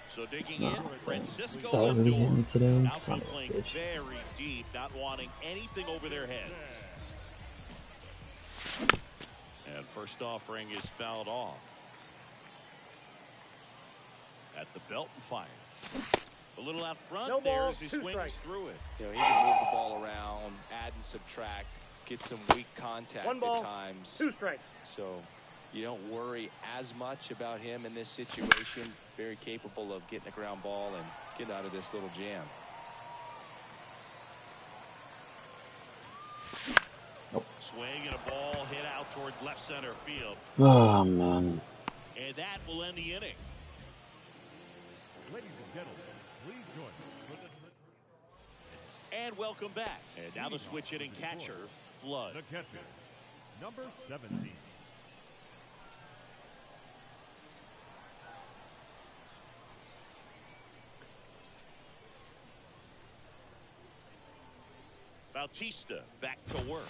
So digging in, Francisco That really hit me Lindor. today. Son Outfield of a playing bitch. very deep, not wanting anything over their heads. And first offering is fouled off. At the belt and fires. A little out front No there ball, as he 2 swings strikes. through it. You know, he can move the ball around, add and subtract, get some weak contact One ball, at times. 2 strikes. So you don't worry as much about him in this situation. Very capable of getting a ground ball and getting out of this little jam. Swing and a ball hit out towards left center field. Oh man. And that will end the inning. Ladies and gentlemen, please join us for the And welcome back. And now the switch hitting catcher, Flood. The catcher, number 17. Bautista back to work.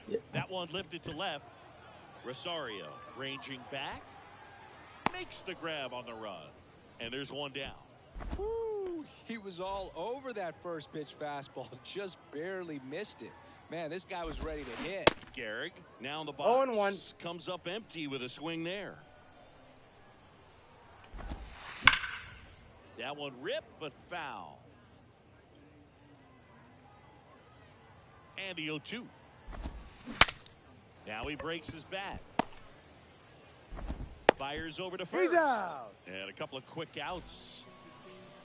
Yeah. That one lifted to left. Rosario ranging back. Makes the grab on the run. And there's one down. Woo! He was all over that first pitch fastball. Just barely missed it. Man, this guy was ready to hit. Gehrig now in the box. 0-1. Comes up empty with a swing there. That one ripped but foul. And the 0-2. Now he breaks his bat. Fires over to first. He's out. And a couple of quick outs.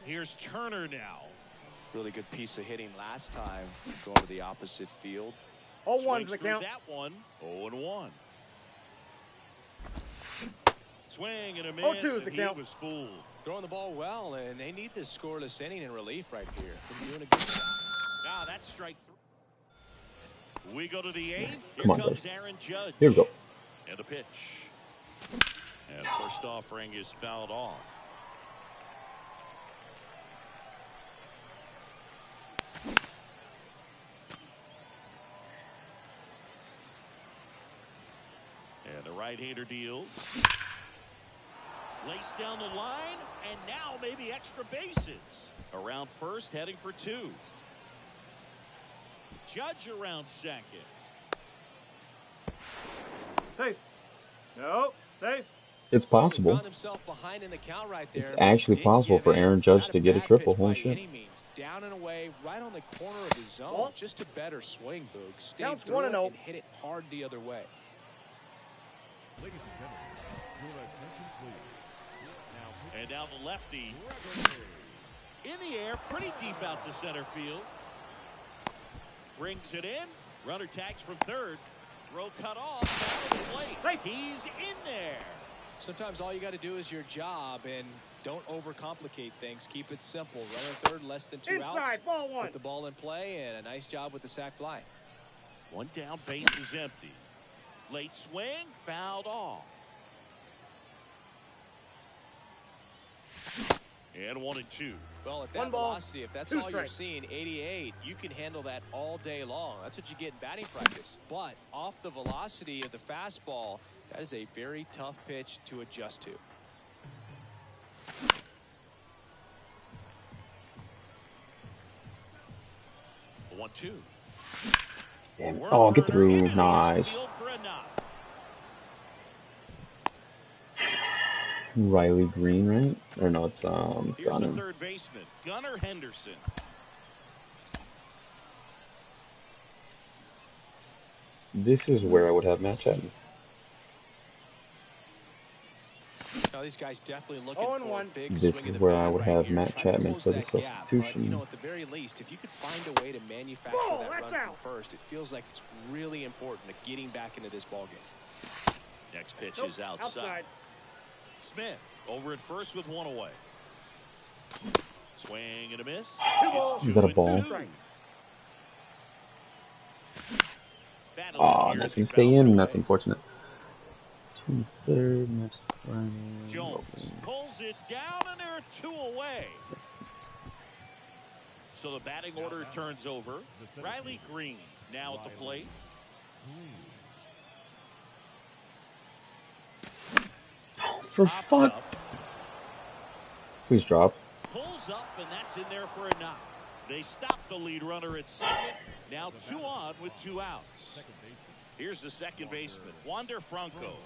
Here's Turner now. Really good piece of hitting last time, going to the opposite field. 0-1's Swings the through count. that one. 0-1. Swing and a miss, 0-2 is and the he count. was fooled. Throwing the ball well, and they need this scoreless inning in relief right here. Been doing a good job. Now that's strike 3. We go to the 8th. Here Come on, comes guys. Aaron Judge. Here we go. And a pitch. And first offering is fouled off. And the right-hander deals. Lace down the line, and now maybe extra bases. Around first, heading for 2. Judge around second. Safe. No, safe. It's possible. Found himself behind in the count right there, It's but he actually didn't possible give for in. Aaron Judge Not to get a bad triple. pitch Holy by shit. any means. Down and away, right on the corner of his zone. Ball. Just a better swing, Boog. Stayed Counts through 1-0. it and hit it hard the other way. Ladies and gentlemen, your attention please. And now the lefty. In the air, pretty deep out to center field. Brings it in. Runner tags from third. Throw cut off. Down the plate. Right. He's in there. Sometimes all you got to do is your job and don't overcomplicate things. Keep it simple. Runner third, less than 2 outs. Inside, ball 1. Put the ball in play, and a nice job with the sac fly. One down, base is empty. Late swing, fouled off. And 1-2. Well, at One that ball, velocity, if that's 2 all you're strikes. seeing, 88, you can handle that all day long. That's what you get in batting practice. But off the velocity of the fastball, that is a very tough pitch to adjust to. One, 2. Damn. Oh, get through. Into the Nice. outfield for a knock. Riley Green, right? Or no, it's Here's the Gunner. third baseman, Gunnar Henderson. This is where I would have Matt Chapman. Now these guys definitely looking 0-1. for a big This swing of is the where bat I would right have here. Matt Try to Chapman close for the that gap, but, substitution. you know, at the very least, if you could find a way to manufacture Ball, that that's run out. from first, it feels like it's really important to getting back into this ballgame. Next pitch Nope, is outside. outside. Smith over at first with 1 away. Swing and a miss. 2 balls. Is that a ball? 2-2. Oh, that's gonna stay in. That's unfortunate. 2/3 next Friday. Jones pulls it down, and there are 2 away. So the batting order turns over. Riley Green now at the plate. For Popped fuck. up, Please drop. pulls up, and that's in there for a knock. They stop the lead runner at second. Now 2 on with 2 outs. Here's the second baseman, Wander Franco.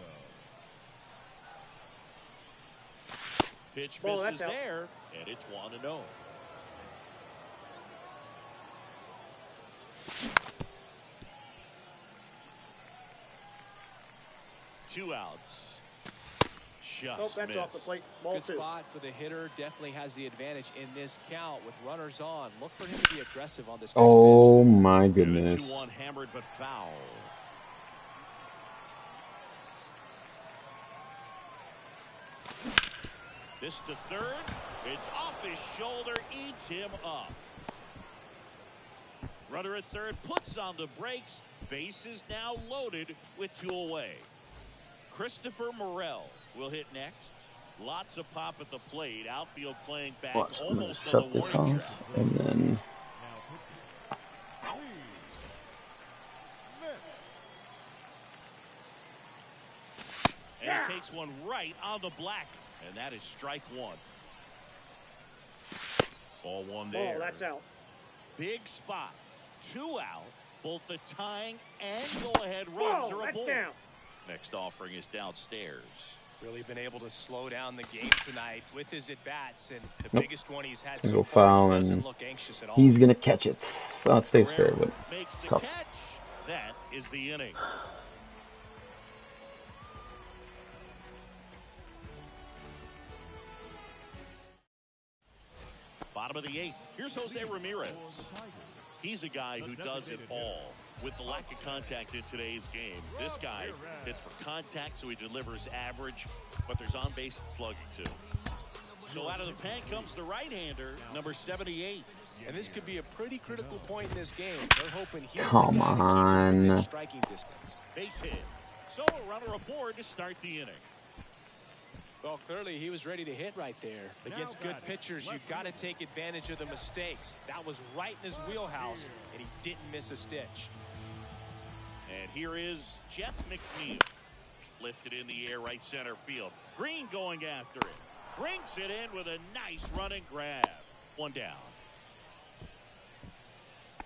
Pitch Ball, misses that's out. there, and it's 1-0. Two outs. Just Oh, that's missed. off the plate. Ball Good 2. spot for the hitter. Definitely has the advantage in this count with runners on. Look for him to be aggressive on this next pitch. Oh my And a goodness. 2-1 hammered but foul. This to third. It's off his shoulder, eats him up. Runner at third puts on the brakes. Bases now loaded with 2 away. Christopher Morel will hit next. Lots of pop at the plate. Outfield playing back Watch, I'm gonna almost on shut the this warning off track. and then And he takes one right on the black. And that is strike 1. Ball 1 there. Ball, that's out. Big spot. 2 out. Both the tying and go-ahead runs Whoa, are that's aboard. down. Next offering is downstairs. Really been able to slow down the game tonight with his at-bats, and the Nope. biggest one he's had Gonna so go far, foul, he doesn't and look anxious at all. he's gonna catch it. So it stays fair, Guerrero but makes the tough. catch. That is the inning. Bottom of the 8th. Here's Jose Ramirez. He's a guy who does it all. With the lack of contact in today's game, this guy hits for contact, so he delivers average, but there's on-base and slugging too. So out of the pen comes the right-hander, number 78. And this could be a pretty critical point in this game. They're hoping he's Come the guy to keep on. it within striking distance. Base hit. So a runner aboard to start the inning. Well, clearly he was ready to hit right there. Against good pitchers, you've got to take advantage of the mistakes. That was right in his wheelhouse, and he didn't miss a stitch. And here is Jeff McNeil. Lifted in the air, right center field. Green going after it. Brings it in with a nice running grab. One down.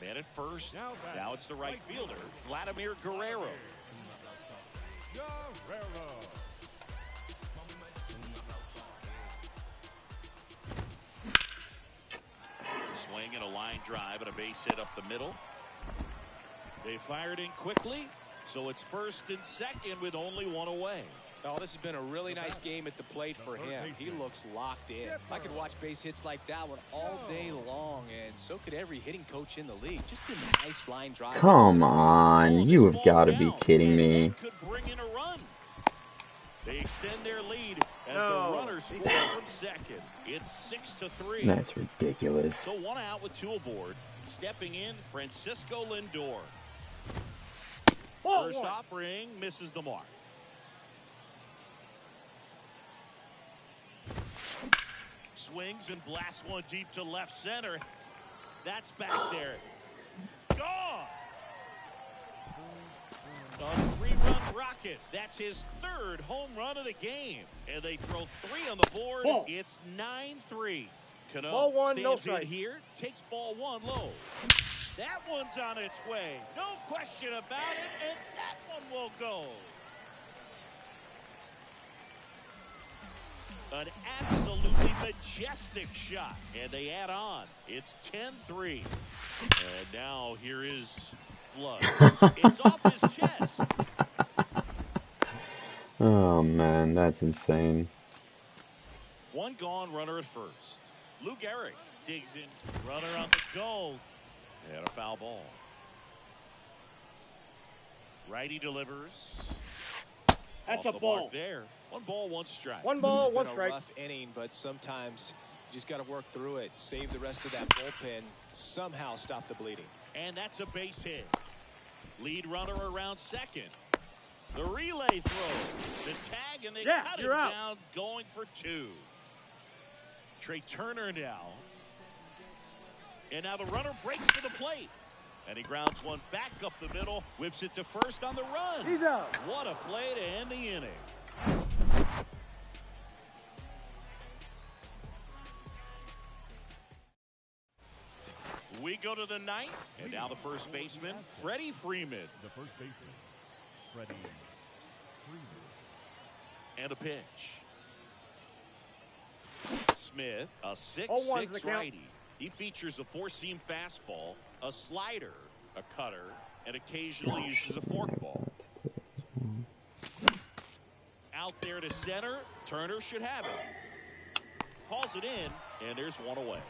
Man at first. Now it's the right fielder, Vladimir Guerrero. Swing and a line drive and a base hit up the middle. They fired in quickly, so it's first and second with only one away. Oh, this has been a really nice game at the plate for him. He looks locked in. I could watch base hits like that one all day long, and so could every hitting coach in the league. Just a nice line drive. Come on, you have got to be kidding me. Could bring in a run. They extend their lead as the runner scores from second. It's 6-3. That's ridiculous. So one out with two aboard. Stepping in, Francisco Lindor. First offering misses the mark. Swings and blasts one deep to left center. That's back there. Gone! A 3-run rocket. That's his third home run of the game. And they throw 3 on the board. It's 9-3. Cano stands in here, takes ball 1 low. That one's on its way. No question about it, and that one will go. An absolutely majestic shot, and they add on. It's 10-3. And now here is Flood. It's off his chest. Oh, man, that's insane. One gone, runner at first. Lou Gehrig digs in. Runner on the go. And a foul ball. Righty delivers. That's off a the ball. mark there. 1 ball, 1 strike. 1 ball, 1 It's been strike. a rough inning, but sometimes you just got to work through it. Save the rest of that bullpen. Somehow stop the bleeding. And that's a base hit. Lead runner around second. The relay throws. The tag, and they cut him down, going for 2. Trey Turner now. And now the runner breaks to the plate. And he grounds one back up the middle. Whips it to first on the run. He's out. What a play to end the inning. We go to the 9th. And now the first baseman, Freddie Freeman. The first baseman, Freddie Freeman. And a pitch. Smith, a 0-1's the 6'6" count. righty. He features a 4-seam fastball, a slider, a cutter, and occasionally uses a forkball. Out there to center, Turner should have it. Calls it in, and there's one away.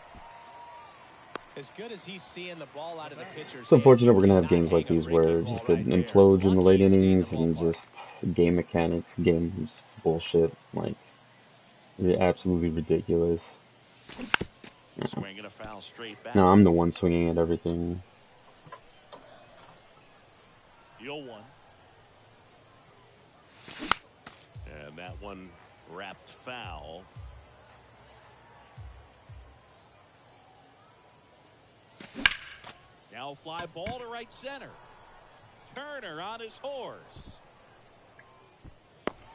As good as he's seeing the ball out of the pitcher's It's unfortunate hand, we're going to he have games cannot like hang a these where breaking just ball it right there. implodes in the late Lucky he stayed in innings the and ballpark. just game mechanics, game bullshit. Like, absolutely ridiculous. Swinging a foul straight back. No, I'm the one swinging at everything. 0-1. And that one wrapped foul. Now fly ball to right center. Turner on his horse.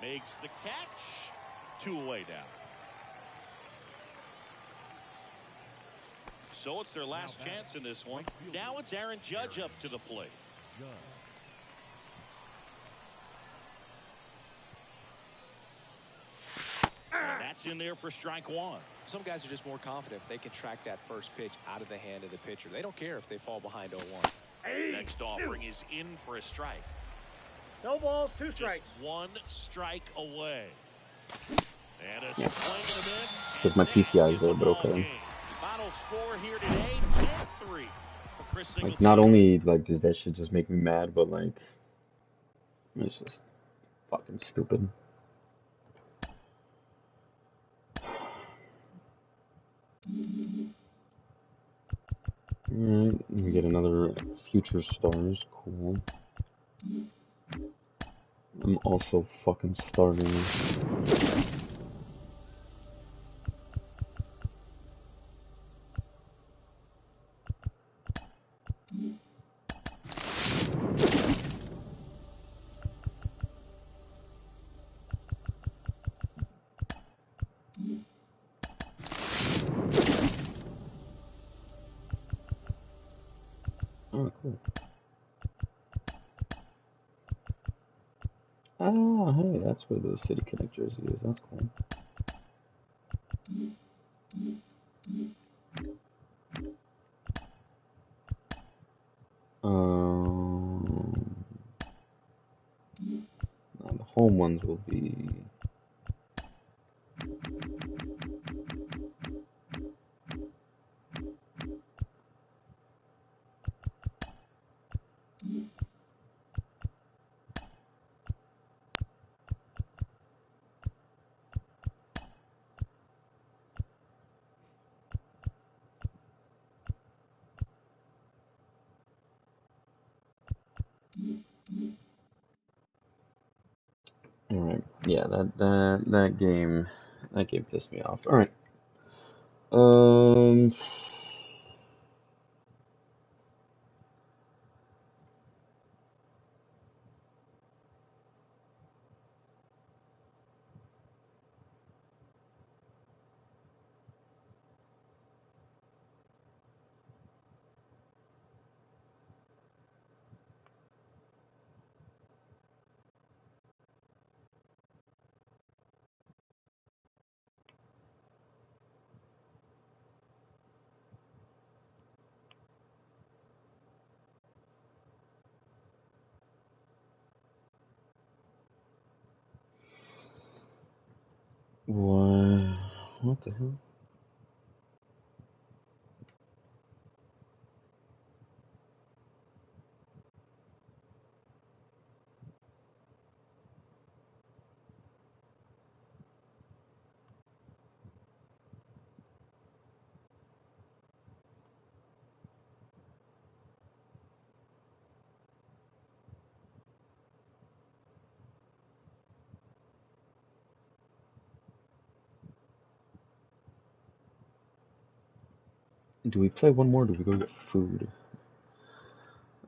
Makes the catch. 2 away now. So it's their last chance in this one. Now it's Aaron Judge up to the plate. And that's in there for strike 1. Some guys are just more confident if they can track that first pitch out of the hand of the pitcher. They don't care if they fall behind 0-1. Next offering is in for a strike. No balls, 2 Just strikes. 1 strike away. And a swing and a miss. Because my PCI is there, but okay. Final score here today, 10-3. For Chris Like, not Singletary. only like does that shit just make me mad, but like it's just fucking stupid. Alright, we get another Future Stars. Cool. I'm also fucking starving. Oh, cool. Ah, hey, that's where the City Connect jersey is. That's cool. Now the home ones will be. All right, yeah, that game pissed me off. All right, um, what? What the hell? Do we play one more? Or do we go get food?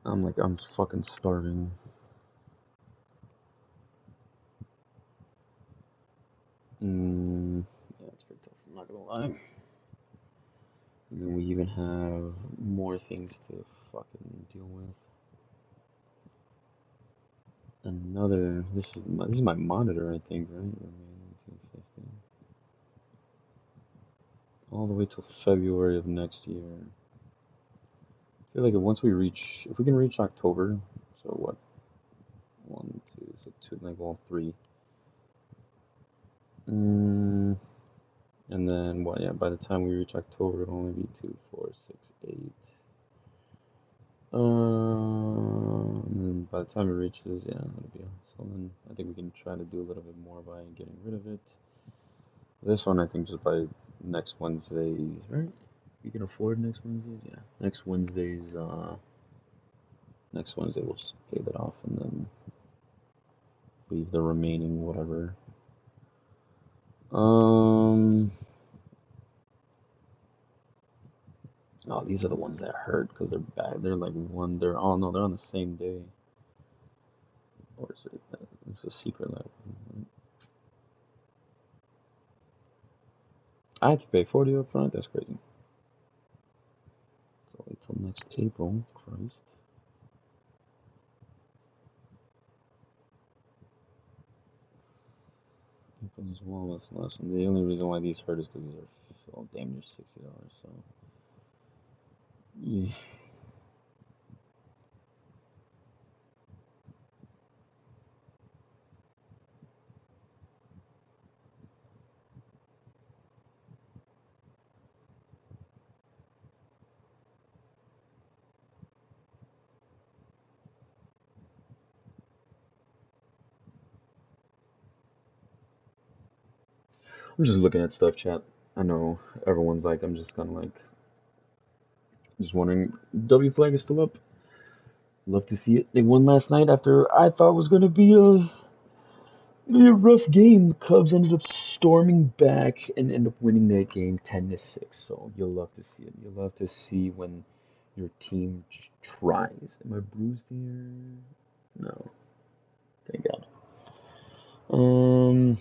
I'm fucking starving. Yeah, it's pretty tough. I'm not gonna lie. And then we even have more things to fucking deal with. Another. This is my monitor, I think, right? 250. All the way till February of next year. I feel like if we can reach October, so what? 1, 2, so two, like all three. And then what? Yeah, by the time we reach October, it'll only be 2, 4, 6, 8. And then by the time it reaches, yeah, it'll be. So then I think we can try to do a little bit more by getting rid of it. This one, I think, just by next Wednesdays, right? We can afford next Wednesdays, yeah. Next Wednesday we'll just pay that off and then leave the remaining whatever. Oh, these are the ones that hurt because they're bad. They're like one. Oh no, they're on the same day. Or is it? It's a secret level. I had to pay 40 up front. That's crazy. So wait till next April. Christ. April as well. That's the last one. The only reason why these hurt is because these are damn near $60. So yeah. I'm just looking at stuff, chat. I know everyone's like, I'm just kind of like, just wondering, W flag is still up. Love to see it. They won last night after I thought it was gonna be a rough game. The Cubs ended up storming back and end up winning that game 10-6. So you'll love to see it. You'll love to see when your team tries. Am I bruised here? No. Thank God. Um.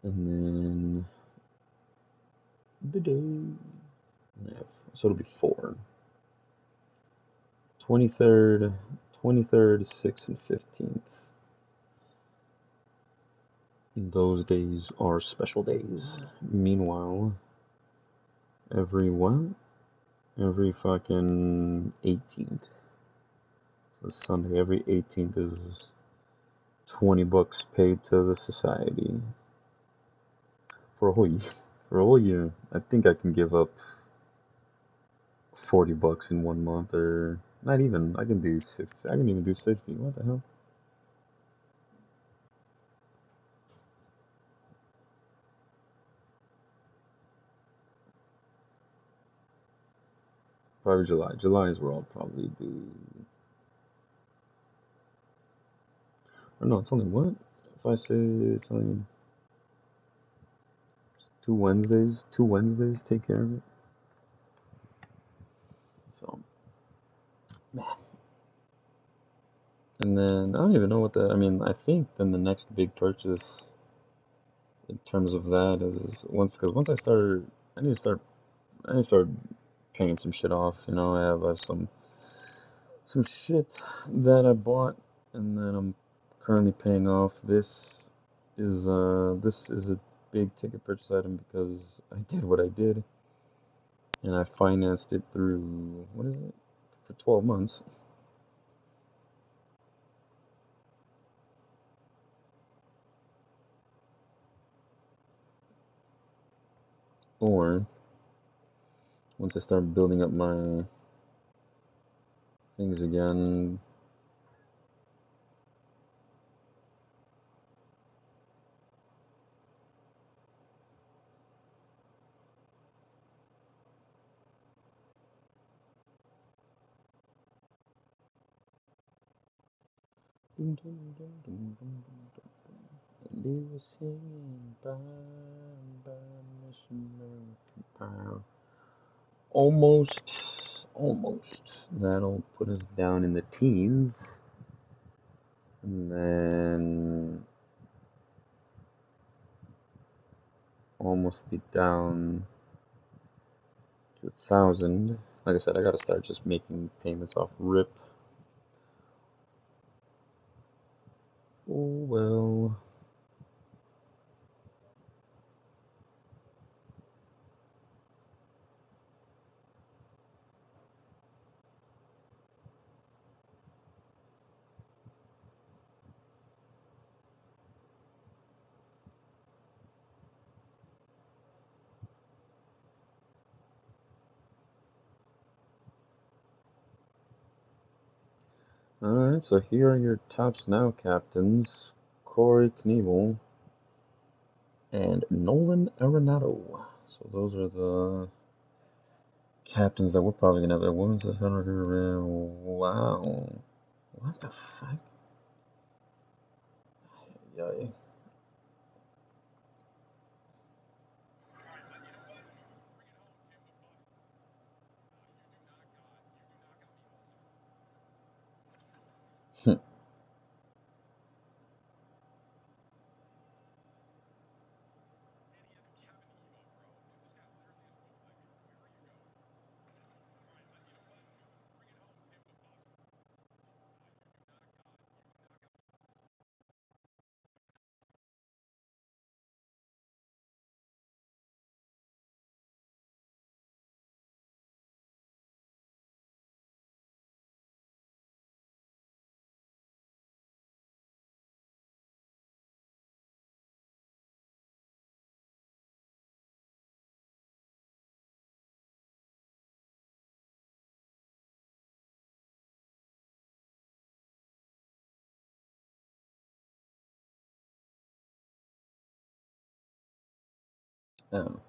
And then the day. So it'll be 4. 23rd, 23rd, 6th, and 15th. Those days are special days. Meanwhile, every what? Every fucking 18th. So Sunday, every 18th is $20 paid to the society for a whole year. For a whole year, I think I can give up $40 in 1 month, or not even. I can do 60. I can even do 60. What the hell? Probably July. July is where I'll probably do. Or no, it's only what? If I say it's only 2 Wednesdays, take care of it. So, man. And then I don't even know what the. I mean, I think then the next big purchase in terms of that is because once I start, I need to start, I need to start paying some shit off. You know, I have some shit that I bought and then I'm currently paying off. This is a big ticket purchase item because I did what I did and I financed it through what is it for 12 months. Or once I start building up my things again. And they were singing bye, Miss American Pie. Almost. That'll put us down in the teens. And then almost be down to 1,000. Like I said, I gotta start just making payments off RIP. Oh well. Alright, so here are your tops now, captains. Corey Knievel and Nolan Arenado. So those are the captains that we're probably gonna have. A women's 600. Wow. What the fuck? Yay. Um,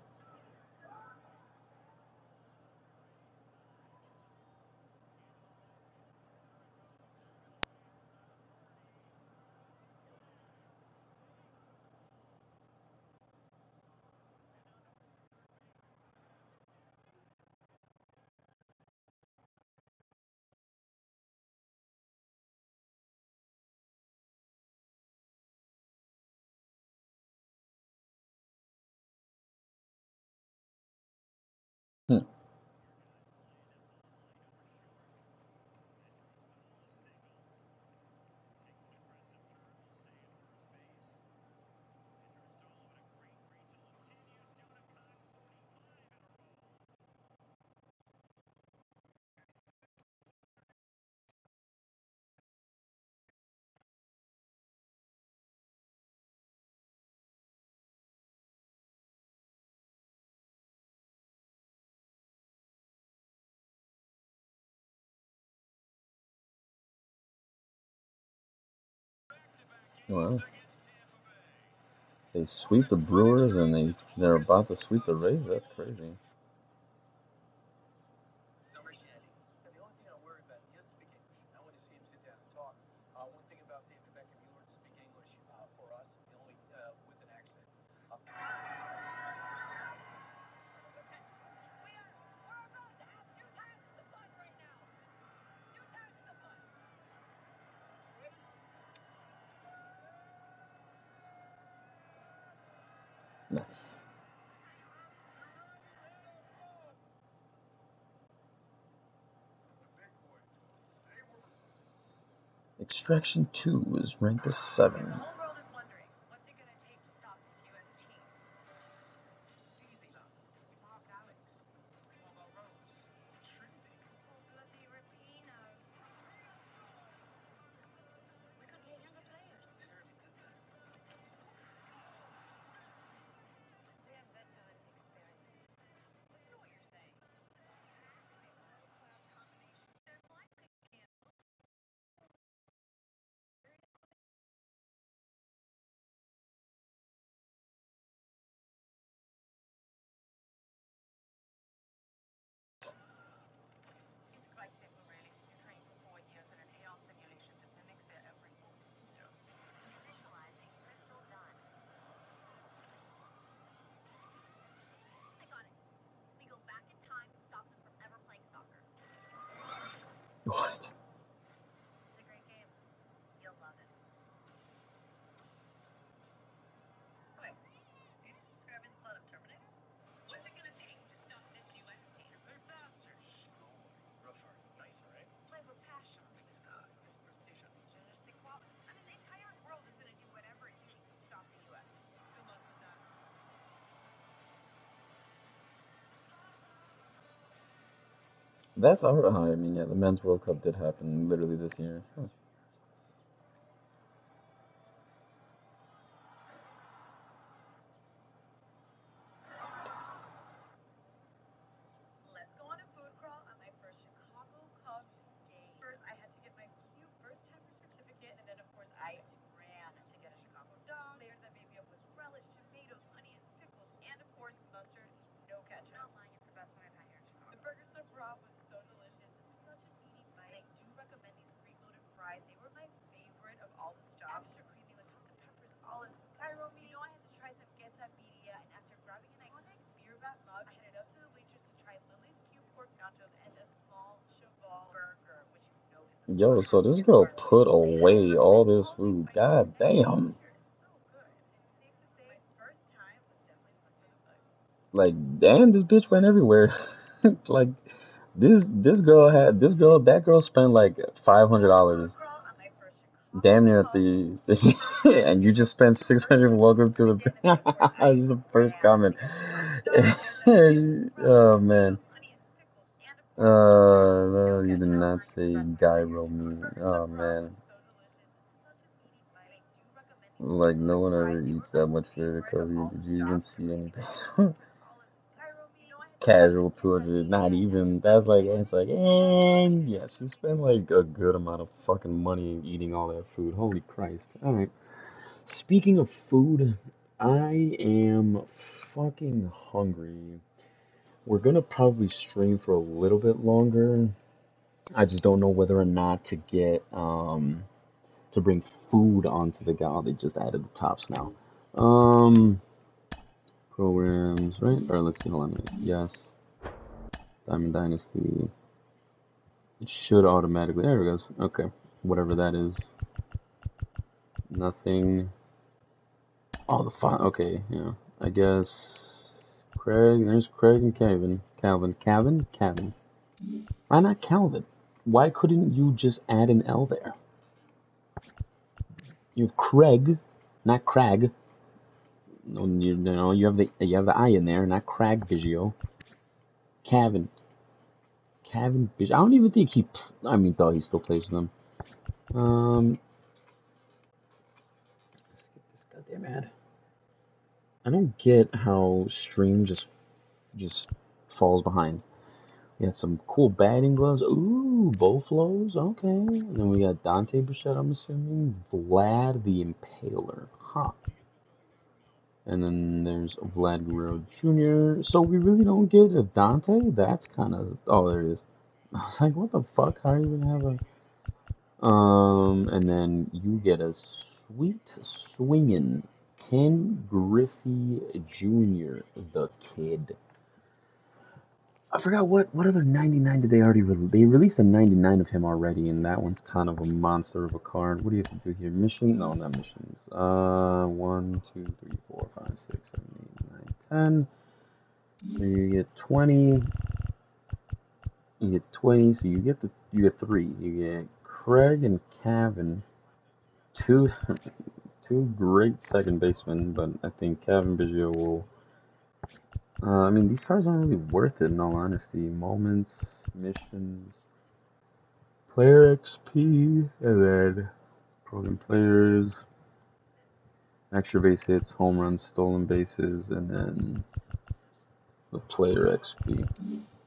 hmm. Well, they sweep the Brewers and they're about to sweep the Rays. That's crazy. Nice. Extraction 2 is ranked as 7. What? That's our. I mean, yeah, the Men's World Cup did happen literally this year. Huh. Yo, so this girl put away all this food. God damn. Like, damn, this bitch went everywhere. Like, that girl spent like $500. Damn near at the and you just spent 600. Welcome to the. This is the first comment. Oh man. No, you did not say gyro meat. Oh man. Like no one ever eats that much food at Kobe. Did you even see anybody? Casual 200, not even. That's like it's like, and yeah, she spent like a good amount of fucking money eating all that food. Holy Christ! All right. Speaking of food, I am fucking hungry. We're gonna probably stream for a little bit longer. I just don't know whether or not to get to bring food onto the guy. Oh, they just added the tops now. Um, programs, right? Or let's see, hold on. Yes. Diamond Dynasty. It should automatically. There it goes. Okay. Whatever that is. Nothing. Oh, the file. Okay, yeah. I guess Craig. There's Craig and Calvin. Why not Calvin? Why couldn't you just add an L there? You have Craig, not Crag. No, you have the I in there, not Crag Biggio. Calvin Biggio. I don't even think he. I mean, though he still plays them. Let's get this goddamn ad. I don't get how Stream just falls behind. We got some cool batting gloves. Ooh, Boflos. Okay. And then we got Dante Bichette, I'm assuming. Vlad the Impaler. Huh. And then there's Vlad Guerrero Jr. So we really don't get a Dante? That's kind of... Oh, there it is. I was like, what the fuck? How are you gonna have a... And then you get a sweet swinging Ken Griffey Jr., the kid. I forgot what other 99 did they already release? They released a 99 of him already, and that one's kind of a monster of a card. What do you have to do here? Mission? No, not missions. 1, 2, 3, 4, 5, 6, 7, 8, 9, 10. So you get 20. You get 20, so you get 3. You get Craig and Cavan, two two great second basemen, but I think Cavan Biggio will. I mean, these cards aren't really worth it in all honesty. Moments, missions, player XP, and then program players, extra base hits, home runs, stolen bases, and then the player XP.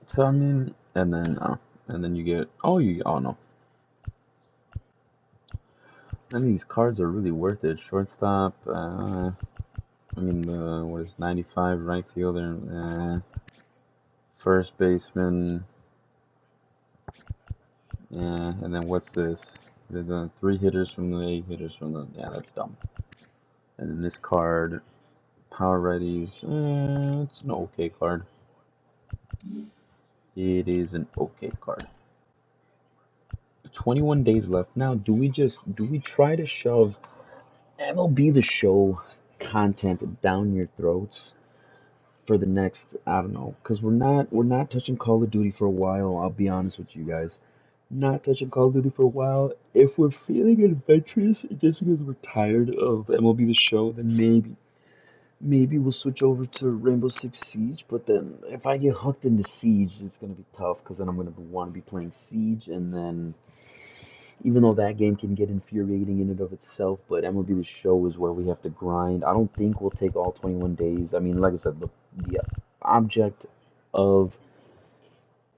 So I mean, and then you get oh no. None of these cards are really worth it. Shortstop, I mean what is 95 right fielder, first baseman. Yeah, and then what's this? The 3 hitters from the 8 hitters from the... Yeah, that's dumb. And then this card, Power Righties, it's an okay card. It is an okay card. 21 days left. Now, do we try to shove MLB The Show content down your throats for the next, I don't know, because we're not touching Call of Duty for a while, I'll be honest with you guys. Not touching Call of Duty for a while. If we're feeling adventurous just because we're tired of MLB The Show, then maybe we'll switch over to Rainbow Six Siege. But then if I get hooked into Siege, it's gonna be tough because then I'm gonna want to be playing Siege, and then even though that game can get infuriating in and of itself, but MLB The Show is where we have to grind. I don't think we'll take all 21 days. I mean, like I said, the object of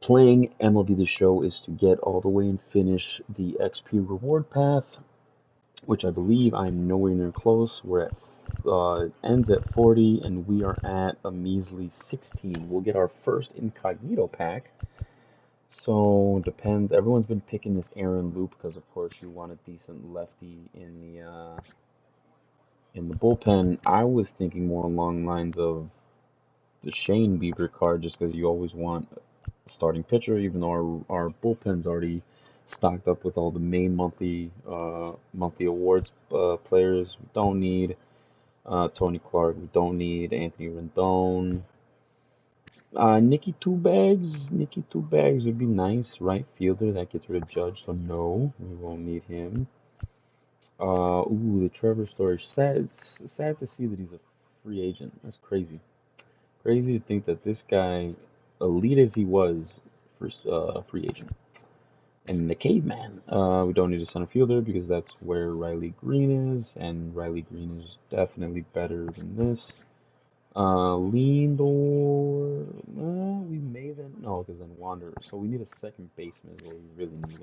playing MLB The Show is to get all the way and finish the XP reward path, which I believe I'm nowhere near close. We're at it ends at 40, and we are at a measly 16. We'll get our first incognito pack. So depends. Everyone's been picking this Aaron Loop because, of course, you want a decent lefty in the bullpen. I was thinking more along lines of the Shane Bieber card, just because you always want a starting pitcher, even though our bullpen's already stocked up with all the main monthly awards players. We don't need Tony Clark. We don't need Anthony Rendon. Nicky Two Bags. Nicky Two Bags would be nice. Right fielder that gets rid of Judge, so no, we won't need him. Ooh, the Trevor Story. It's sad to see that he's a free agent. That's crazy. Crazy to think that this guy, elite as he was, first free agent. And the Caveman. We don't need a center fielder because that's where Riley Green is, and Riley Green is definitely better than this. Lindor, we may then, no, because then Wanderer. So we need a second baseman is what we really need.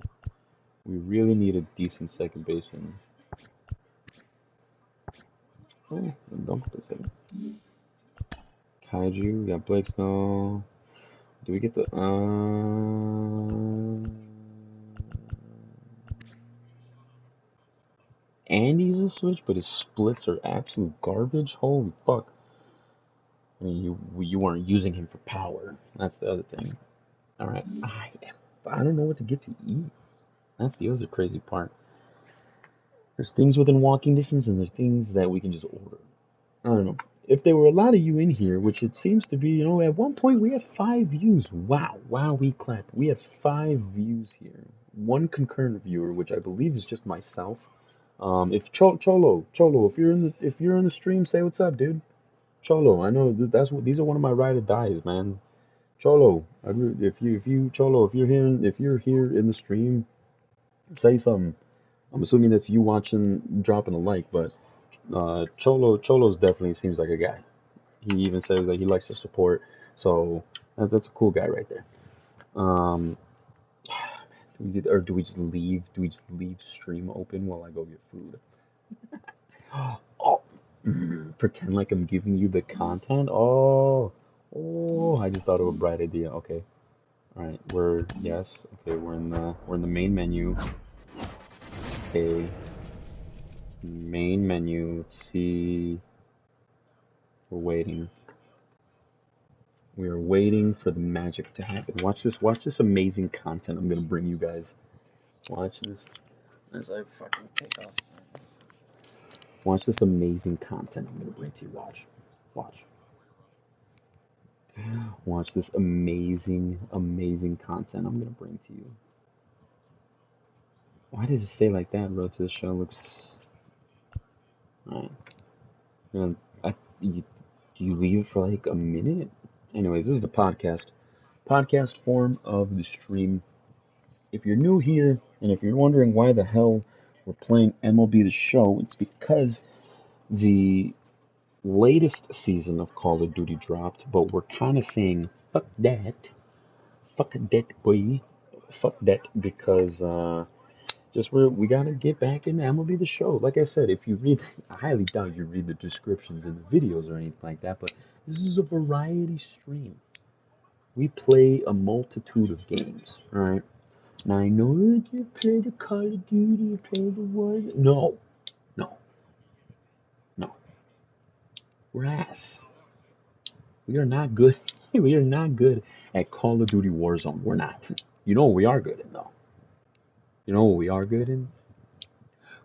We really need a decent second baseman. Oh, don't put this in. Kaiju. We got Blake Snow. Do we get the Andy's a switch, but his splits are absolute garbage. Holy fuck! I mean, you weren't using him for power. That's the other thing. All right, I don't know what to get to eat. That's the other crazy part. There's things within walking distance, and there's things that we can just order. I don't know. If there were a lot of you in here, which it seems to be, at one point we had 5 views. Wow, we clap. We have 5 views here. 1 concurrent viewer, which I believe is just myself. If Cholo, if you're in the stream, say what's up, dude. Cholo, I know these are one of my ride or dies, man. Cholo, Cholo, if you're here in the stream, say something. I'm assuming that's you watching, dropping a like, but Cholo's definitely seems like a guy. He even says that he likes to support, so that's a cool guy right there. Um, do we just leave? Do we just leave stream open while I go get food? Oh, pretend like I'm giving you the content. Oh, I just thought of a bright idea. Okay, all right, we're in the main menu. Okay, main menu. Let's see. We're waiting. We are waiting for the magic to happen. Watch this amazing content I'm gonna bring you guys. Watch this as I fucking take off. Watch this amazing content I'm gonna bring to you. Watch. Watch this amazing content I'm gonna bring to you. Why does it say like that? Road to the show looks. Alright. And you leave for like a minute? Anyways, this is the podcast form of the stream. If you're new here, and if you're wondering why the hell we're playing MLB The Show, it's because the latest season of Call of Duty dropped, but we're kind of saying, fuck that, boy, fuck that, because just we gotta get back in MLB The Show. Like I said, if you read, I highly doubt you read the descriptions in the videos or anything like that, but this is a variety stream. We play a multitude of games, alright? Now I know that you play the Call of Duty, you play the Wars. No, no, no. We're ass. We are not good. We are not good at Call of Duty Warzone. We're not. You know what we are good in though? You know what we are good in?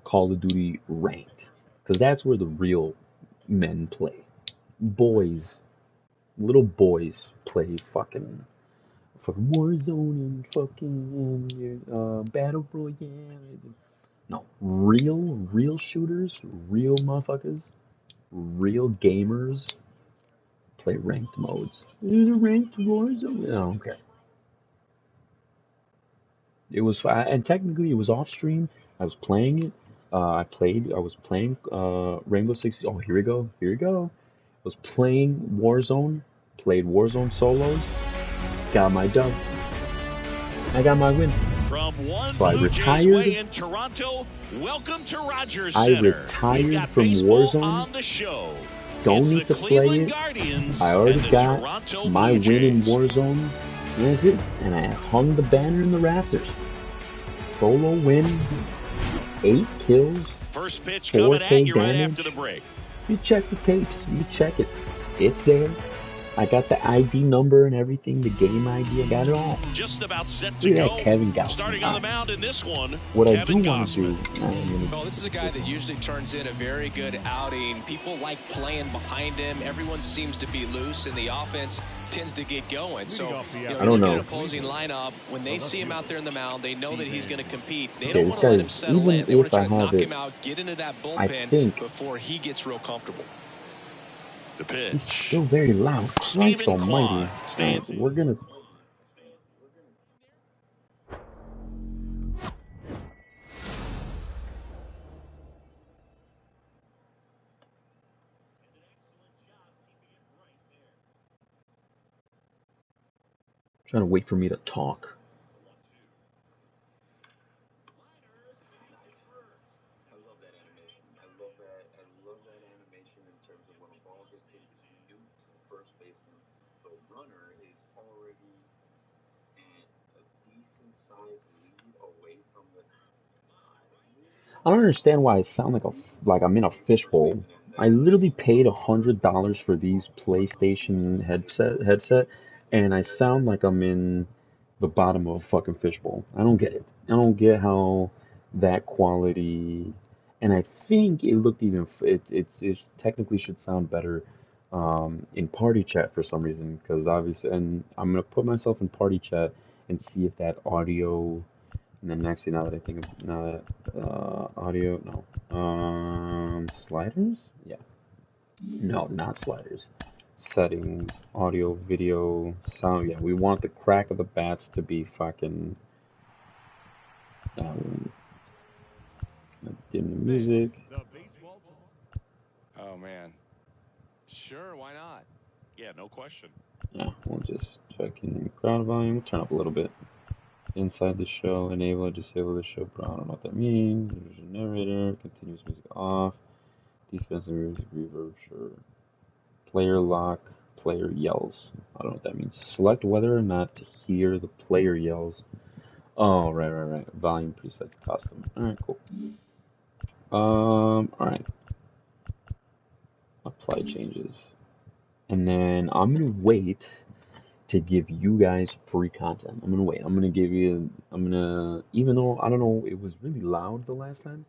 Call of Duty Ranked. Because that's where the real men play. Boys, little boys play fucking Warzone and fucking Battle Royale. No, real shooters, real motherfuckers, real gamers play ranked modes. There's a ranked Warzone. Oh, okay. It was, and technically it was off stream. I was playing it. I was playing Rainbow Six. Oh, here we go. Here we go. I was playing Warzone. Played Warzone solos. Got my dub. I got my win. From one So I Blue Jays retired. way in Toronto, welcome to Rogers I Center. retired We've got from baseball Warzone. on the show. Don't It's need the to play Cleveland it. Guardians I already and the got Toronto my Blue win in Jays. Warzone. That's it. And I hung the banner in the rafters. Solo win. 8 kills. First pitch coming 4K at you right damage. after the break. You check the tapes. You check it. It's there. I got the ID number and everything, the game ID. I got it all. Just about set to Look at go. that Kevin Gausman. Starting on the mound in this one, What Kevin I do want to do. Gausman. Well, this is a guy that usually turns in a very good outing. People like playing behind him. Everyone seems to be loose, and the offense tends to get going. So, I don't know. An opposing lineup, when they see him out there in the mound, they know that he's going to compete. They Okay, don't want to let him settle in. They want to try to knock him out, get into that bullpen before he gets real comfortable. The pitch. He's still very loud. Christ Stephen almighty. Kwan stands. We're going to. Trying to wait for me to talk. I love that animation. I love that animation in terms of when a ball gets hit, just nukes and first base I don't understand why I sound like I'm in a fishbowl. I literally paid $100 for these PlayStation headset, and I sound like I'm in the bottom of a fucking fishbowl. I don't get it. I don't get how that quality, and I think it looked even it technically should sound better in party chat for some reason because obviously, and I'm gonna put myself in party chat and see if that audio. And then actually, now that I think of now that audio, no, sliders, yeah, no, not sliders, settings, audio, video, sound, yeah, we want the crack of the bats to be fucking, um, dim the music. Oh man, sure, why not? Yeah, no question. Yeah, we'll just check in crowd volume, turn up a little bit. Inside the show, enable or disable the show, but I don't know what that means. There's a narrator, continuous music off, defensive music reverb, sure. Player lock, player yells. I don't know what that means. Select whether or not to hear the player yells. Oh, right. Volume presets custom. Alright, cool. Alright. Apply changes. And then I'm gonna wait to give you guys free content. I'm gonna wait. I'm gonna, even though, I don't know, it was really loud the last time.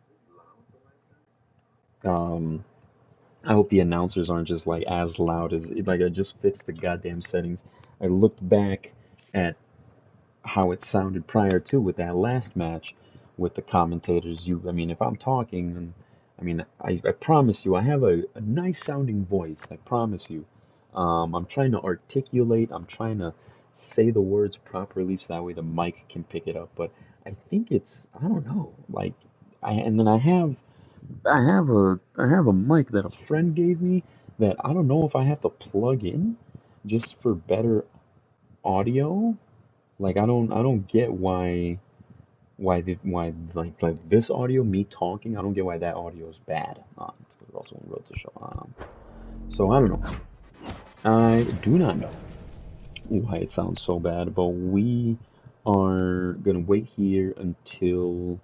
I hope the announcers aren't just like as loud as, like, I just fixed the goddamn settings. I looked back at how it sounded prior to with that last match with the commentators. I mean, if I'm talking, and I mean, I promise you, I have a nice sounding voice. I promise you. I'm trying to articulate. I'm trying to say the words properly so that way the mic can pick it up. But I think I don't know. Like, and then I have a mic that a friend gave me that I don't know if I have to plug in just for better audio. Like, I don't get why like this audio, me talking, I don't get why that audio is bad. It's also on Road to Show. So I don't know. I do not know why it sounds so bad, but we are gonna wait here until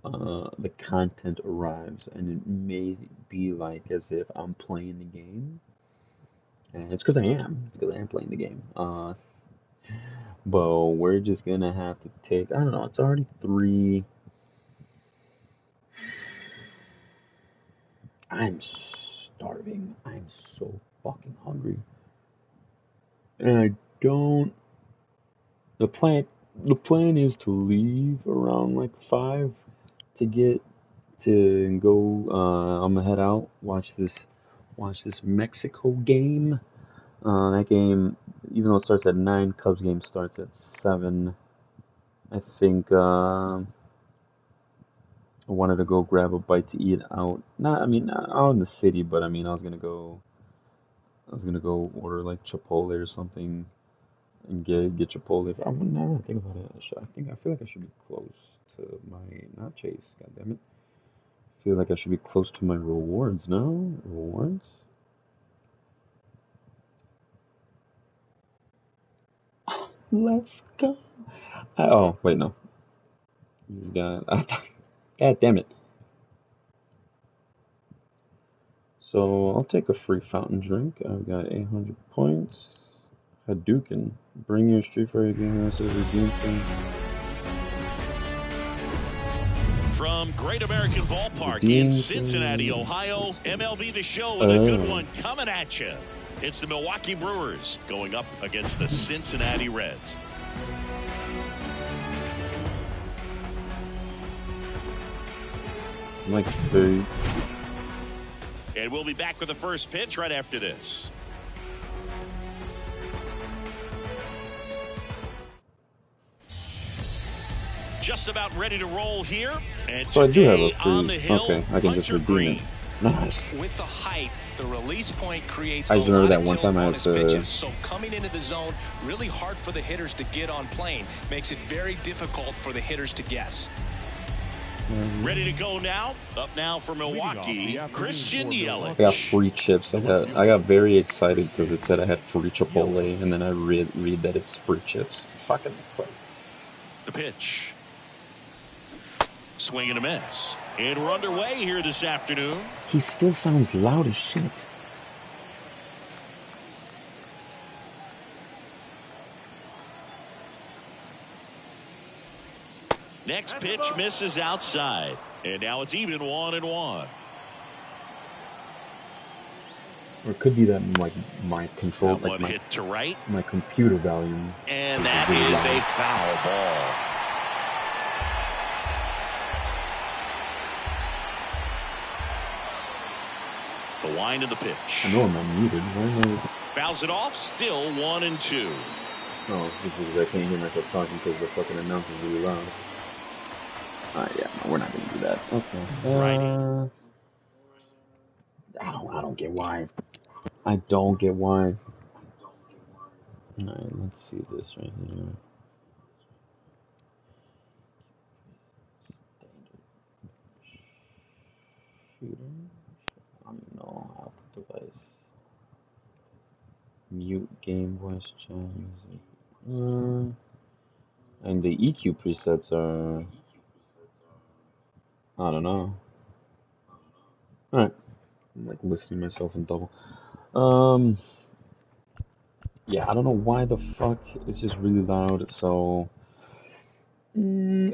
the content arrives, and it may be like as if I'm playing the game, and it's because I am. It's because I am playing the game. But we're just gonna have to take. I don't know. It's already 3. I'm starving. I'm so fucking hungry, and I don't. The plan is to leave around like 5 to get to go. I'm gonna head out, watch this Mexico game. That game, even though it starts at 9, Cubs game starts at 7. I think I wanted to go grab a bite to eat out. Not out in the city, but I mean, I was gonna go order like Chipotle or something and get Chipotle. Now that I think about it, I feel like I should be close to my, not Chase. God damn it. I feel like I should be close to my rewards now. Rewards. Let's go. Oh wait, no. He's got. God damn it. So I'll take a free fountain drink. I've got 800 points. Hadouken. Bring your Street Fighter game as a redeem thing. From Great American Ballpark in Cincinnati, Ohio, MLB The Show with a good one coming at you. It's the Milwaukee Brewers going up against the Cincinnati Reds. Like food. And we'll be back with the first pitch right after this. Just about ready to roll here. And so I do have a on the hill, okay, I can just redeem it. Nice. With the height, the release point creates I just remember that one time I had to. Pitches, so coming into the zone, really hard for the hitters to get on plane. Makes it very difficult for the hitters to guess. Ready to go now? Up now for Milwaukee, Christian Yelich. I got free chips. I got very excited because it said I had free Chipotle, and then I read that it's free chips. Fucking Christ. The pitch. Swing and a miss. And we're underway here this afternoon. He still sounds loud as shit. Next pitch misses outside. And now it's even 1-1. Or it could be that my control, that like one hit to right. My computer volume. And that is a foul ball. The wind of the pitch. I know I'm unmuted. Fouls it off. Still 1-2. Oh, this is I can't hear myself talking because the fucking announcer's really loud. Yeah, no, we're not gonna do that. Okay. I don't get why. I don't get why. Alright, let's see this right here. Shooter. No, output device. Mute game voice chat music. And the EQ presets are. I don't know. Alright. I'm like listening to myself in double. Yeah, I don't know why the fuck it's just really loud, so do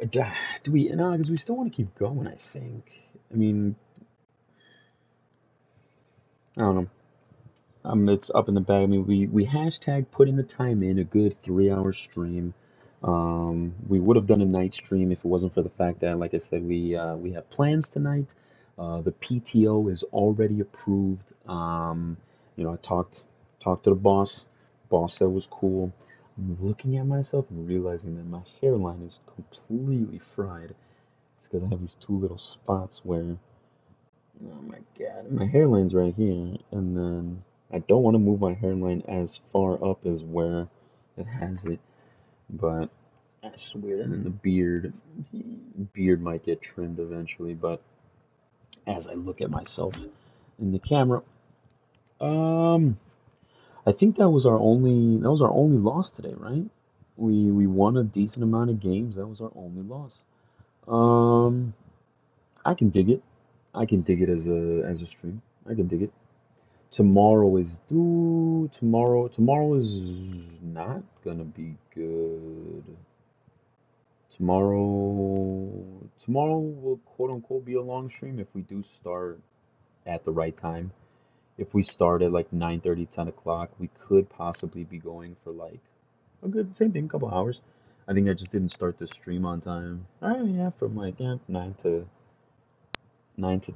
we because we still want to keep going, I think. I mean, I don't know. It's up in the bag. I mean, we hashtag putting the time in a good 3-hour stream. We would have done a night stream if it wasn't for the fact that, like I said, we have plans tonight. The PTO is already approved. I talked to the boss. Boss said it was cool. I'm looking at myself and realizing that my hairline is completely fried. It's because I have these two little spots where, oh my god, my hairline's right here, and then I don't want to move my hairline as far up as where it has it, but that's just weird. And then the beard might get trimmed eventually, but as I look at myself in the camera, I think that was our only loss today, right? We won a decent amount of games. That was our only loss. I can dig it. I can dig it as a stream. I can dig it. Tomorrow is not gonna be good. Tomorrow will quote unquote be a long stream if we do start at the right time. If we start at like 9:30, 10 o'clock, we could possibly be going for like a good, same thing, couple hours. I think I just didn't start the stream on time. Oh yeah, from like 9 to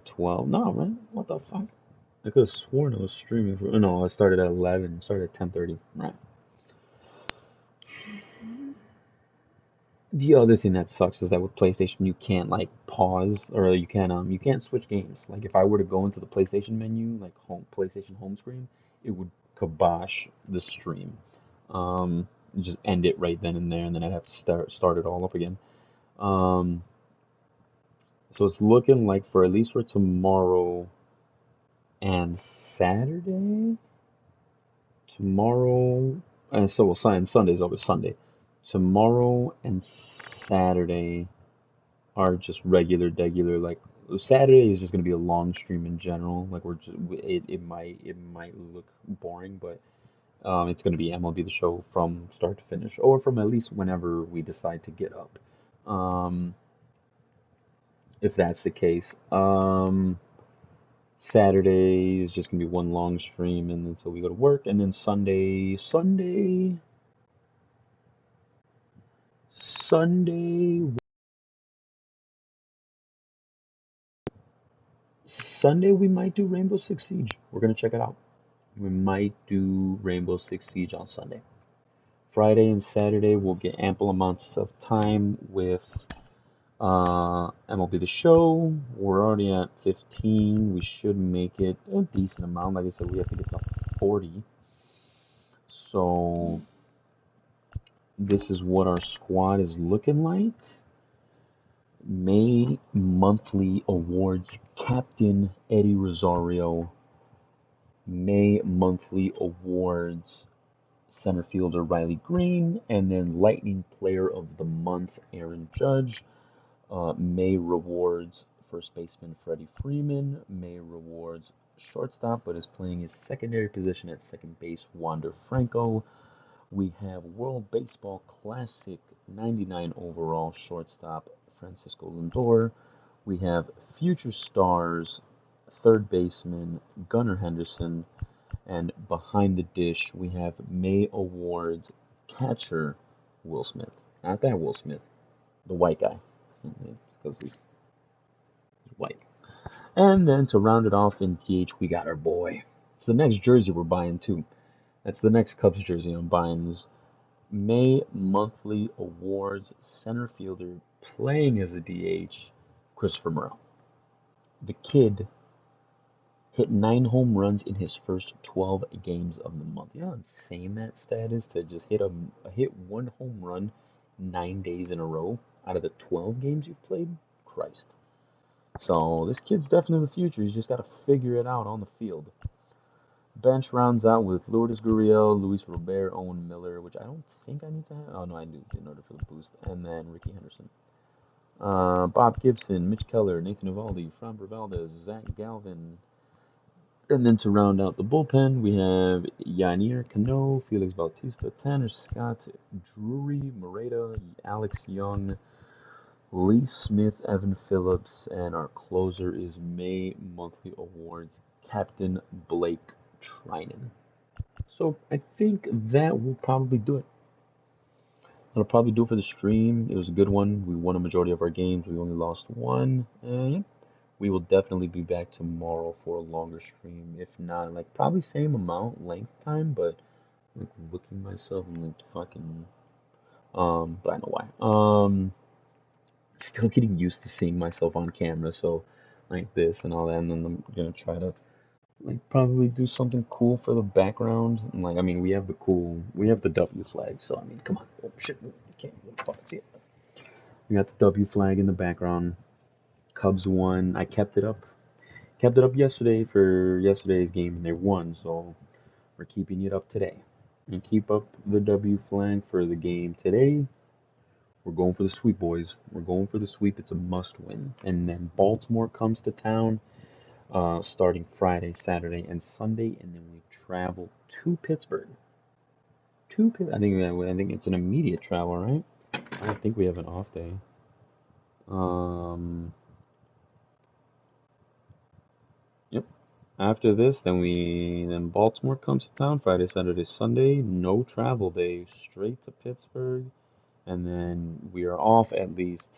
12. No, right? What the fuck? I could have sworn I was streaming for. No, I started at 11. Started at 10:30. Right. The other thing that sucks is that with PlayStation you can't like pause or you can't switch games. Like if I were to go into the PlayStation menu, like PlayStation home screen, it would kibosh the stream. Just end it right then and there, and then I'd have to start it all up again. So it's looking like at least for tomorrow and Saturday. Tomorrow and so we'll sign Sunday's always Sunday. Tomorrow and Saturday are just regular. Like Saturday is just gonna be a long stream in general. Like it might look boring, but it's gonna be MLB The Show from start to finish, or from at least whenever we decide to get up. If that's the case, Saturday is just gonna be one long stream, and until we go to work, and then Sunday. Sunday we might do Rainbow Six Siege. We're gonna check it out. We might do Rainbow Six Siege on Sunday. Friday and Saturday we'll get ample amounts of time with MLB The Show. We're already at 15. We should make it a decent amount. Like I said, we have to get to 40. So this is what our squad is looking like. May monthly awards Captain Eddie Rosario. May monthly awards center fielder Riley Green, and then Lightning Player of the Month Aaron Judge. May rewards first baseman Freddie Freeman. May rewards shortstop, but is playing his secondary position at second base, Wander Franco. We have World Baseball Classic 99 overall shortstop Francisco Lindor. We have Future Stars third baseman Gunnar Henderson. And behind the dish, we have May Awards catcher Will Smith. Not that Will Smith, the white guy. Because he's white. And then to round it off in TH, we got our boy. It's the next jersey we're buying too. That's the next Cubs jersey I'm buying. Is May monthly awards center fielder playing as a DH, Christopher Morel. The kid hit 9 home runs in his first 12 games of the month. You know how insane that stat is to just hit one home run 9 days in a row out of the 12 games you've played? Christ. So this kid's definitely the future. He's just got to figure it out on the field. Bench rounds out with Lourdes Gurriel, Luis Robert, Owen Miller, which I don't think I need to have. Oh, no, I do in order for the boost. And then Ricky Henderson. Bob Gibson, Mitch Keller, Nathan Eovaldi, Framber Valdez, Zach Galvin. And then to round out the bullpen, we have Yanier Cano, Felix Bautista, Tanner Scott, Drury Moreta, Alex Young, Lee Smith, Evan Phillips, and our closer is May Monthly Awards, Captain Blake Trinan. So I think that will probably do it. That'll probably do it for the stream. It was a good one. We won a majority of our games. We only lost one. We will definitely be back tomorrow for a longer stream. If not, like probably same amount length time, but like looking myself and like fucking but I know why. Still getting used to seeing myself on camera, so like this and all that, and then I'm gonna try to like probably do something cool for the background. And like I mean we have the W flag, so I mean come on. Oh shit, you can't fucking see it. We got the W flag in the background. Cubs won. I kept it up. Kept it up yesterday for yesterday's game and they won, so we're keeping it up today. And keep up the W flag for the game today. We're going for the sweep, boys. We're going for the sweep. It's a must win. And then Baltimore comes to town starting Friday, Saturday, and Sunday, and then we travel to Pittsburgh. I think it's an immediate travel, right? I don't think we have an off day. Yep. After this, then Baltimore comes to town Friday, Saturday, Sunday. No travel day, straight to Pittsburgh, and then we are off at least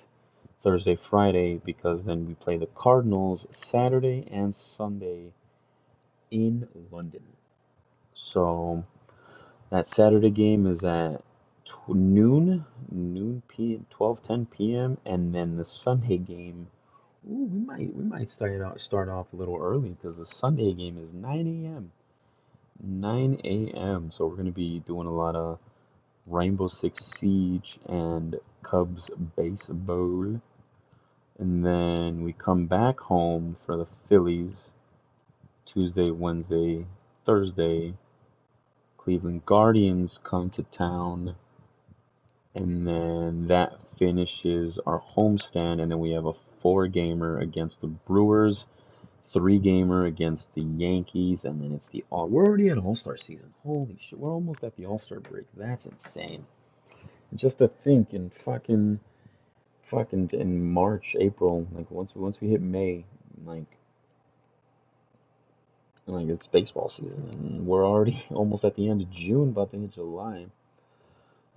Thursday, Friday because then we play the Cardinals Saturday and Sunday in London. So that Saturday game is at noon p 12:10 p.m. and then the Sunday game. Ooh, we might start off a little early because the Sunday game is 9 a.m. 9 a.m. So we're gonna be doing a lot of Rainbow Six Siege and Cubs baseball, and then we come back home for the Phillies Tuesday, Wednesday, Thursday. Cleveland Guardians come to town, and then that finishes our homestand, and then we have a 4-gamer against the Brewers, 3-gamer against the Yankees, and then it's we're already at All-Star season. Holy shit, we're almost at the All-Star break. That's insane. Just to think in fucking in March, April, like once we hit May, like it's baseball season, and we're already almost at the end of June, about to hit July.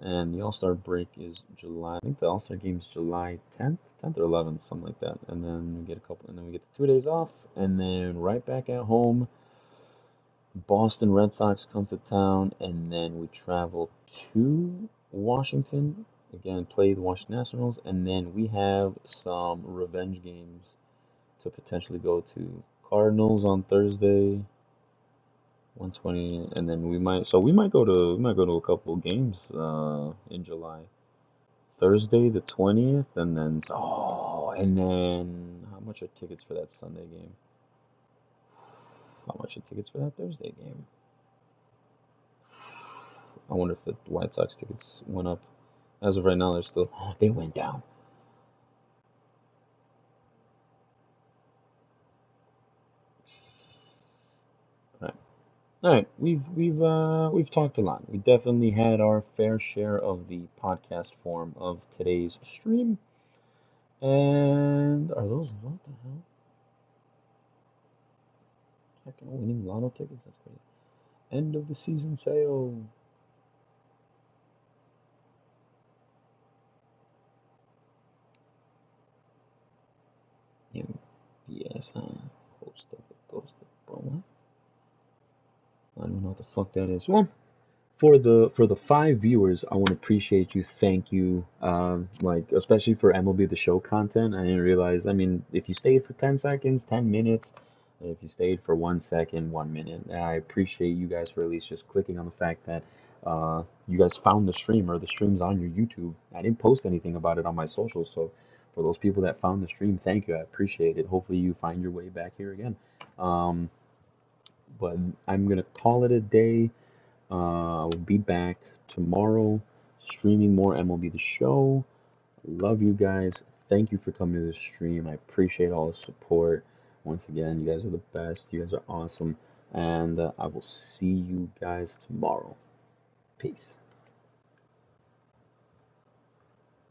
And the All-Star break is July. I think the All-Star game is July 10th or 11th, something like that. And then we get the 2 days off, and then right back at home. Boston Red Sox come to town, and then we travel to Washington. Again, play the Washington Nationals, and then we have some revenge games to potentially go to. Cardinals on Thursday. 120, and then we might go to a couple of games in July. Thursday the 20th, and then And then, how much are tickets for that Sunday game? How much are tickets for that Thursday game? I wonder if the White Sox tickets went up. As of right now, they're still. Oh, they went down. All right, we've talked a lot. We definitely had our fair share of the podcast form of today's stream. And are those what the hell? Fucking winning lotto tickets? That's crazy. End of the season sale. MBS, huh? Ghost of, bro, what? I don't know what the fuck that is. Well, for the 5 viewers, I want to appreciate you. Thank you. Like especially for MLB The Show content. I didn't realize. I mean, if you stayed for 10 seconds, 10 minutes. If you stayed for 1 second, 1 minute, I appreciate you guys for at least just clicking on the fact that you guys found the stream or the stream's on your YouTube. I didn't post anything about it on my socials, so for those people that found the stream, thank you. I appreciate it. Hopefully you find your way back here again. Um, but I'm gonna call it a day. I will be back tomorrow streaming more MLB The Show. Love you guys. Thank you for coming to the stream. I appreciate all the support. Once again, you guys are the best. You guys are awesome. And I will see you guys tomorrow. Peace.